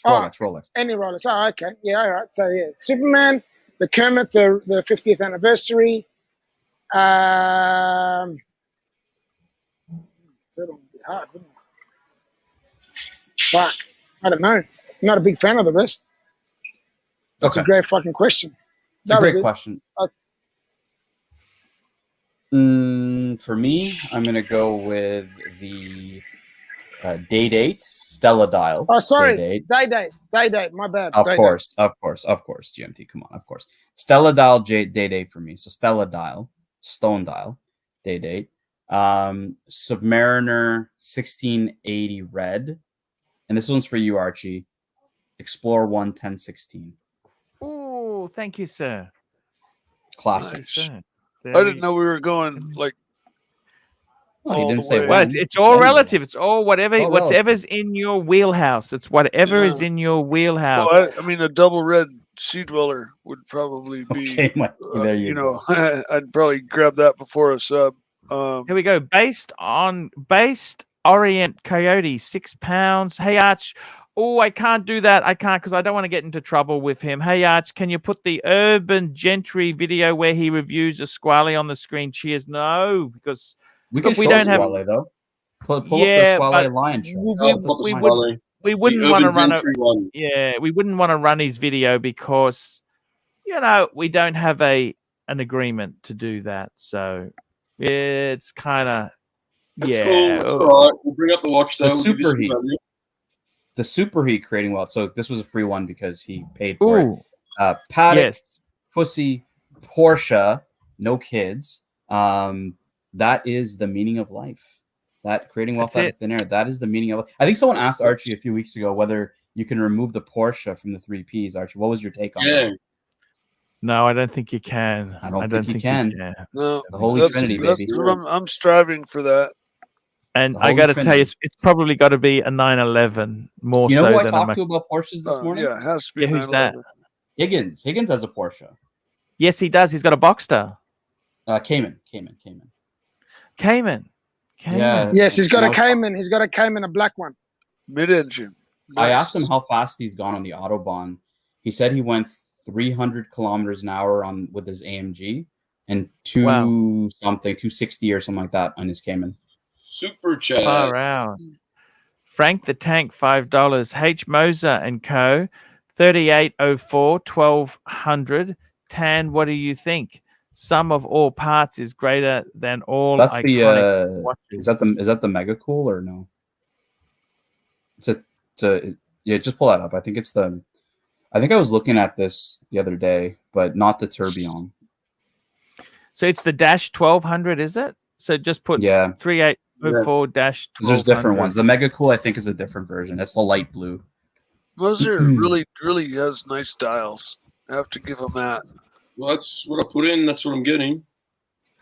Oh, Rolex. Any Rolex. Oh, okay. Yeah, all right. So yeah, Superman, the Kermit, the 50th anniversary. That would be hard, wouldn't it? Fuck. I don't know. I'm not a big fan of the rest. That's a great fucking question. It's a great question. For me, I'm gonna go with the Day-Date Stella Dial. Oh, sorry, Day-Date. Day-Date. My bad. Of course, GMT. Come on, of course. Stella Dial Day-Date for me. So Stella Dial, Stone Dial, Day-Date. Submariner 1680 Red, and this one's for you, Archie. Explore 1 1016. Oh, thank you, sir. Classic. Nice. I didn't know we were going like. Oh, you didn't say Well, one. it's all relative. It's all All whatever's in your wheelhouse. It's whatever is in your wheelhouse. Well, I mean, a double red sea dweller would probably be. Okay, Mikey, there you go. I'd probably grab that before a sub. Here we go. Based Orient Coyote, £6. Hey Arch. Oh, I can't do that. I can't because I don't want to get into trouble with him. Hey Arch, can you put the Urban Gentry video where he reviews a Squally on the screen? Cheers. No, because we can we don't have Squally, though. Pull up the Squally Lion show. We wouldn't want to run we wouldn't want to run his video because we don't have an agreement to do that. So it's kind of Cool. It's all right. We'll bring up the watch though. The Superheat creating wealth. So this was a free one because he paid for it. Paddock, Pussy, Porsche, no kids. That is the meaning of life. That creating wealth out of thin air. That is the meaning of it. I think someone asked Archie a few weeks ago whether you can remove the Porsche from the 3 Ps. Archie, what was your take on that? No, I don't think you can. I don't think you can. No, the Holy Trinity, baby. That's what I'm striving for that. And I got to tell you, it's probably got to be a 911 more so than who I talked to about Porsches this morning? Yeah, it has to be. Who's that? Higgins. Higgins has a Porsche. Yes, he does. He's got a Boxster. Cayman. Yeah. Yes, he's got a Cayman. He's got a Cayman, a black one. Mid-engine. Nice. I asked him how fast he's gone on the Autobahn. He said he went 300 kilometers an hour with his AMG and 260 or something like that on his Cayman. Super chat. Far out. Frank the Tank, $5. H Moser and Co. 3804, 1200. Tan, what do you think? Sum of all parts is greater than all. That's iconic is that the Mega Cool or no? Just pull that up. I think I was looking at this the other day, but not the Tourbillon. So it's the Dash 1200, is it? So just put 3804 Dash 1200. There's different ones. The Mega Cool, I think, is a different version. That's the light blue. Moser really has nice dials. I have to give him that. Well, that's what I put in. That's what I'm getting.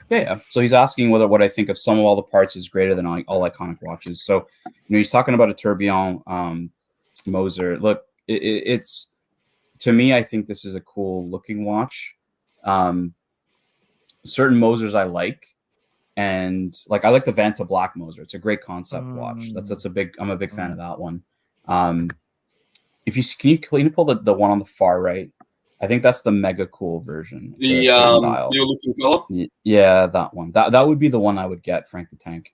Yeah. So he's asking what I think of some of all the parts is greater than all iconic watches. So he's talking about a Tourbillon Moser. Look, it's to me, I think this is a cool looking watch. Certain Mosers I like, and I like the Vanta Black Moser. It's a great concept watch. I'm a big fan of that one. If you can you pull the one on the far right? I think that's the Mega Cool version. The looking color? Yeah, that one. That would be the one I would get, Frank the Tank.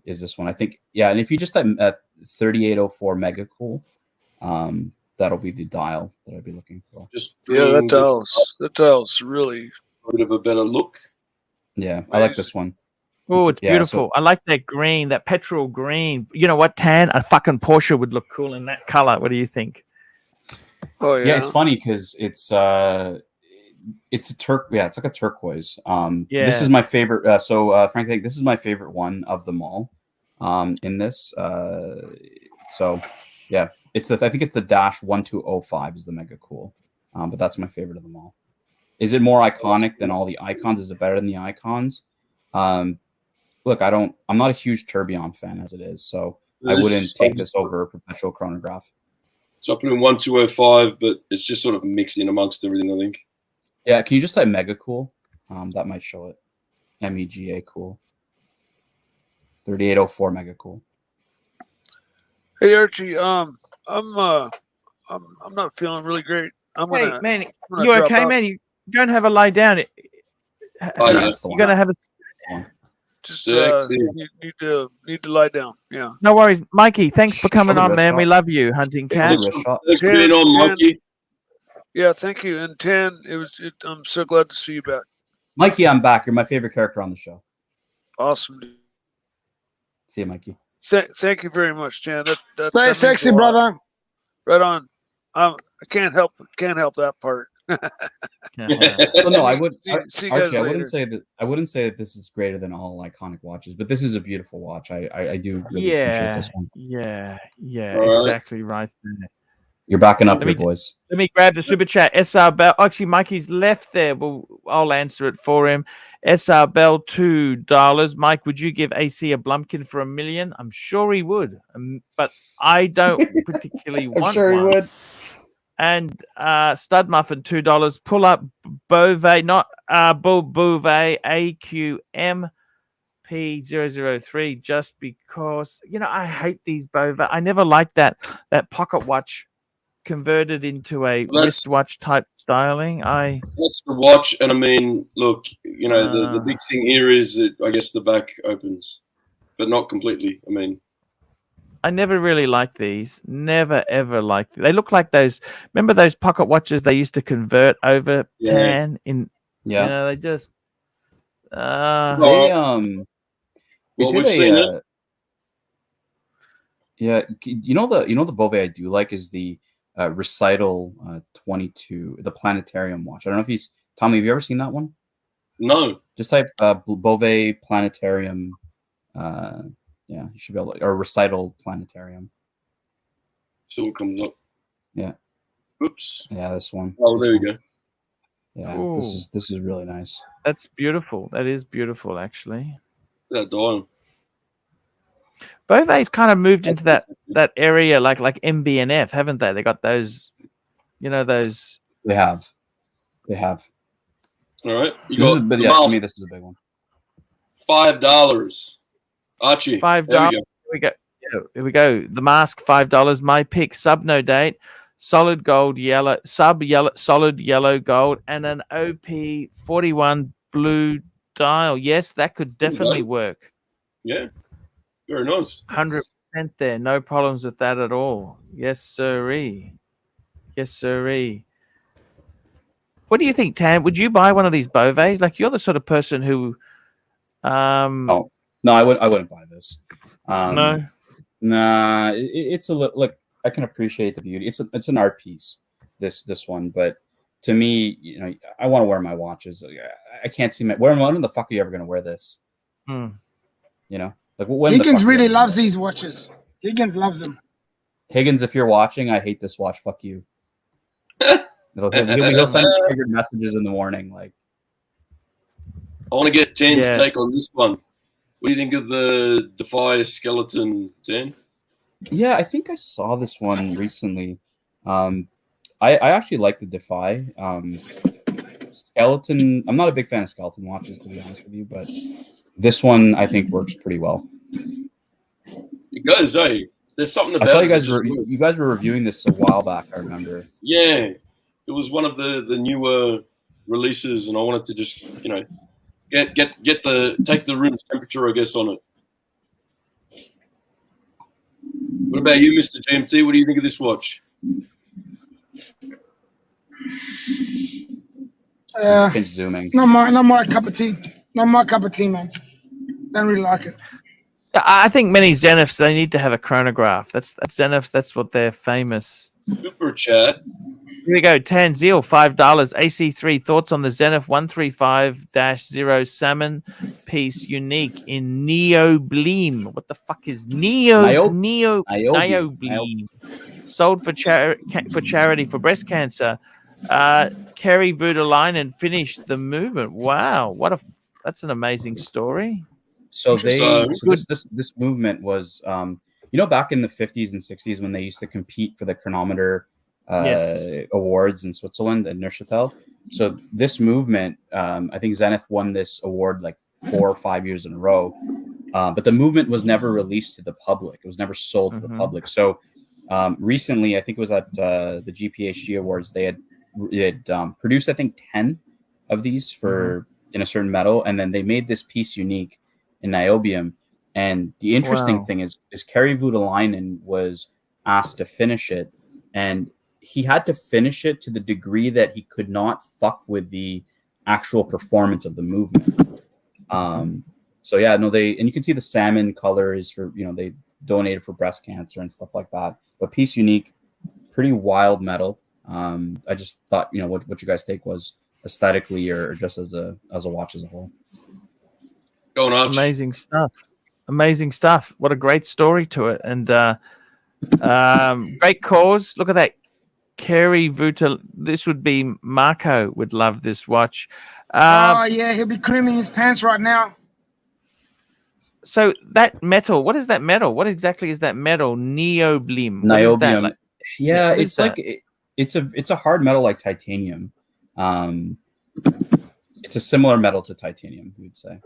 Is this one? I think, and if you just type 3804 Mega Cool, that'll be the dial that I'd be looking for. That dial's really a bit of a better look. Yeah, nice. I like this one. Oh, it's beautiful. I like that green, that petrol green. You know what, Tan? A fucking Porsche would look cool in that color. What do you think? Oh yeah. Yeah, it's funny because it's a it's like a turquoise. This is my favorite. Frankly, this is my favorite one of them all. In this, so yeah, I think it's the Dash 1205 is the Mega Cool, but that's my favorite of them all. Is it more iconic than all the icons? Is it better than the icons? Look, I'm not a huge Tourbillon fan as it is, so I wouldn't take this over a perpetual chronograph. So I put in 1205, but it's just sort of mixed in amongst everything, I think. Yeah, can you just type Mega Cool? That might show it. MEGA Cool. 3804 mega cool. Hey Archie, I'm not feeling really great. Hey, man, I'm gonna you drop okay, out. man? You don't have a lie down. Oh, yeah. That's the You're one. gonna have a. Just Sexy. need to lie down. Yeah. No worries, Mikey. Thanks for Show coming the on, wrist man. We shot. love you, hunting Show the cat. wrist shot. Thanks for being on, Mikey. Yeah, thank you. And Tan, I'm so glad to see you back. Mikey, I'm back. You're my favorite character on the show. Awesome. Dude. See you, Mikey. Thank you very much, Tan. Stay means sexy, a lot. brother. Right on. I can't help that part. So no, I would. See you guys Archie, I later. wouldn't say that this is greater than all iconic watches, but this is a beautiful watch. I do really appreciate this one. Yeah, All right. exactly right there. You're backing up Let here, me- boys. Let me grab the super chat. SR Bell. Actually, Mikey's left there. Well, I'll answer it for him. SR Bell, $2. Mike, would you give AC a Blumpkin for $1 million? I'm sure he would, but I don't particularly want I'm sure he one. would. And Stud Muffin, $2. Pull up Beauvais, not Beauvais AQM P003, just because I hate these Beauvais. I never liked that pocket watch converted into a wristwatch type styling. That's the watch, and I mean, look, the big thing here is that I guess the back opens, but not completely. I mean, I never really liked these. Never ever liked. They look like those. Remember those pocket watches they used to convert over tan in? Yeah. They just. They well, we've seen it. Yeah, you know the Beauvais I do like is the Recital 22, the Planetarium watch. I don't know if he's Tommy. Have you ever seen that one? No. Just type Beauvais Planetarium. Yeah, you should be able to, or Recital Planetarium. See what comes up. Yeah. Oops. Yeah, this one. Oh, This there one. you go. Yeah, Ooh. this is really nice. That's beautiful. That is beautiful, actually. That dial. Beauvais kind of moved into that area like MB&F, haven't they? They got those, those. They have. All right. You This got is, but the yeah, for mouse, me, this is a big one. $5. Archie. $5. There we go. Here we go. The mask, $5. My pick, sub no date, solid gold yellow, solid yellow gold, and an OP41 blue dial. Yes, that could definitely work. Yeah. Very nice. 100% there. No problems with that at all. Yes, sirree. Yes, sirree. What do you think, Tan? Would you buy one of these Beauvais? Like, you're the sort of person who. No, I wouldn't buy this. No. Nah, it's a little. Look, I can appreciate the beauty. It's an art piece. This one, but to me, I want to wear my watches. I can't see when the fuck are you ever gonna wear this? Like when Higgins really loves these watches. Higgins loves them. Higgins, if you're watching, I hate this watch. Fuck you. He'll send triggered messages in the morning. Like, I want to get Tan's take on this one. What do you think of the Defy skeleton, Tan? Yeah, I think I saw this one recently. I actually like the Defy. Skeleton. I'm not a big fan of skeleton watches, to be honest with you, but this one I think works pretty well. It goes, there's something about I saw it. you guys were reviewing this a while back, I remember. Yeah. It was one of the newer releases, and I wanted to just, take the room's temperature, I guess, on it. What about you, Mr. GMT? What do you think of this watch? Just pinch zooming. No more cup of tea. No more cup of tea, man. Don't really like it. I think many Zeniths, they need to have a chronograph. That's Zeniths. That's what they're famous. Super chat. Here we go. Tanzil, $5. AC3 thoughts on the Zenith 135-0 salmon piece, unique in Neobleem. What the fuck is Neobleem? Sold for charity for breast cancer. Kerry Voudelainen finished the movement. Wow, that's an amazing story. So this movement was back in the 50s and 60s when they used to compete for the chronometer awards in Switzerland and Neuchâtel. So this movement, I think Zenith won this award like 4 or 5 years in a row. but the movement was never released to the public. It was never sold to the public. So recently, I think it was at the GPHG Awards, they had produced, I think, 10 of these for in a certain metal, and then they made this piece unique in niobium. And the interesting thing is Kari Voutilainen was asked to finish it, and he had to finish it to the degree that he could not fuck with the actual performance of the movement. So yeah, no, and you can see the salmon color is for, they donated for breast cancer and stuff like that. But piece unique, pretty wild metal. I just thought, what you guys take was aesthetically or just as a watch as a whole. Going on. Amazing stuff. Amazing stuff. What a great story to it. And great cause. Look at that. Kari Vutil. This would be Marco would love this watch. Oh yeah, he'll be creaming his pants right now. So that metal, what is that metal? What exactly is that metal? Niobium. Niobium. Like? Yeah, it's like it's a hard metal like titanium. It's a similar metal to titanium, we would say.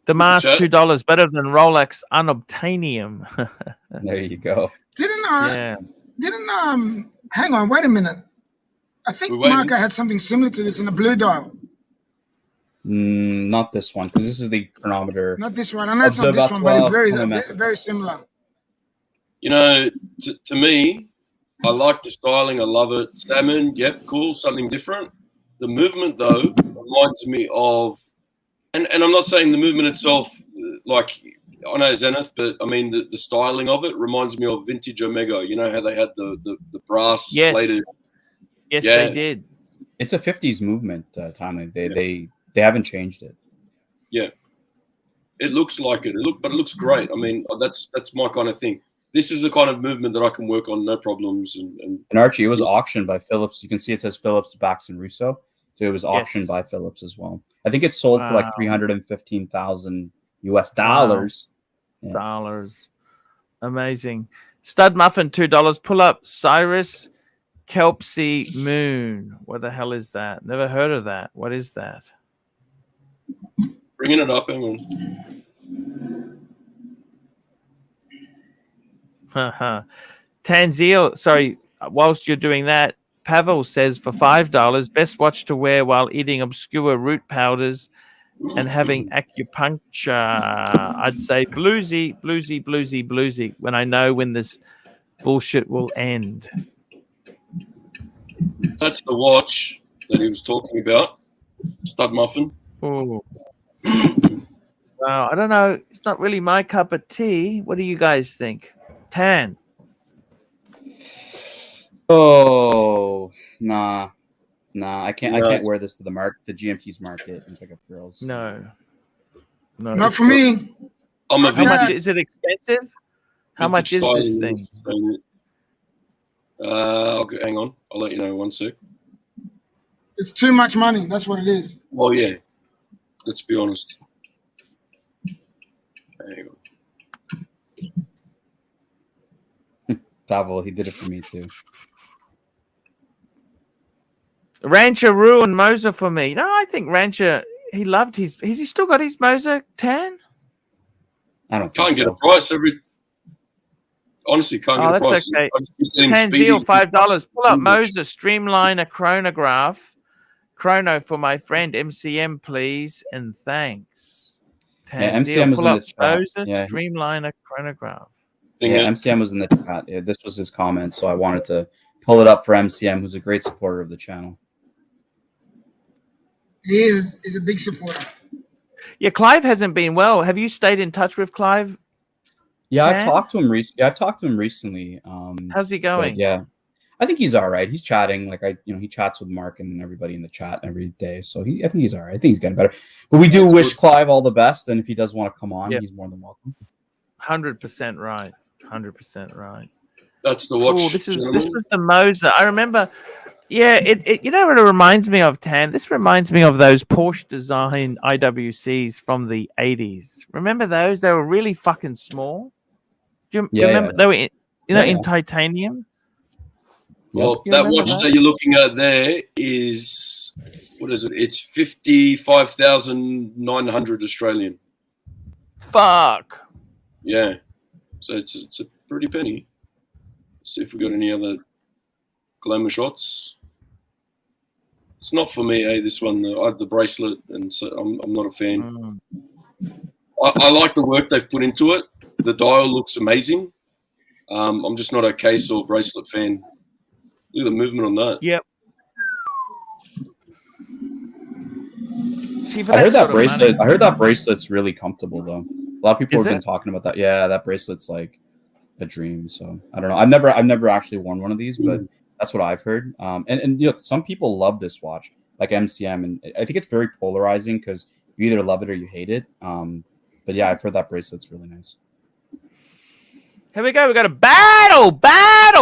The mask $2 better than Rolex unobtainium. There you go. Hang on, wait a minute. I think Marco had something similar to this in a blue dial. Not this one, because this is the chronometer. Not this one. I know it's not this one, but it's very similar. To me, I like the styling. I love it. Salmon, yep, cool, something different. The movement, though, reminds me of, and I'm not saying the movement itself, like, I know Zenith, but I mean the styling of it reminds me of vintage Omega. You know how they had the brass plated. Yes, they did. It's a 50s movement, Tommy. They haven't changed it. Yeah, it looks like it. But it looks great. I mean, that's my kind of thing. This is the kind of movement that I can work on, no problems. And Archie, it was auctioned by Phillips. You can see it says Phillips, Bax, and Russo. So it was auctioned by Phillips as well. I think it sold for like $315,000 US dollars. Yeah. Dollars. Amazing. Stud Muffin, $2. Pull up Cyrus Kelpsy Moon. What the hell is that? Never heard of that. What is that? Bringing it up, hang on. Tanzil, sorry, whilst you're doing that, Pavel says for $5, best watch to wear while eating obscure root powders and having acupuncture. I'd say bluesy, when I know when this bullshit will end. That's the watch that he was talking about. Stud Muffin. Oh. Well, I don't know. It's not really my cup of tea. What do you guys think? Tan. Oh, nah. I can't wear this to the GMT's market and pick up girls. No. Not for me. How much is it expensive? How much is this thing? Hang on. I'll let you know 1 sec. It's too much money. That's what it is. Well, yeah. Let's be honest. Hang on. Pavel, he did it for me too. Rancher ruined Moser for me. No, I think Rancher, he loved his. Has he still got his Moser Tan? I don't can't get a price every. Honestly, can't get a price. Oh, that's okay. Tanzil, $5. Pull up Moser Streamliner chronograph. Chrono for my friend MCM, please, and thanks. MCM was pull in up the chat. Moser Streamliner chronograph. Yeah, MCM was in the chat. Yeah, this was his comment, so I wanted to pull it up for MCM, who's a great supporter of the channel. He is a big supporter. Yeah, Clive hasn't been well. Have you stayed in touch with Clive? Yeah, I've talked to him recently. How's he going? Yeah, I think he's all right. He's chatting, he chats with Mark and everybody in the chat every day. So I think he's all right. I think he's getting better. But we do wish Clive all the best, and if he does want to come on, he's more than welcome. 100% right. 100% right. That's the watch. Cool. This was the Moser. I remember. Yeah, it you know what it reminds me of, Tan? This reminds me of those Porsche design IWCs from the 80s. Remember those? They were really fucking small. Do you remember? They were in titanium. Well, that watch that you're looking at there is what is it? It's 55,900 Australian. Fuck. Yeah. So it's a pretty penny. Let's see if we got any other glamour shots. It's not for me, this one. I have the bracelet, and so I'm not a fan. I like the work they've put into it. The dial looks amazing. I'm just not a case or bracelet fan. Look at the movement on that. Yep. See, I heard that bracelet. I heard that bracelet's really comfortable though. A lot of people have been talking about that. Yeah, that bracelet's like a dream. So I don't know. I've never actually worn one of these, but that's what I've heard. And you know, some people love this watch, like MCM, and I think it's very polarizing because you either love it or you hate it. But yeah, I've heard that bracelet's really nice. Here we go. We got a battle.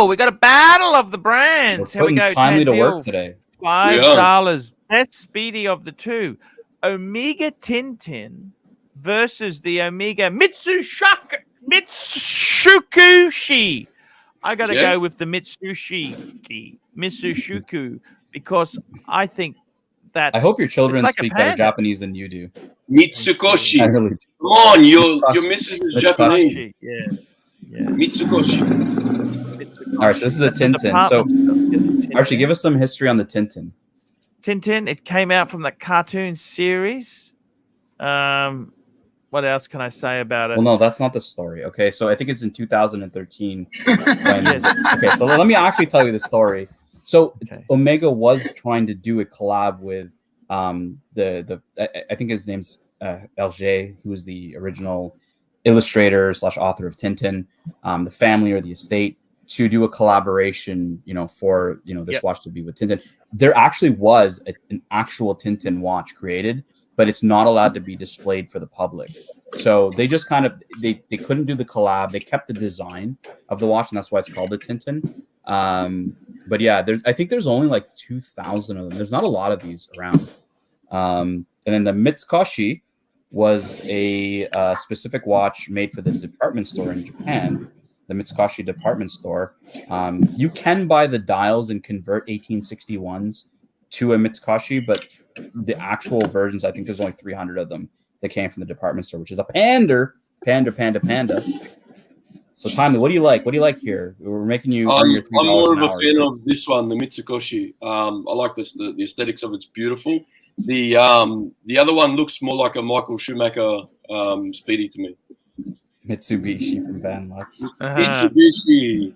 We got a battle of the brands. Here we go. Timely to work today. $5. Best speedy of the two. Omega Tintin versus the Omega Mitsukushi. I got to go with the Mitsushuku, because I think that. I hope your children speak better Japanese than you do. Mitsukoshi. Really Come on, your missus is Japanese. Yeah. Mitsukoshi. All right, so this is the Tintin. So, Archie, give us some history on the Tintin. Tintin, it came out from the cartoon series. What else can I say about it? Well, no, that's not the story. Okay, so I think it's in 2013. Okay, so let me actually tell you the story. So Omega was trying to do a collab with I think his name's LG, who was the original illustrator / author of Tintin, the family or the estate, to do a collaboration, for this watch to be with Tintin. There actually was an actual Tintin watch created, but it's not allowed to be displayed for the public. So they just kind of they couldn't do the collab. They kept the design of the watch, and that's why it's called the Tintin. But yeah, I think there's only like 2,000 of them. There's not a lot of these around. And then the Mitsukoshi was a specific watch made for the department store in Japan, the Mitsukoshi department store. You can buy the dials and convert 1861s to a Mitsukoshi, but the actual versions, I think there's only 300 of them that came from the department store, which is a panda. So, Tommy, what do you like? What do you like here? We're making you earn your $3 I'm more of an a hour. fan of this one, the Mitsukoshi. I like this. The aesthetics of it's beautiful. The other one looks more like a Michael Schumacher Speedy to me. Mitsubishi from Van Lux. Mitsubishi.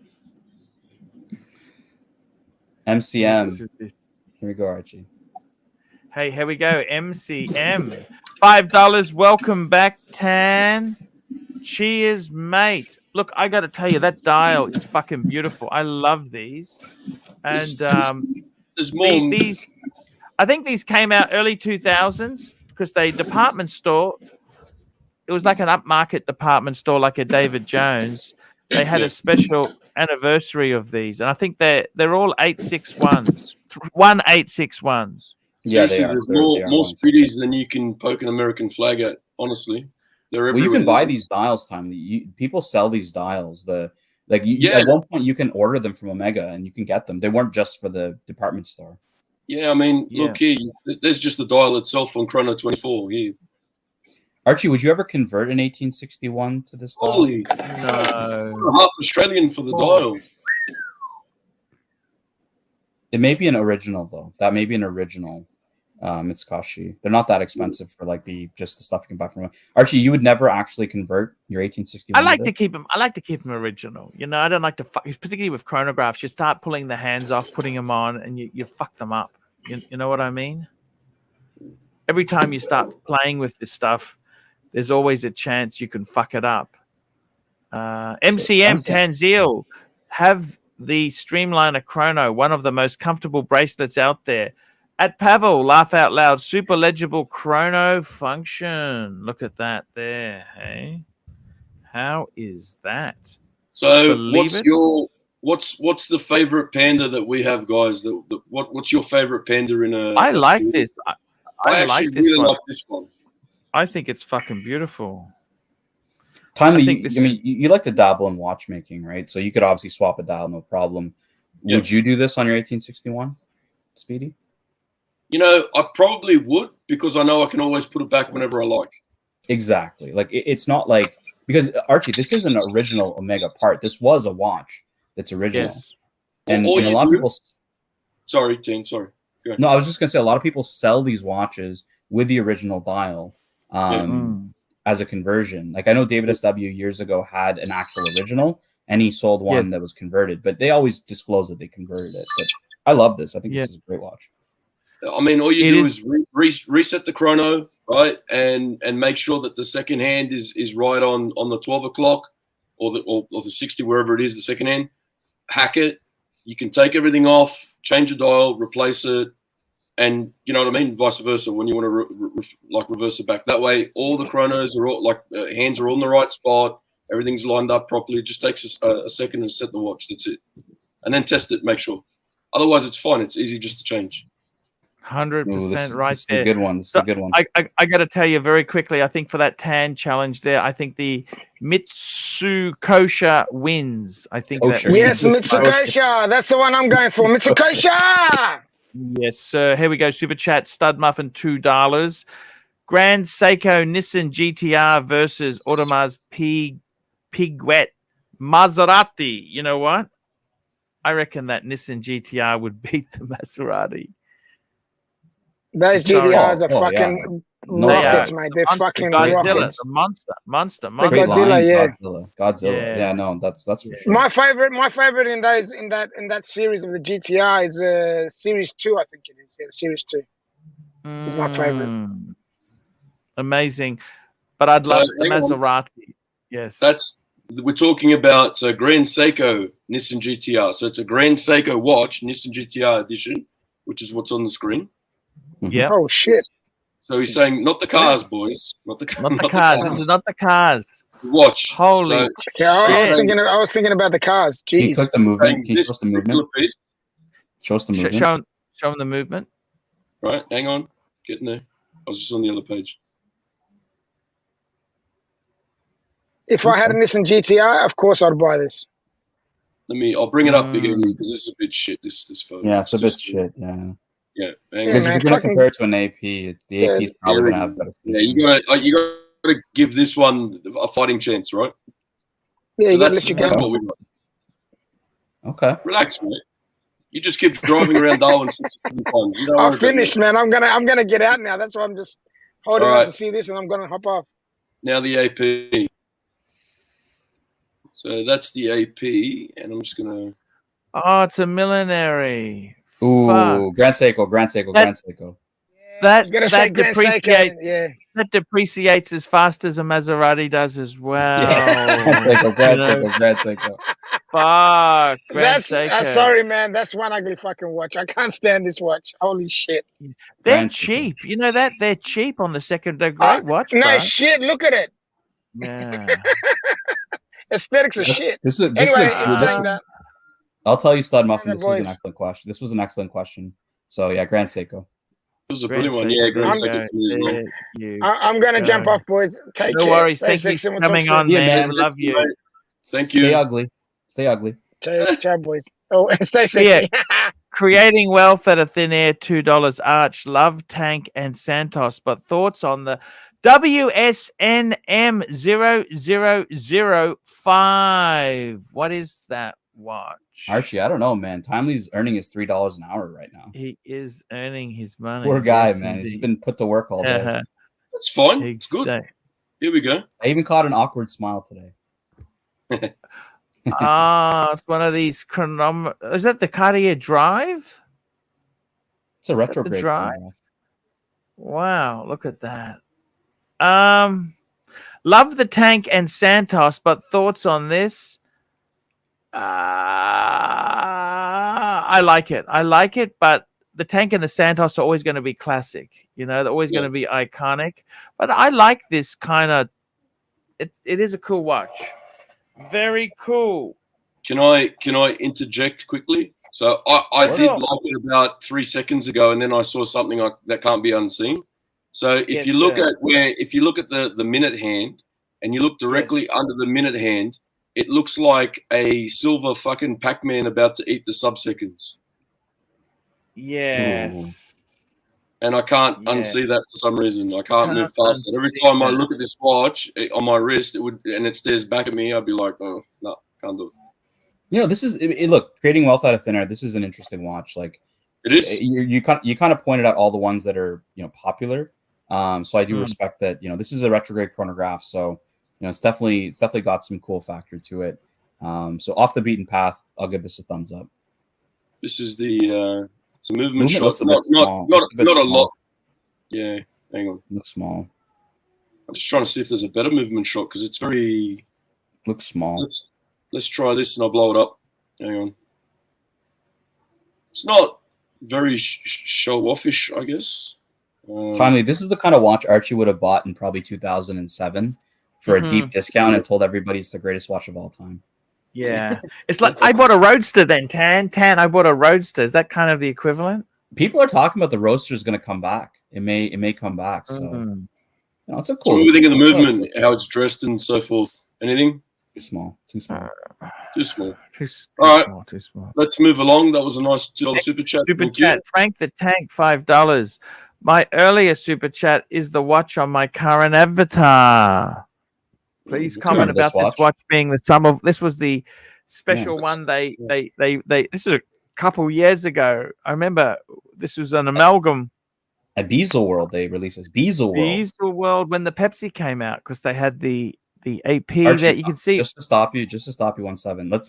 MCM. Here we go, Archie. Hey, here we go. MCM. $5. Welcome back, Tan. Cheers, mate. Look, I got to tell you, that dial is fucking beautiful. I love these. And there's more. These, I think these came out early 2000s because they department store. It was like an upmarket department store, like a David Jones. They had a special anniversary of these, and I think they're all 861s, 1861s. Yeah, Seriously, there's more speedies than you can poke an American flag at. Honestly, they're everywhere. Well, you can buy these dials, Tom. People sell these dials. At one point you can order them from Omega and you can get them. They weren't just for the department store. Yeah, I mean, look here. There's just the dial itself on Chrono 24 here. Archie, would you ever convert an 1861 to this dial? Holy no! Half Australian for the dial. It may be an original though. That may be an original Mitsukoshi. They're not that expensive for like just the stuff you can buy from. Archie, you would never actually convert your 1861. I like to keep them. I like to keep them original. I don't like to fuck. Particularly with chronographs, you start pulling the hands off, putting them on, and you fuck them up. You know what I mean? Every time you start playing with this stuff, there's always a chance you can fuck it up. MCM Tanzil, have the Streamliner Chrono, one of the most comfortable bracelets out there. At Pavel, laugh out loud, super legible chrono function. Look at that there, hey? How is that? So what's the favorite panda that we have, guys? What's your favorite panda in a? I like this. I like this really one. like this one. I think it's fucking beautiful. You like to dabble in watchmaking, right? So you could obviously swap a dial, no problem. Yep. Would you do this on your 1861, Speedy? You know, I probably would because I know I can always put it back whenever I like. Exactly. Like it's not like, because Archie, this is an original Omega part. This was a watch that's original. Yes. And, All and a you lot of do- people. Sorry, Tint. Sorry. Go ahead. No, I was just gonna say a lot of people sell these watches with the original dial as a conversion. Like I know David SW years ago had an actual original, and he sold one that was converted, but they always disclose that they converted it. But I love this. I think this is a great watch. I mean, all you do is reset the chrono, right, and make sure that the second hand is right on the 12 o'clock or the 60, wherever it is, the second hand. Hack it. You can take everything off, change the dial, replace it, and you know what I mean. Vice versa when you want to reverse it back. That way, all the chronos are all hands are all in the right spot. Everything's lined up properly. It just takes a second to set the watch. That's it, and then test it. Make sure. Otherwise, it's fine. It's easy just to change. 100% right this there. Is a good one. This is a good one. I got to tell you very quickly, I think for that tan challenge there, I think the Mitsukosha wins. I think that yes, Mitsukosha. That's the one I'm going for. Mitsukosha. Yes, sir. Here we go. Super chat. Stud Muffin, $2. Grand Seiko Nissan GTR versus Audemars Piguet Maserati. You know what? I reckon that Nissan GTR would beat the Maserati. Those GTRs are fucking rockets, mate. They're fucking rockets. Monster. The Godzilla, yeah. Godzilla. Yeah, no, that's for sure. My favorite in that series of the GTR is Series 2, I think it is. Yeah, Series 2 is my favorite. Amazing. But I'd love the Maserati. Yes. We're talking about Grand Seiko Nissan GTR. So it's a Grand Seiko watch, Nissan GTR edition, which is what's on the screen. Yeah. Oh shit. So he's saying, not the cars, boys. Not the cars. This is not the cars. Watch. Holy shit. I was thinking about the cars. Jeez. Can you click the movement? Can you show us the movement? Show us the movement. Show them the movement. Right, hang on. Getting there. I was just on the other page. If I had a Nissan GTR, of course I'd buy this. I'll bring it up again because this is a bit shit, this photo. Yeah, it's a bit shit, yeah. Yeah, because if you're going to compare it to an AP, the AP is probably going to have better finishing. Yeah, you got to give this one a fighting chance, right? Yeah, so you that's what we got. Okay. Relax, mate. You just keep driving around Darwin 67 times. You I'm finished, man. I'm gonna get out now. That's why I'm just holding on to see this, and I'm gonna hop off. Now the AP. So that's the AP, and I'm just gonna. Oh, it's a millenary. Ooh, fuck. Grand Seiko. That depreciates as fast as a Maserati does as well. Yes. Grand Seiko. Fuck. Grand Seiko. Sorry, man. That's one ugly fucking watch. I can't stand this watch. Holy shit. They're cheap. You know that? They're cheap on the second. They're great watch. No shit. Look at it. Yeah. Aesthetics are shit. I'll tell you, Stud Muffin, this was an excellent question. This was an excellent question. So, yeah, Grand Seiko. It was a brilliant one. Yeah, Grand Seiko. I'm going to jump off, boys. Take care. No worries. Thank you for coming on, man. Love you. Thank you. Stay ugly. Ciao, boys. Oh, stay sexy. Yeah. Creating wealth out of thin air, $2. Arch, Love Tank, and Santos. But thoughts on the WSNM 0005. What is that watch? Archie, I don't know, man. Timely's earning his $3 an hour right now. He is earning his money. Poor guy, man. He's been put to work all day. That's fine. It's good. Here we go. I even caught an awkward smile today. It's one of these Is that the Cartier Drive? It's a retrograde Drive. Wow, look at that. Love the Tank and Santos, but thoughts on this? I like it, but the Tank and the Santos are always going to be classic. You know, they're always going to be iconic. But I like this kind of. It is a cool watch. Very cool. Can I interject quickly? So I did like it about 3 seconds ago, and then I saw something that can't be unseen. So if you look at the minute hand, and you look directly under the minute hand, it looks like a silver fucking Pac-Man about to eat the sub-seconds. Yes. and I can't unsee that for some reason. I can't move past it. Every time I look at this watch on my wrist, and it stares back at me, I'd be like, oh no, can't do it. You know, this is look, creating wealth out of thin air. This is an interesting watch. Like it is. You kind of pointed out all the ones that are popular. So I do respect that. This is a retrograde chronograph, so it's definitely got some cool factor to it. So off the beaten path, I'll give this a thumbs up. This is the it's a movement shot. Looks Not a lot. Yeah, hang on. Looks small. I'm just trying to see if there's a better movement shot because it's very looks small. Let's try this and I'll blow it up. Hang on. It's not very show-offish, I guess. Timely, this is the kind of watch Archie would have bought in probably 2007 for a deep discount and told everybody it's the greatest watch of all time. Yeah. It's like I bought a Roadster then, Tan, I bought a Roadster. Is that kind of the equivalent? People are talking about the Roadster is going to come back. It may come back. So it's a cool. So what do you think of the movement, how it's dressed and so forth? Anything? Too small. Too small. All right. Too small. Let's move along. That was a nice super chat. Super chat. Frank the Tank, $5. My earlier super chat is the watch on my current avatar. Please comment about this watch being the sum of. This was the special one. This was a couple years ago. I remember this was an amalgam. At Bezel World, they released this Bezel World. Bezel World when the Pepsi came out because they had the AP Archie, that you can see. Just to stop you 1 second. Let's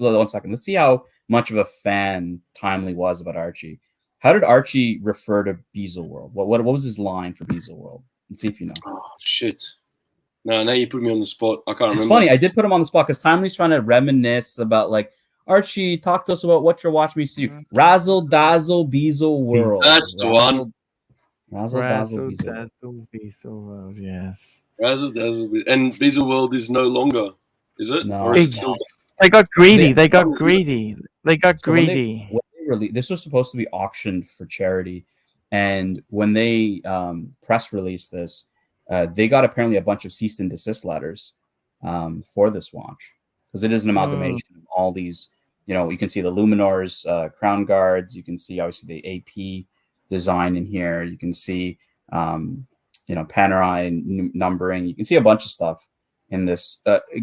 see how much of a fan Timely was about Archie. How did Archie refer to Bezel World? What was his line for Bezel World? Let's see if you know. Oh shit. No, now you put me on the spot. I can't remember. It's funny. I did put him on the spot because Timely's trying to reminisce about like Archie, talk to us about what you're watching me see. Razzle Dazzle Bezel World. That's the one. Razzle Dazzle Bezel World, yes. Razzle Dazzle and Bezel World is no longer, is it? No. They got greedy. They got greedy. This was supposed to be auctioned for charity, and when they press released this, they got apparently a bunch of cease and desist letters for this watch because it is an amalgamation of all these. You can see the Luminor's crown guards. You can see obviously the AP design in here. You can see Panerai numbering. You can see a bunch of stuff in this.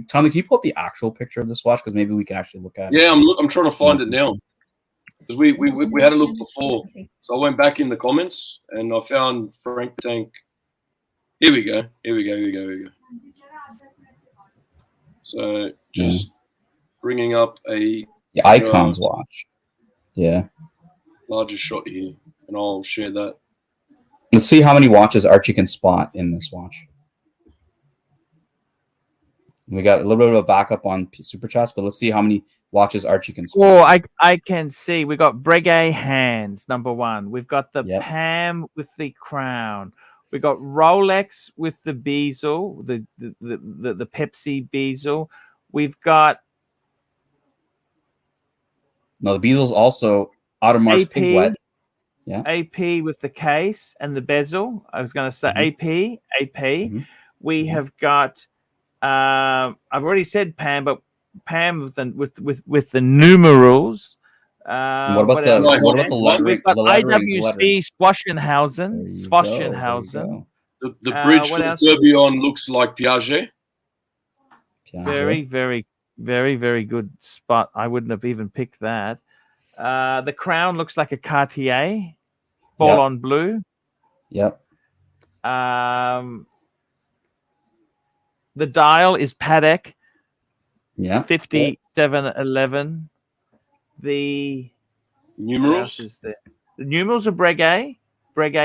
Tommy, can you pull up the actual picture of this watch because maybe we can actually look at it? Yeah, I'm trying to find it now because we had a look before. So I went back in the comments and I found Frank the Tank. Here we go. So just bringing up a Icons watch. Yeah. Larger shot here, and I'll share that. Let's see how many watches Archie can spot in this watch. We got a little bit of a backup on super chats, but let's see how many watches Archie can spot. Oh, I can see. We got Breguet hands, number one. We've got the Pam with the crown. We got Rolex with the bezel, the Pepsi bezel. We've got the bezel's also Audemars Piguet. Yeah. AP with the case and the bezel. I was going to say AP. We have got. I've already said Pam, but Pam with the numerals. What about the lettering? We've got IWC Schwachenhausen. The bridge for the tourbillon looks like Piaget. Very, very, very, very good spot. I wouldn't have even picked that. The crown looks like a Cartier, ball on blue. Yep. The dial is Patek. Yeah. 5711. The numerals is there? The numerals are Breguet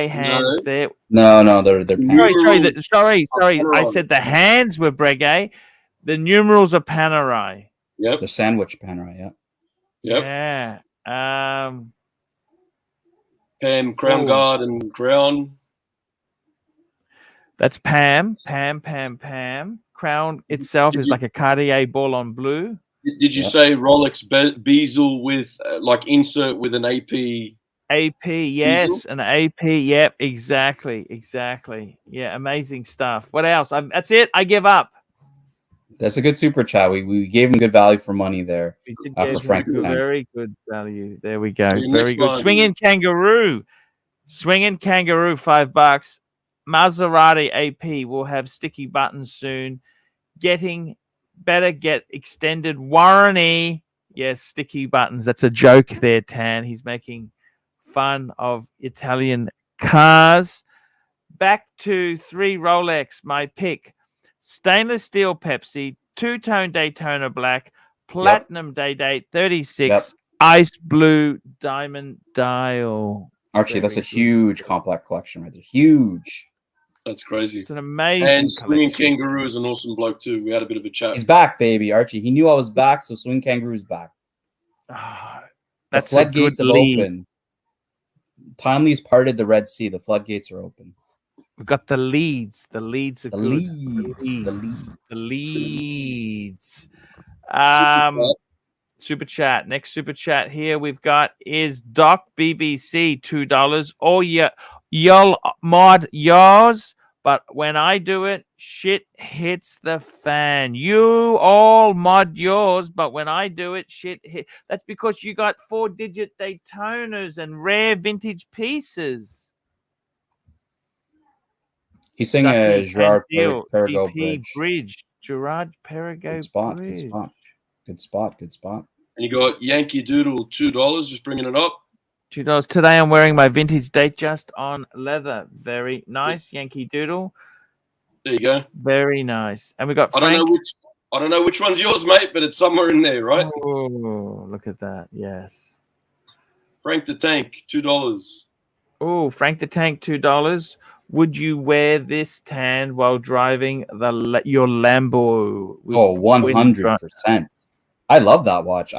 hands there. No, they're sorry. I said the hands were Breguet. The numerals are Panerai. Yep. The sandwich Panerai. Yep. Yeah. Pam, crown guard and crown. That's Pam. Crown itself is like a Cartier ball on blue. Did you say Rolex bezel with like insert with an AP? AP, yes, bezel? An AP. Yep, exactly. Yeah, amazing stuff. What else? That's it. I give up. That's a good super chat. We gave him good value for money there for Frank. Very good value. There we go. Very good. Swing in kangaroo. Swinging Kangaroo, $5. Maserati AP will have sticky buttons soon. Better get extended warranty. Yes, sticky buttons. That's a joke there, Tan. He's making fun of Italian cars. Back to 3 Rolex, my pick. Stainless steel Pepsi, two-tone Daytona Black, Platinum Day-Date 36, Ice Blue Diamond Dial. Archie, that's a huge compact collection right there. Huge. That's crazy. It's an amazing And Swinging collection. Kangaroo is an awesome bloke too. We had a bit of a chat. He's back, baby, Archie. He knew I was back, so Swing Kangaroo's back. That's the floodgates have opened. Timely's parted the Red Sea. The floodgates are open. We've got the leads. The leads are The good. leads. The leads. Super chat. Next super chat here we've got is Doc BBC, $2. Oh yeah, y'all mod yours, but when I do it, shit hits the fan. You all mod yours, but when I do it, shit hit. That's because you got 4-digit Daytonas and rare vintage pieces. He's saying a Gerard Perigo Bridge. Gerard Perigo Good spot. Bridge. Good spot. Good spot. Good spot. And you got Yankee Doodle, $2. Just bringing it up. $2. Today I'm wearing my vintage Datejust on leather. Very nice, Yankee Doodle. There you go. Very nice. And we got I don't know which one's yours, mate, but it's somewhere in there, right? Oh, look at that. Yes. Frank the Tank, $2. Oh, Frank the Tank, $2. Would you wear this tan while driving your Lambo? Oh, 100%. I love that watch.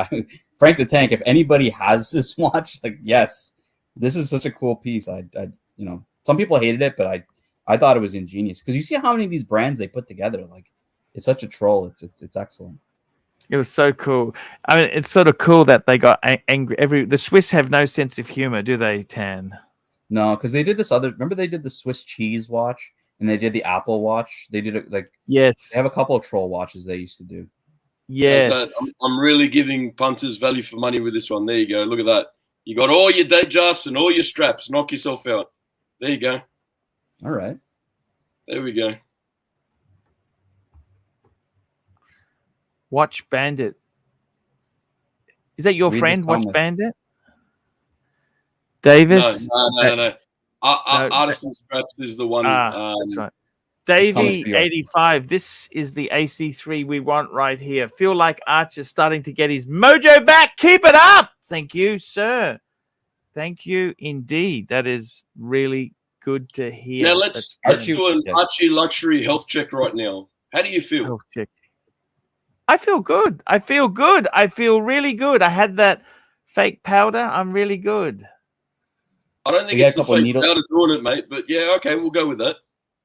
Frank the Tank, if anybody has this watch, like, yes, this is such a cool piece. Some people hated it, but I thought it was ingenious because you see how many of these brands they put together. Like, it's such a troll. It's excellent. It was so cool. I mean, it's sort of cool that they got angry. The Swiss have no sense of humor, do they, Tan? No, because they did this other. Remember, they did the Swiss cheese watch and they did the Apple watch. They did it like yes. They have a couple of troll watches they used to do. Yes, I'm really giving punters value for money with this one. There you go. Look at that. You got all your Datejusts and all your straps. Knock yourself out. There you go. All right. There we go. Watch Bandit. Is that your friend, Watch Bandit? Davis? No. Artisan Straps is the one. That's right. Davey 85. This is the AC3 we want right here. Feel like Archer's starting to get his mojo back. Keep it up. Thank you, sir. Thank you indeed. That is really good to hear. Now let's do an Archie luxury health check right now. How do you feel? Health check. I feel good. I feel good. I feel really good. I had that fake powder. I'm really good. I don't think it's the fake powder doing it, mate. But yeah, okay, we'll go with that.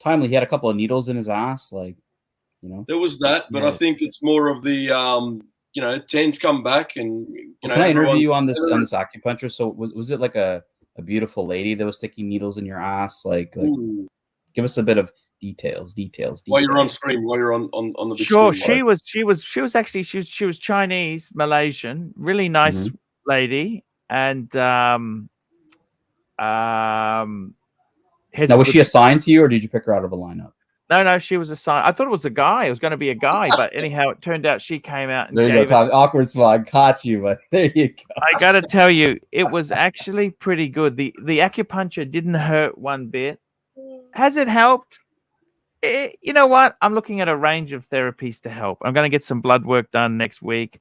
Timely, he had a couple of needles in his ass, There was that, but I think it's more of the, Tan's come back and, Can I interview you on this acupuncture? So was it like a beautiful lady that was sticking needles in your ass? Like give us a bit of details. While you're on screen, while you're on the big screen. Sure, she was actually Chinese, Malaysian, really nice lady, and now, was she assigned to you, or did you pick her out of a lineup? No, she was assigned. I thought it was a guy. It was going to be a guy, but anyhow, it turned out she came out and there you go. Awkward spot. Caught you, but there you go. I got to tell you, it was actually pretty good. The acupuncture didn't hurt one bit. Has it helped? You know what? I'm looking at a range of therapies to help. I'm going to get some blood work done next week.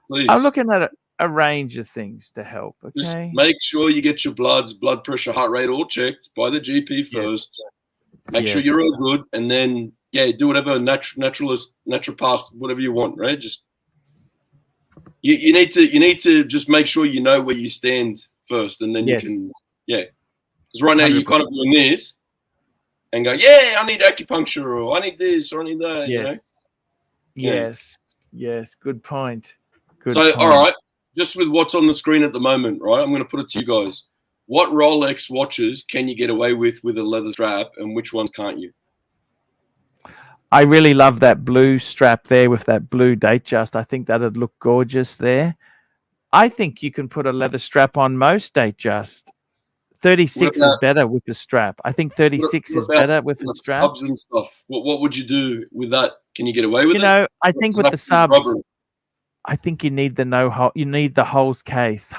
Please. I'm looking at a range of things to help. Okay. Just make sure you get your blood pressure, heart rate all checked by the GP first. Make sure you're all good, and then do whatever naturalist, naturopath, whatever you want. Right? Just you need to just make sure you know where you stand first, and then you can Because right now 100%. You're kind of doing this, and go I need acupuncture, or I need this, or I need that. Yes. Good point. All right. Just with what's on the screen at the moment, right? I'm going to put it to you guys. What Rolex watches can you get away with a leather strap, and which ones can't you? I really love that blue strap there with that blue Datejust. I think that'd look gorgeous there. I think you can put a leather strap on most Datejust. 36 is better with the strap. I think 36 is better with the strap. Subs and stuff. What would you do with that? Can you get away with it? You know, I think with the subs, I think you need you need the holes case.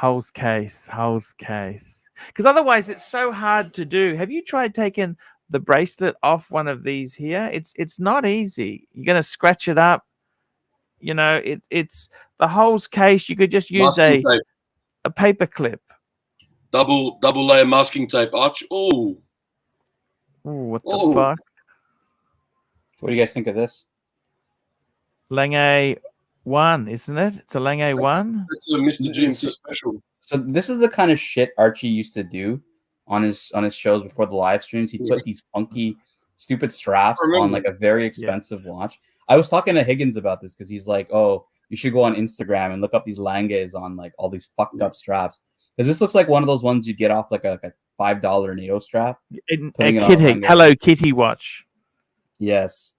Because otherwise it's so hard to do. Have you tried taking the bracelet off one of these here? It's not easy. You're gonna scratch it up. You know, it's the holes case. You could just use a paper clip. Double layer masking tape, Arch. Oh, what the fuck? What do you guys think of this? Lange 1, isn't it? It's a Lange 1. It's a Mr. GMT special. So this is the kind of shit Archie used to do on his shows before the live streams. He put these funky, stupid straps on like a very expensive watch. I was talking to Higgins about this because he's like, "Oh, you should go on Instagram and look up these Langes on like all these fucked up straps." Because this looks like one of those ones you'd get off like a $5 NATO strap. Hello Kitty watch. Yes.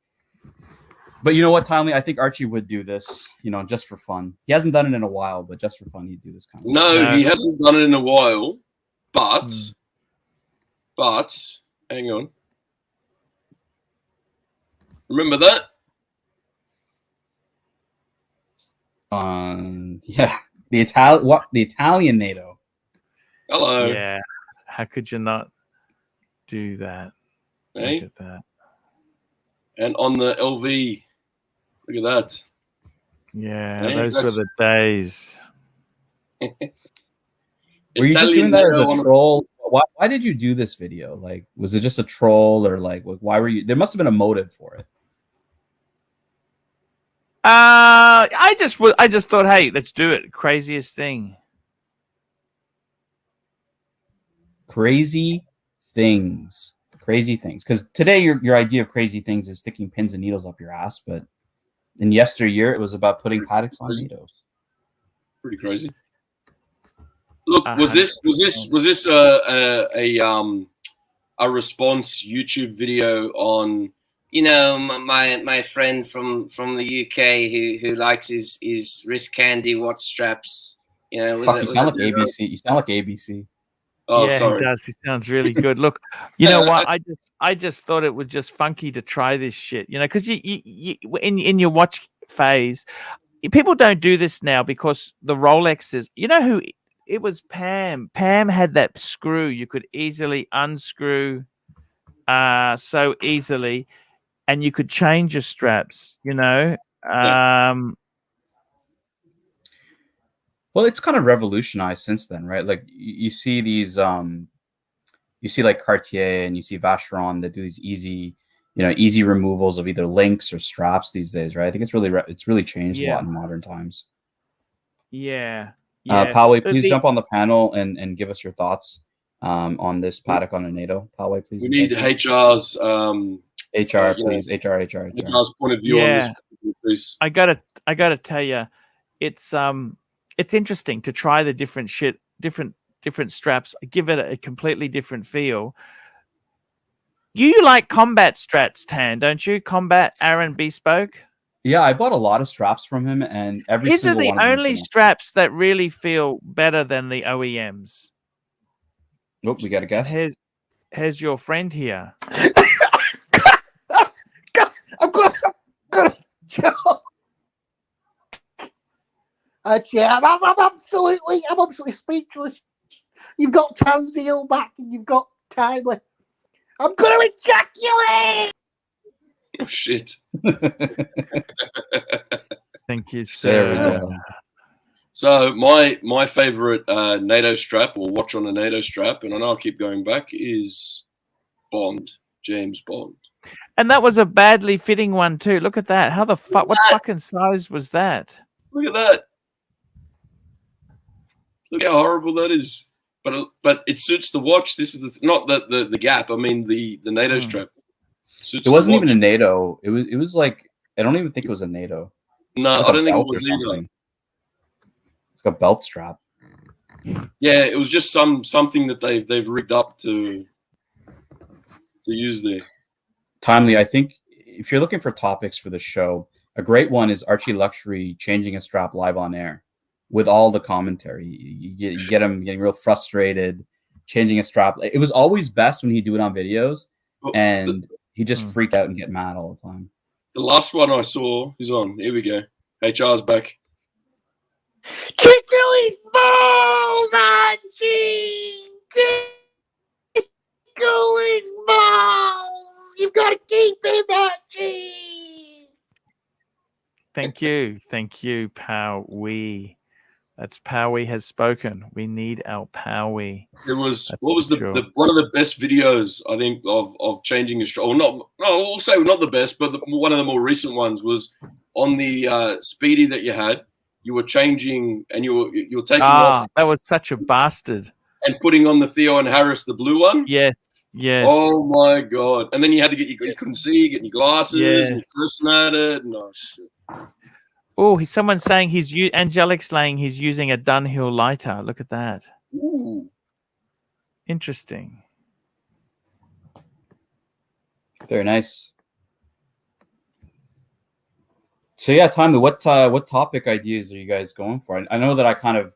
But you know what, Timely? I think Archie would do this, you know, just for fun. He hasn't done it in a while, but just for fun, he'd do this kind of stuff. No, he hasn't done it in a while. But hang on. Remember that? Yeah, the Italian NATO. Hello. Yeah, how could you not do that? Hey? Look at that. And on the LV, look at that. Yeah, those were the days. Were you just doing that as a troll? Why did you do this video? Like, was it just a troll, or like, why were you? There must have been a motive for it. I just thought, hey, let's do it. Craziest thing. Crazy things. Because today your idea of crazy things is sticking pins and needles up your ass, but in yesteryear it was about putting paddocks on needles. Pretty crazy. Look, was this a response YouTube video on, you know, my friend from the UK who likes his wrist candy watch straps? You know, you sound like ABC. You sound like ABC. Oh, yeah, sorry. He does. He sounds really good. Look, you know what? I just thought it was just funky to try this shit. You know, because you in your watch phase, people don't do this now because the Rolexes. You know who it was? Pam. Pam had that screw you could easily unscrew, so easily, and you could change your straps. You know. Well, it's kind of revolutionized since then, right? Like you see these, you see like Cartier and you see Vacheron that do these easy removals of either links or straps these days, right? I think it's really changed a lot in modern times. Yeah. Poway, please jump on the panel and give us your thoughts on this paddock on a NATO. Poway, please. We need HR's HR, please. HR's point of view on this, please. I gotta tell you, it's interesting to try the different straps, give it a completely different feel. You like combat strats, Tan, don't you? Combat Aaron Bespoke. Yeah, I bought a lot of straps from him, and these are the only straps that really feel better than the OEMs. Oh, we got a guess. Here's your friend here. I'm gonna yeah, I'm absolutely speechless. You've got Tanzil back and you've got Timely. I'm gonna ejaculate. Oh shit! Thank you, sir. There we go. So my favorite NATO strap or watch on a NATO strap, and I know I'll keep going back, is Bond, James Bond. And that was a badly fitting one too. Look at that. How the fuck? What fucking size was that? Look at that. Look how horrible that is. But it suits the watch. This is not the gap. I mean the NATO strap. It wasn't even a NATO. It was like, I don't even think it was a NATO. No, like I don't think it was either. It's got a belt strap. Yeah, it was just something that they've rigged up to use there. Timely, I think if you're looking for topics for the show, a great one is Archie Luxury changing a strap live on air with all the commentary. You get him getting real frustrated, changing a strap. It was always best when he'd do it on videos, Well, and he'd just freak out and get mad all the time. The last one I saw is on. Here we go. HR's back. Tickle his balls, Archie! Tickle his balls! You've got to keep him, Archie! Thank you, Powie. That's Powie has spoken. We need our Powie. It was That's what was the one of the best videos I think of changing a strap. Or not? No, we'll say not the best, but one of the more recent ones was on the Speedy that you had. You were changing and you were taking off. That was such a bastard. And putting on the Theo and Harris, the blue one. Yes. Oh my god! And then you had to get you couldn't see, getting your glasses, and cursing at it. No shit. Oh, someone's saying Angelic's saying he's using a Dunhill lighter. Look at that. Ooh. Interesting. Very nice. So yeah, Time. What topic ideas are you guys going for? I know that I kind of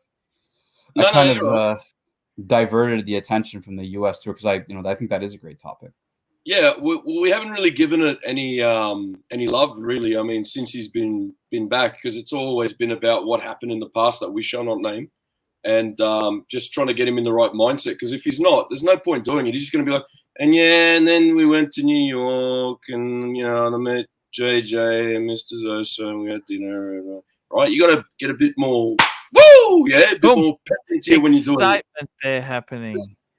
diverted the attention from the U.S. tour because I think that is a great topic. Yeah, we haven't really given it any love, really. I mean, since he's been back, because it's always been about what happened in the past that we shall not name, and just trying to get him in the right mindset. Because if he's not, there's no point doing it. He's just going to be like, and then we went to New York, and I met JJ and Mr. Zosa, and we had dinner. Right, you got to get a bit more, a bit more pep into here when you're doing it. Excitement there happening.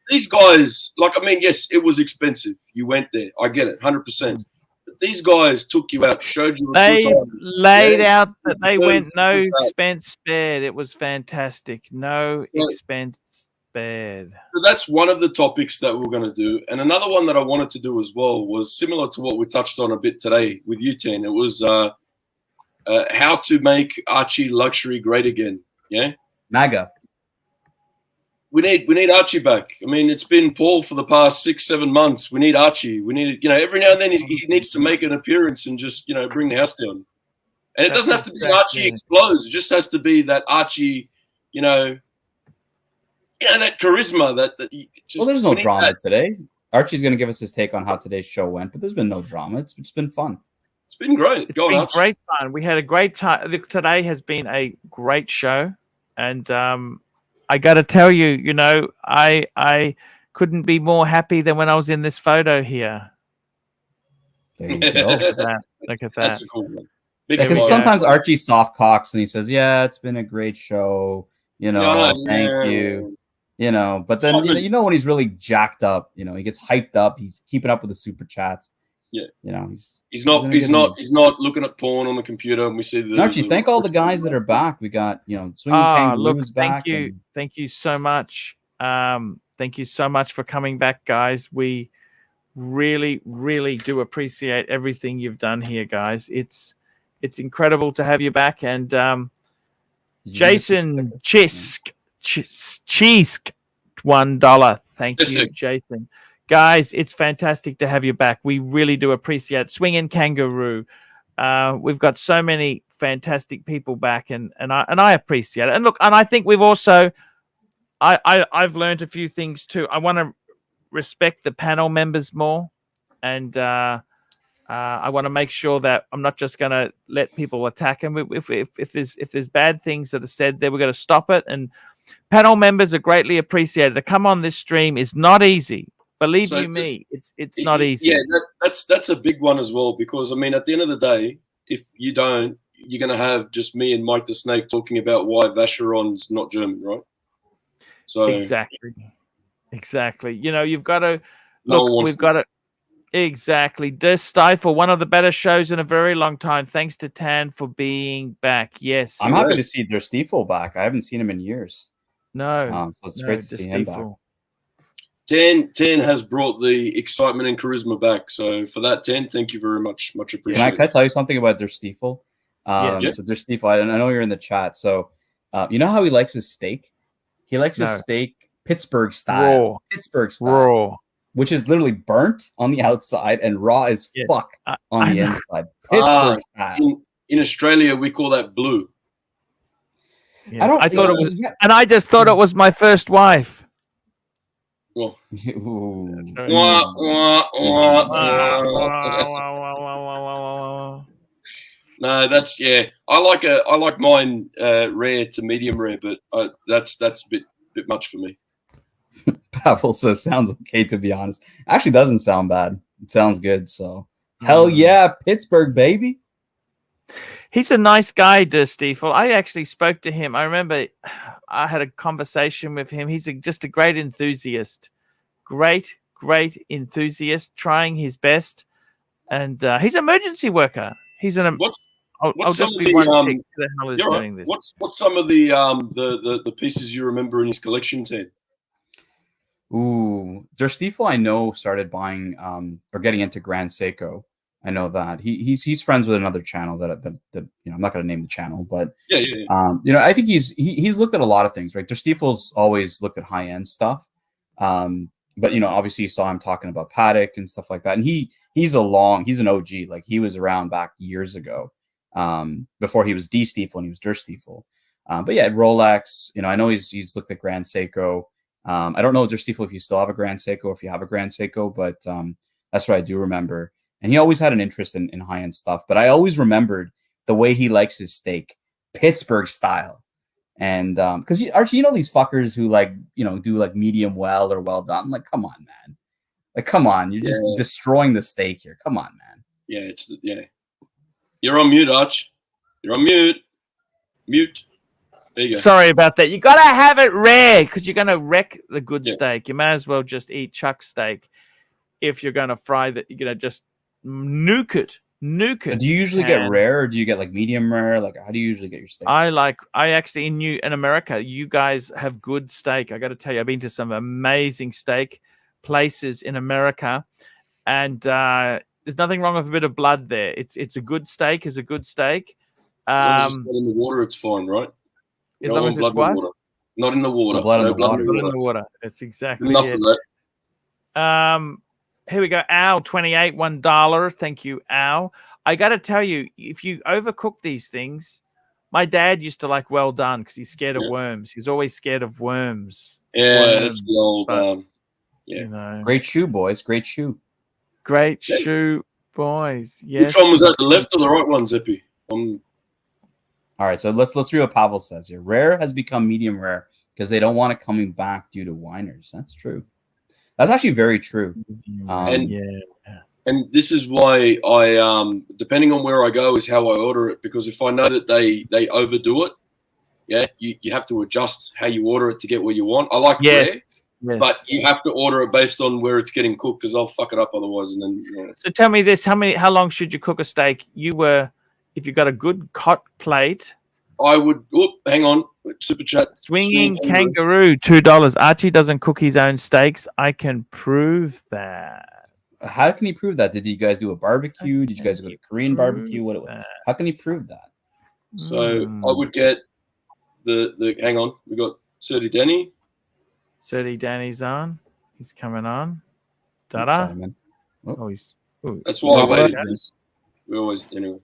These guys, yes, it was expensive. You went there. I get it, 100%. But these guys took you out, showed you. They laid out that they went no expense spared. It was fantastic. No expense spared. So that's one of the topics that we're going to do. And another one that I wanted to do as well was similar to what we touched on a bit today with you, Tin. It was how to make Archie Luxury great again. Yeah? MAGA. We need Archie back. I mean, it's been Paul for the past 6-7 months. We need Archie. We need, every now and then he needs to make an appearance and just, bring the house down. And it doesn't have to be Archie explodes. It just has to be that Archie, that charisma that just. Well, there's no drama today. Archie's going to give us his take on how today's show went, but there's been no drama. It's been fun. It's been great. It's been great fun. We had a great time. Today has been a great show, and I got to tell you, I couldn't be more happy than when I was in this photo here. There you go. Look at that. Look at that. That's a cool one. Because sometimes Archie soft cocks and he says, "Yeah, it's been a great show. Thank you." But then when he's really jacked up, he gets hyped up. He's keeping up with the super chats. Yeah, he's not looking at porn on the computer. And we see the Archie. Thank all the guys that are back. We got Swinging Kangaroos back. Thank you so much. Thank you so much for coming back, guys. We really, really do appreciate everything you've done here, guys. It's incredible to have you back. And Jason Chisk, $1. Thank you, Jason. Guys, it's fantastic to have you back. We really do appreciate it. Swinging Kangaroo. We've got so many fantastic people back, and I appreciate it. And look, and I think we've also, I've learned a few things too. I want to respect the panel members more, and I want to make sure that I'm not just going to let people attack them. If there's bad things that are said there, we're going to stop it. And panel members are greatly appreciated. To come on this stream is not easy. Believe me, it's not easy. Yeah, that's a big one as well, because I mean, at the end of the day, if you don't, you're going to have just me and Mike the Snake talking about why Vacheron's not German, right? So exactly. You've got to look. We've got to exactly. Der Stifle, one of the better shows in a very long time. Thanks to Tan for being back. Yes, I'm happy to see Der Stifle back. I haven't seen him in years. No, so it's great to see him back. Tan has brought the excitement and charisma back. So for that, Tan, thank you very much. Much appreciated. Can I tell you something about Der Stifle? Yes. So Der Stifle, I know you're in the chat. So you know how he likes his steak? He likes his steak Pittsburgh style. Raw. Which is literally burnt on the outside and raw as fuck on the inside. Pittsburgh style. In Australia, we call that blue. Yeah. I thought it was, and I just thought it was my first wife. Well, Ooh. No, that's I like mine rare to medium rare, but that's a bit much for me. Pavel says sounds okay, to be honest. Actually doesn't sound bad. It sounds good. So hell yeah, Pittsburgh, baby. He's a nice guy, Der Stiefel. I actually spoke to him. I remember I had a conversation with him. He's just a great enthusiast. Great enthusiast, trying his best. And he's an emergency worker. He's an I'll just be one tick. Who the hell is doing this? What's some of the pieces you remember in his collection, Ted? Ooh, Der Stiefel, I know, started buying or getting into Grand Seiko. I know that he's friends with another channel that you know, I'm not going to name the channel, but yeah. You know, I think he's looked at a lot of things, right? Der Stiefel's always looked at high end stuff, but you know, obviously you saw him talking about Paddock and stuff like that, and he's an OG, like he was around back years ago, before he was D Stiefel and he was Der Stiefel, but yeah, Rolex, you know, I know he's looked at Grand Seiko. I don't know, Der Stiefel, if you still have a Grand Seiko, or if you have a Grand Seiko, but that's what I do remember. And he always had an interest in high-end stuff. But I always remembered the way he likes his steak, Pittsburgh style. And because Archie, you know these fuckers who like, you know, do like medium well or well done. I'm like, come on, man. Like, come on. You're just destroying the steak here. Come on, man. Yeah, You're on mute, Arch. You're on mute. Mute. There you go. Sorry about that. You got to have it rare because you're going to wreck the good steak. You may as well just eat chuck steak if you're going to fry that. You're going to just nuke it. So do you usually get rare, or do you get like medium rare? Like, how do you usually get your steak? I actually in America, you guys have good steak. I got to tell you, I've been to some amazing steak places in America, and there's nothing wrong with a bit of blood there. It's a good steak. Is a good steak. As long as it's not in the water, it's fine, right? As long as it's what? Not in the water. Blood in the water. Not in the water. That's exactly it. Here we go. Al, 28, $1. Thank you, Al. I got to tell you, if you overcook these things, my dad used to like well done because he's scared of worms. He's always scared of worms. Yeah, that's the old. You know. Great shoe, boys. Great shoe. Great shoe, boys. Yes. Which one was that? The left or the right one, Zippy? All right, so let's read what Pavel says here. Rare has become medium rare because they don't want it coming back due to whiners. That's true. That's actually very true. And this is why I, depending on where I go, is how I order it. Because if I know that they overdo it, you have to adjust how you order it to get what you want. I like rare, but you have to order it based on where it's getting cooked because I'll fuck it up otherwise. And then. So tell me this: how long should you cook a steak? If you got a good hot plate. I would. Hang on. Super chat. Swinging kangaroo, $2. Archie doesn't cook his own steaks. I can prove that. How can he prove that? Did you guys do a barbecue? Did you guys go to Korean barbecue? How can he prove that? So I would get the. Hang on. We got Surdy Danny. Surdy Danny's on. He's coming on. Dada. That's why I waited. We always anyway.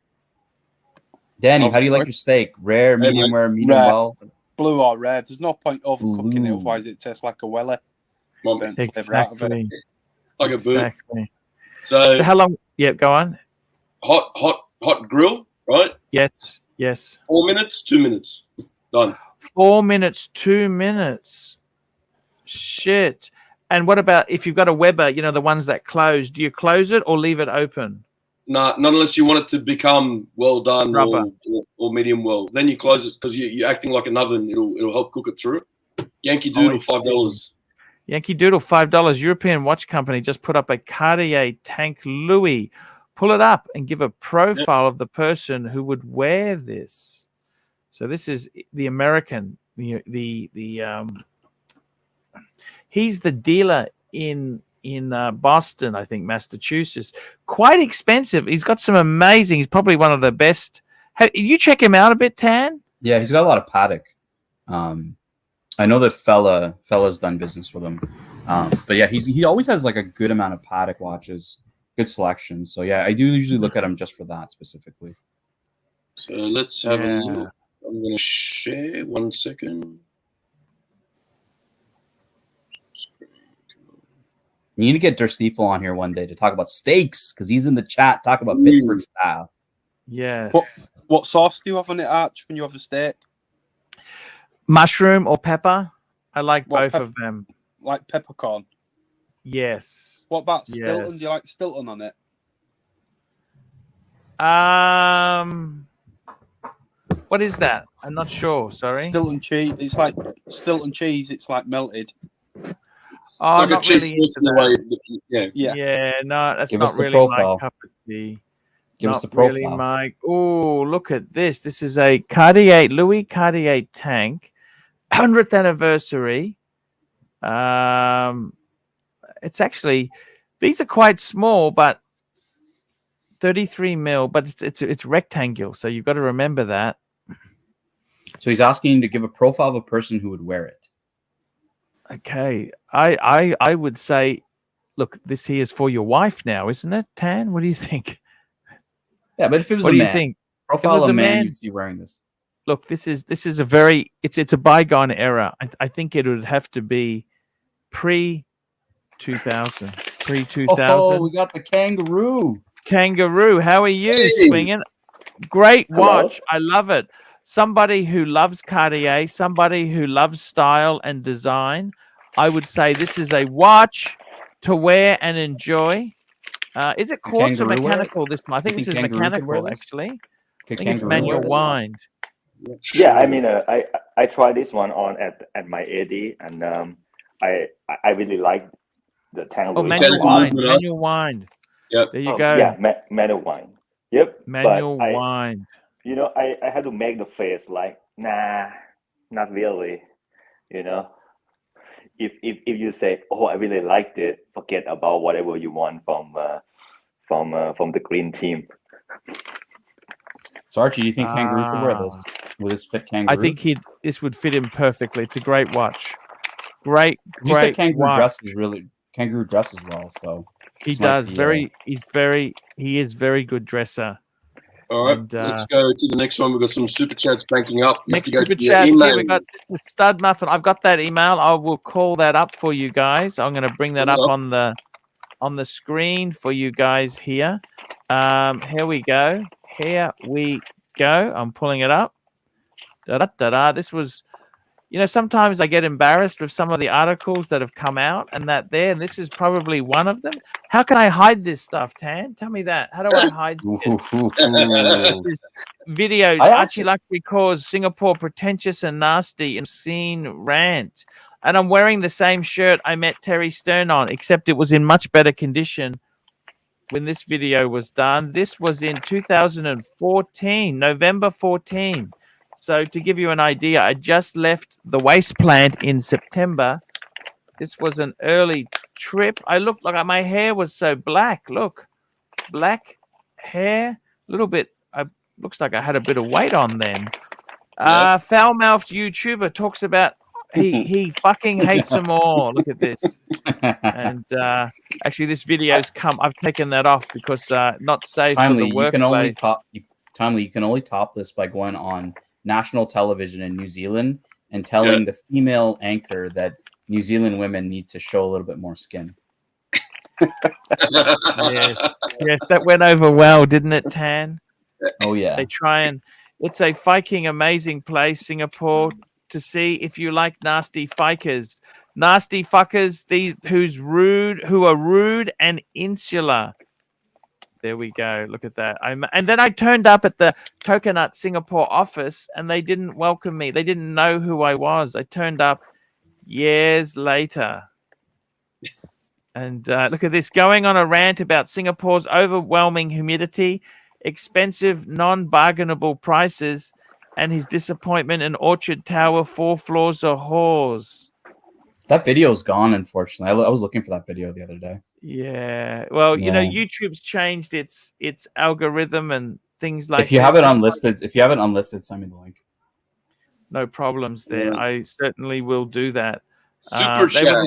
Danny, how do you like your steak? Rare, medium rare, medium well? Blue or red. There's no point overcooking it, otherwise it tastes like a welly. Exactly. Like a boot. Exactly. So how long? Yeah, go on. Hot grill, right? Yes. 4 minutes, 2 minutes. Done. 4 minutes, 2 minutes. Shit. And what about if you've got a Weber, you know, the ones that close, do you close it or leave it open? No, not unless you want it to become well done or medium well. Then you close it because you're acting like an oven. It'll help cook it through. Yankee Doodle, $5. Yankee Doodle, $5. European watch company just put up a Cartier Tank Louis. Pull it up and give a profile of the person who would wear this. So this is the American. He's the dealer in Boston, I think, Massachusetts. Quite expensive. He's got some amazing. He's probably one of the best. You check him out a bit, Tan? Yeah, he's got a lot of Paddock. I know that fella's done business with him, but yeah, he always has like a good amount of Paddock watches, good selection. So yeah, I do usually look at him just for that specifically. So let's have a look. I'm gonna share 1 second. You need to get Der Stiefel on here one day to talk about steaks because he's in the chat talking about Pittsburgh style. Yes. What sauce do you have on it, Arch, when you have a steak? Mushroom or pepper? I like both of them. Like peppercorn? Yes. What about Stilton? Do you like Stilton on it? What is that? I'm not sure. Sorry. Stilton cheese. It's like Stilton cheese. It's like melted. Oh, like not really into that. Yeah. No, that's Give not us the really profile. my cup of tea. Give not us the profile. Really my. Oh, look at this. This is a Louis Cartier tank, 100th anniversary. It's actually, these are quite small, but 33 mil, but it's rectangular, so you've got to remember that. So he's asking you to give a profile of a person who would wear it. Okay, I would say, look, this here is for your wife now, isn't it, Tan? What do you think? Yeah, but if it was what a do man, you think? profile If it was a a man, you'd see wearing this. Look, this is a very it's a bygone era. I think it would have to be pre 2000. Oh, we got the kangaroo. Kangaroo, how are you, swinging? Great watch. I love it. Somebody who loves Cartier, somebody who loves style and design. I would say this is a watch to wear and enjoy. Is it quartz or mechanical? This one? I think this is mechanical, actually. I think it's manual wind. Yeah, I mean, I tried this one on at my AD, and I really like the tank. Oh, manual wind, manual wind. Yep. There you go. Yeah, manual wind. Yep. Manual wind. You know, I had to make the face like, nah, not really. You know, if you say, oh, I really liked it, forget about whatever you want from the green team. So Archie, do you think Kangaroo could wear this with his fit Kangaroo? I think this would fit him perfectly. It's a great watch. Great. You said Kangaroo watch. Kangaroo dresses well, so he does. He is very good dresser. All right, let's go to the next one. We've got some super chats banking up. Next super chat. Yeah, we got the stud muffin. I've got that email. I will call that up for you guys. I'm going to bring that up on the screen for you guys here. Here we go. Here we go. I'm pulling it up. This was, sometimes I get embarrassed with some of the articles that have come out and and this is probably one of them. How can I hide this stuff, Tan? Tell me that. How do I hide this video? ARCHIELUXURY calls Singapore pretentious and nasty and obscene rant. And I'm wearing the same shirt I met Terry Stern on, except it was in much better condition when this video was done. This was in 2014, November 14. So to give you an idea, I just left the waste plant in September. This was an early trip. I looked like my hair was so black. Look, black hair, a little bit. Looks like I had a bit of weight on then. Foul-mouthed YouTuber talks about he fucking hates them all. Look at this. And actually, this video's I've taken that off because not safe for the workplace. You can only top this by going on national television in New Zealand and telling the female anchor that New Zealand women need to show a little bit more skin. yes, that went over well, didn't it, Tan? Oh yeah. They try and it's a fucking amazing place, Singapore, to see if you like nasty fikers, nasty fuckers, who are rude and insular. There we go. Look at that. And then I turned up at the Coconut Singapore office and they didn't welcome me. They didn't know who I was. I turned up years later. And look at this. Going on a rant about Singapore's overwhelming humidity, expensive, non-bargainable prices, and his disappointment in Orchard Tower 4 floors of whores. That video's gone, unfortunately. I was looking for that video the other day. Yeah. Well, YouTube's changed its algorithm and things like that. If you have it unlisted, send me the link. No problems there. I certainly will do that. Super chat.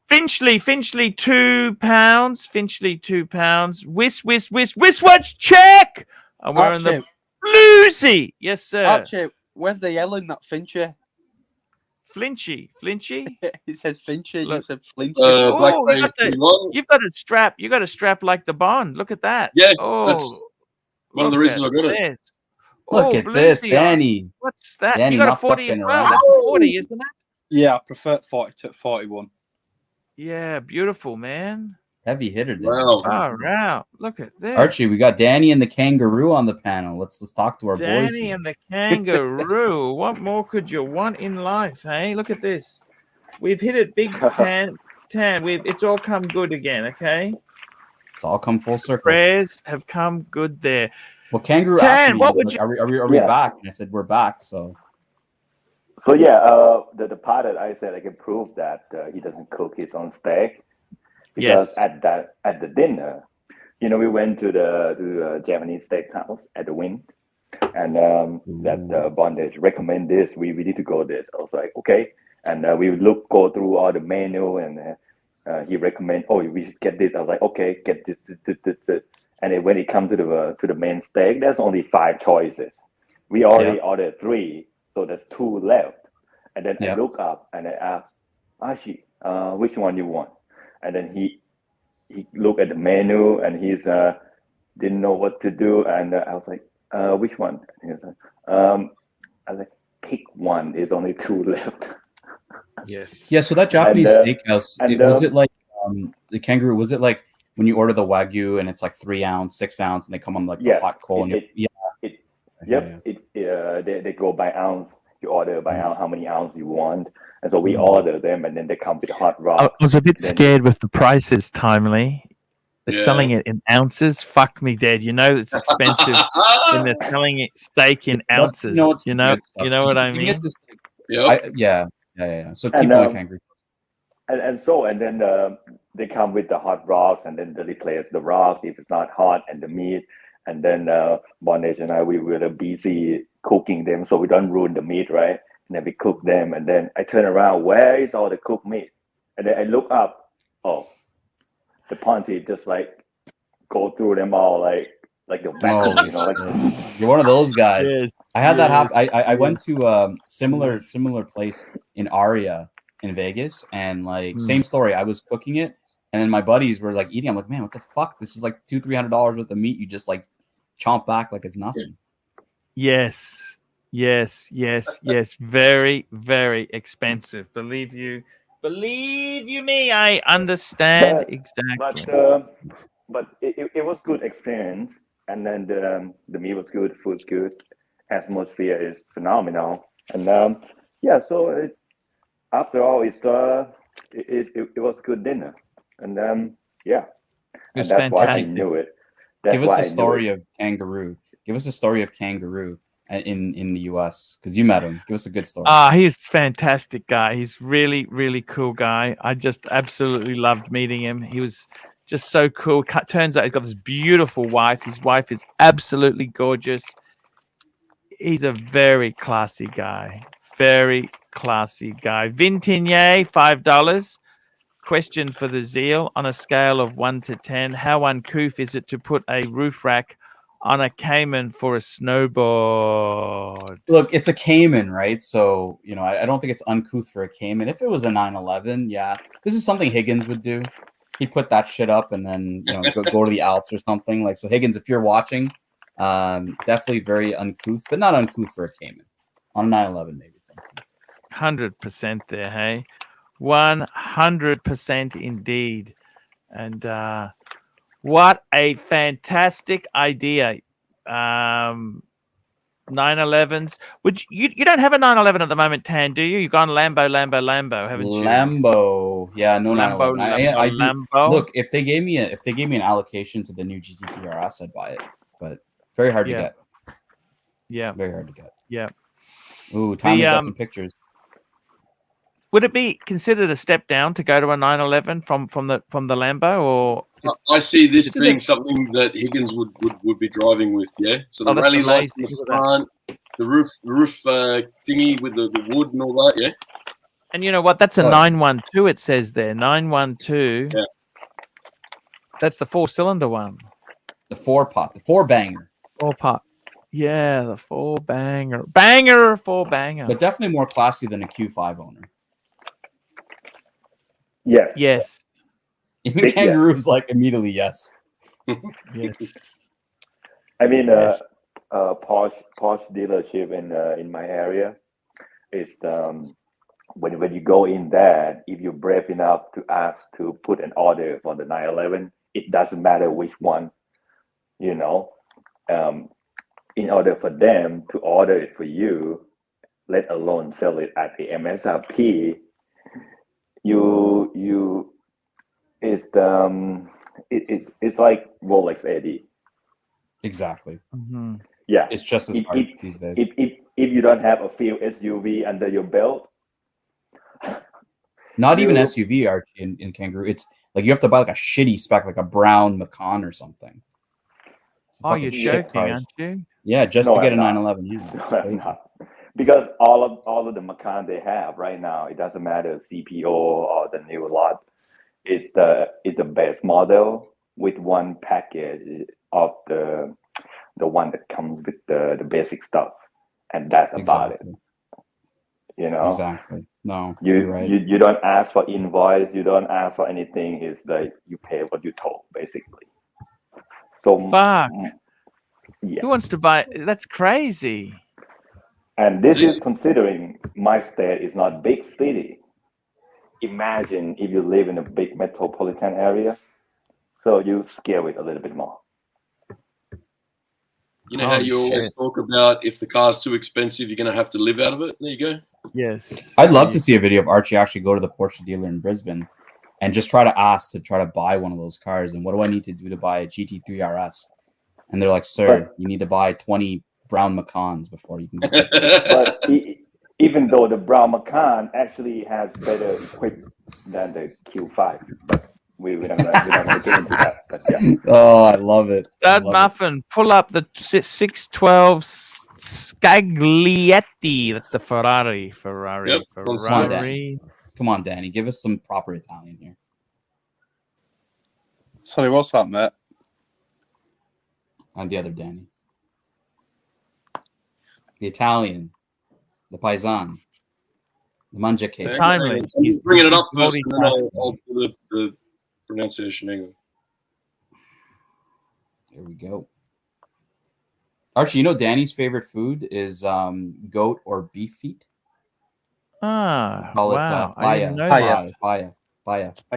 Finchley, £2. Finchley, £2. Wristwatch check. I'm wearing the bluesy. Yes, sir. Archie, where's the yell in that Fincher? Flinchy. He said Finchy. You Look. said Flinchy. Black Oh, you've got a strap. You got a strap like the Bond. Look at that. Yeah, Oh, that's one of the reasons I got it. this. Look at this, Bluesy. Danny. What's that? Danny, You got a not 40 as fucking well. around. That's a 40, isn't it? Yeah, I prefer 40 to 41. Yeah, beautiful, man. Heavy hitter, Danny. Wow. Far out. Look at this. Archie, we got Danny and the kangaroo on the panel. Let's talk to our boys. Danny here. and the kangaroo. What more could you want in life, hey? Look at this. We've hit it big tan. It's all come good again, okay? It's all come full circle. Prayers have come good there. Well, kangaroo Tan, asked me, what he's would like, you- are we back? And I said, we're back. So yeah, the part that I said I can prove that he doesn't cook his own steak because at the dinner, we went to the Japanese steakhouse at the Wing, and that Bondage recommend this. We need to go this. I was like, okay, and we go through all the menu, and he recommend, we should get this. I was like, okay, get this. And then when it comes to the main steak, there's only 5 choices. We already ordered 3, so there's 2 left. And then I look up and I ask Archie, which one you want? And then he looked at the menu and he's didn't know what to do. And I was like, which one? And he was like, I was like, pick one. There's only 2 left. Yes. Yeah. So that Japanese steakhouse, was it like the kangaroo? Was it like when you order the Wagyu and it's like 3 ounce, 6 ounce, and they come on like the hot coal? They go by ounce. You order by how many ounces you want, and so we order them, and then they come with hot rock. I was a bit scared with the prices, Timely. They're selling it in ounces. Fuck me dead. It's expensive when they're selling it steak in ounces. You know what I mean? Yeah. So keep going, kangaroo. And then they come with the hot rocks, and then they replace the rocks if it's not hot, and the meat. And then Bondage and I, we were busy cooking them so we don't ruin the meat, right? And then we cook them, and then I turn around, where is all the cooked meat? And then I look up, the Ponty just like go through them all like the vacuum, You're one of those guys. Yes, I had that happen. I went to a similar place in Aria in Vegas, and same story. I was cooking it, and then my buddies were like eating. I'm like, man, what the fuck? This is like $200-300 worth of meat. You just like chomp back like it's nothing. Yes. Very, very expensive. Believe you me, I understand exactly. But it was good experience, and then the meat was good, food's good, atmosphere is phenomenal, and so after all, it was good dinner, and and that's fantastic. why I knew it. Give us a story of kangaroo. Give us a story of kangaroo in the US, because you met him. Give us a good story. He's a fantastic guy. He's really, really cool guy. I just absolutely loved meeting him. He was just so cool. Turns out he's got this beautiful wife. His wife is absolutely gorgeous. He's a very classy guy. Very classy guy. Vintinier, $5. Question for the Zeal: on a scale of 1 to 10, how uncouth is it to put a roof rack on a Cayman for a snowboard? Look, it's a Cayman, right? So, I don't think it's uncouth for a Cayman. If it was a 911, this is something Higgins would do. He'd put that shit up and then, go to the Alps or something. So Higgins, if you're watching, definitely very uncouth, but not uncouth for a Cayman. On a 911, maybe it's uncouth. 100% there, hey? 100% indeed. And what a fantastic idea. 911s. You don't have a 911 at the moment, Tan, do you? You've gone Lambo, haven't you? Lambo. Yeah, no Lambo, 911. I do. Lambo. Look, if they gave me an allocation to the new GT3 RS, I'd buy it. But very hard to get. Yeah. Very hard to get. Yeah. Ooh, Tommy's got some pictures. Would it be considered a step down to go to a 911 from the Lambo, or? I see this being something that Higgins would be driving with, yeah. So the rally lights in the front, the roof thingy with the wood and all that, yeah. And you know what? That's a 912. It says there 912. Yeah. That's the 4-cylinder one. The 4-pot, the 4-banger. 4-pot. Yeah, the 4-banger. 4-banger. But definitely more classy than a Q5 owner. Yes. Yes. Even Big Kangaroo is like immediately yes. Yes. I mean, Yes. Porsche dealership in my area is when you go in there, if you're brave enough to ask to put an order for the 911, it doesn't matter which one, you know. In order for them to order it for you, let alone sell it at the MSRP, it's like Rolex AD. Exactly. Mm-hmm. Yeah, It's just as hard these days. If you don't have a few SUV under your belt, Not even SUV, Archie, in Kangaroo. It's like you have to buy like a shitty spec, like a brown Macan or something. Oh, you're joking, aren't you? Yeah, just No, to get a I'm not. 911. Yeah, it's I'm crazy. not. Because all of the Macan they have right now, it doesn't matter CPO or the new lot. It's the base model with one package of the one that comes with the basic stuff, and that's about it. You know, Exactly. No, you're right. You don't ask for invoice, you don't ask for anything. It's like you pay what you told, basically. So fuck. Yeah. Who wants to buy? That's crazy. And this is considering my state is not big city. Imagine if you live in a big metropolitan area, so you scale it a little bit more. You know how you always talk about if the car's too expensive, you're going to have to live out of it? There you go. Yes. I'd love to see a video of Archie actually go to the Porsche dealer in Brisbane and just try to ask to try to buy one of those cars. And what do I need to do to buy a GT3 RS? And they're like, sir, you need to buy 20 brown Macans before you can get this. But even though the brown Macan actually has better equipment than the Q5, but we're not going to get into that. But yeah. Oh, I love it. Stud Muffin, pull up the 612 Scaglietti. That's the Ferrari. Yep. Ferrari. Come on, Danny. Give us some proper Italian here. Sorry, what's that, Matt? I'm the other Danny. The Italian. The Paisan. The Manja cake. Timely. He's bringing it up first, and then I'll do the pronunciation angle. There we go. Archie, you know Danny's favorite food is goat or beef feet? Ah, Call wow. it I didn't know that. Paya.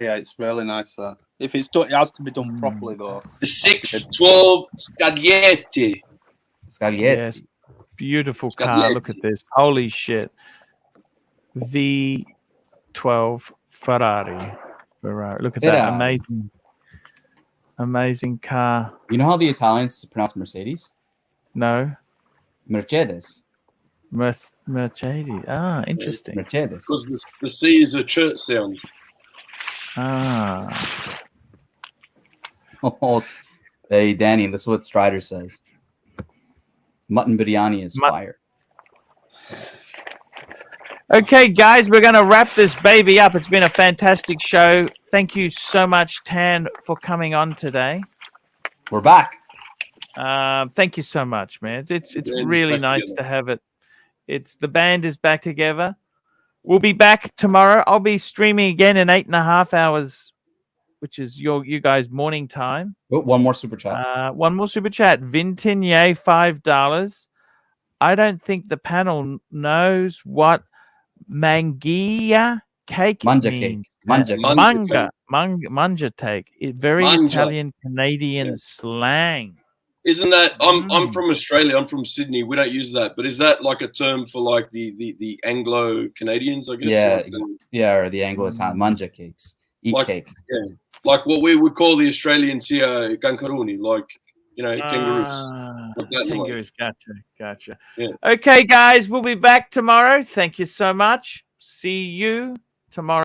Yeah, it's really nice that. If it's done, it has to be done properly though. The 612 Scaglietti. Yes. Beautiful car. Look at this. Holy shit. V12 Ferrari. Look at that. Amazing car. You know how the Italians pronounce Mercedes? No. Mercedes. Mercedes. Ah, interesting. Mercedes. Because the C is a church sound. Ah. Oh, hey, Danny, this is what Strider says. Mutton biryani is fire. Okay, guys, we're going to wrap this baby up. It's been a fantastic show. Thank you so much, Tan, for coming on today. We're back. Thank you so much, man. It's really nice to have it. The band is back together. We'll be back tomorrow. I'll be streaming again in 8.5 hours, which is you guys' morning time. Oh, one more super chat. One more super chat. Vintigny, $5. I don't think the panel knows what mangia cake means. Manja cake. Very Italian Canadian slang. Isn't that I'm from Australia, I'm from Sydney, we don't use that, but is that like a term for like the Anglo Canadians, I guess? Yeah, or the Anglo Italian manja cakes. Cake. Yeah. Like what we would call the Australians here gankaruni, like kangaroos. Like Kangaroos, gotcha. Yeah. Okay, guys, we'll be back tomorrow. Thank you so much. See you tomorrow.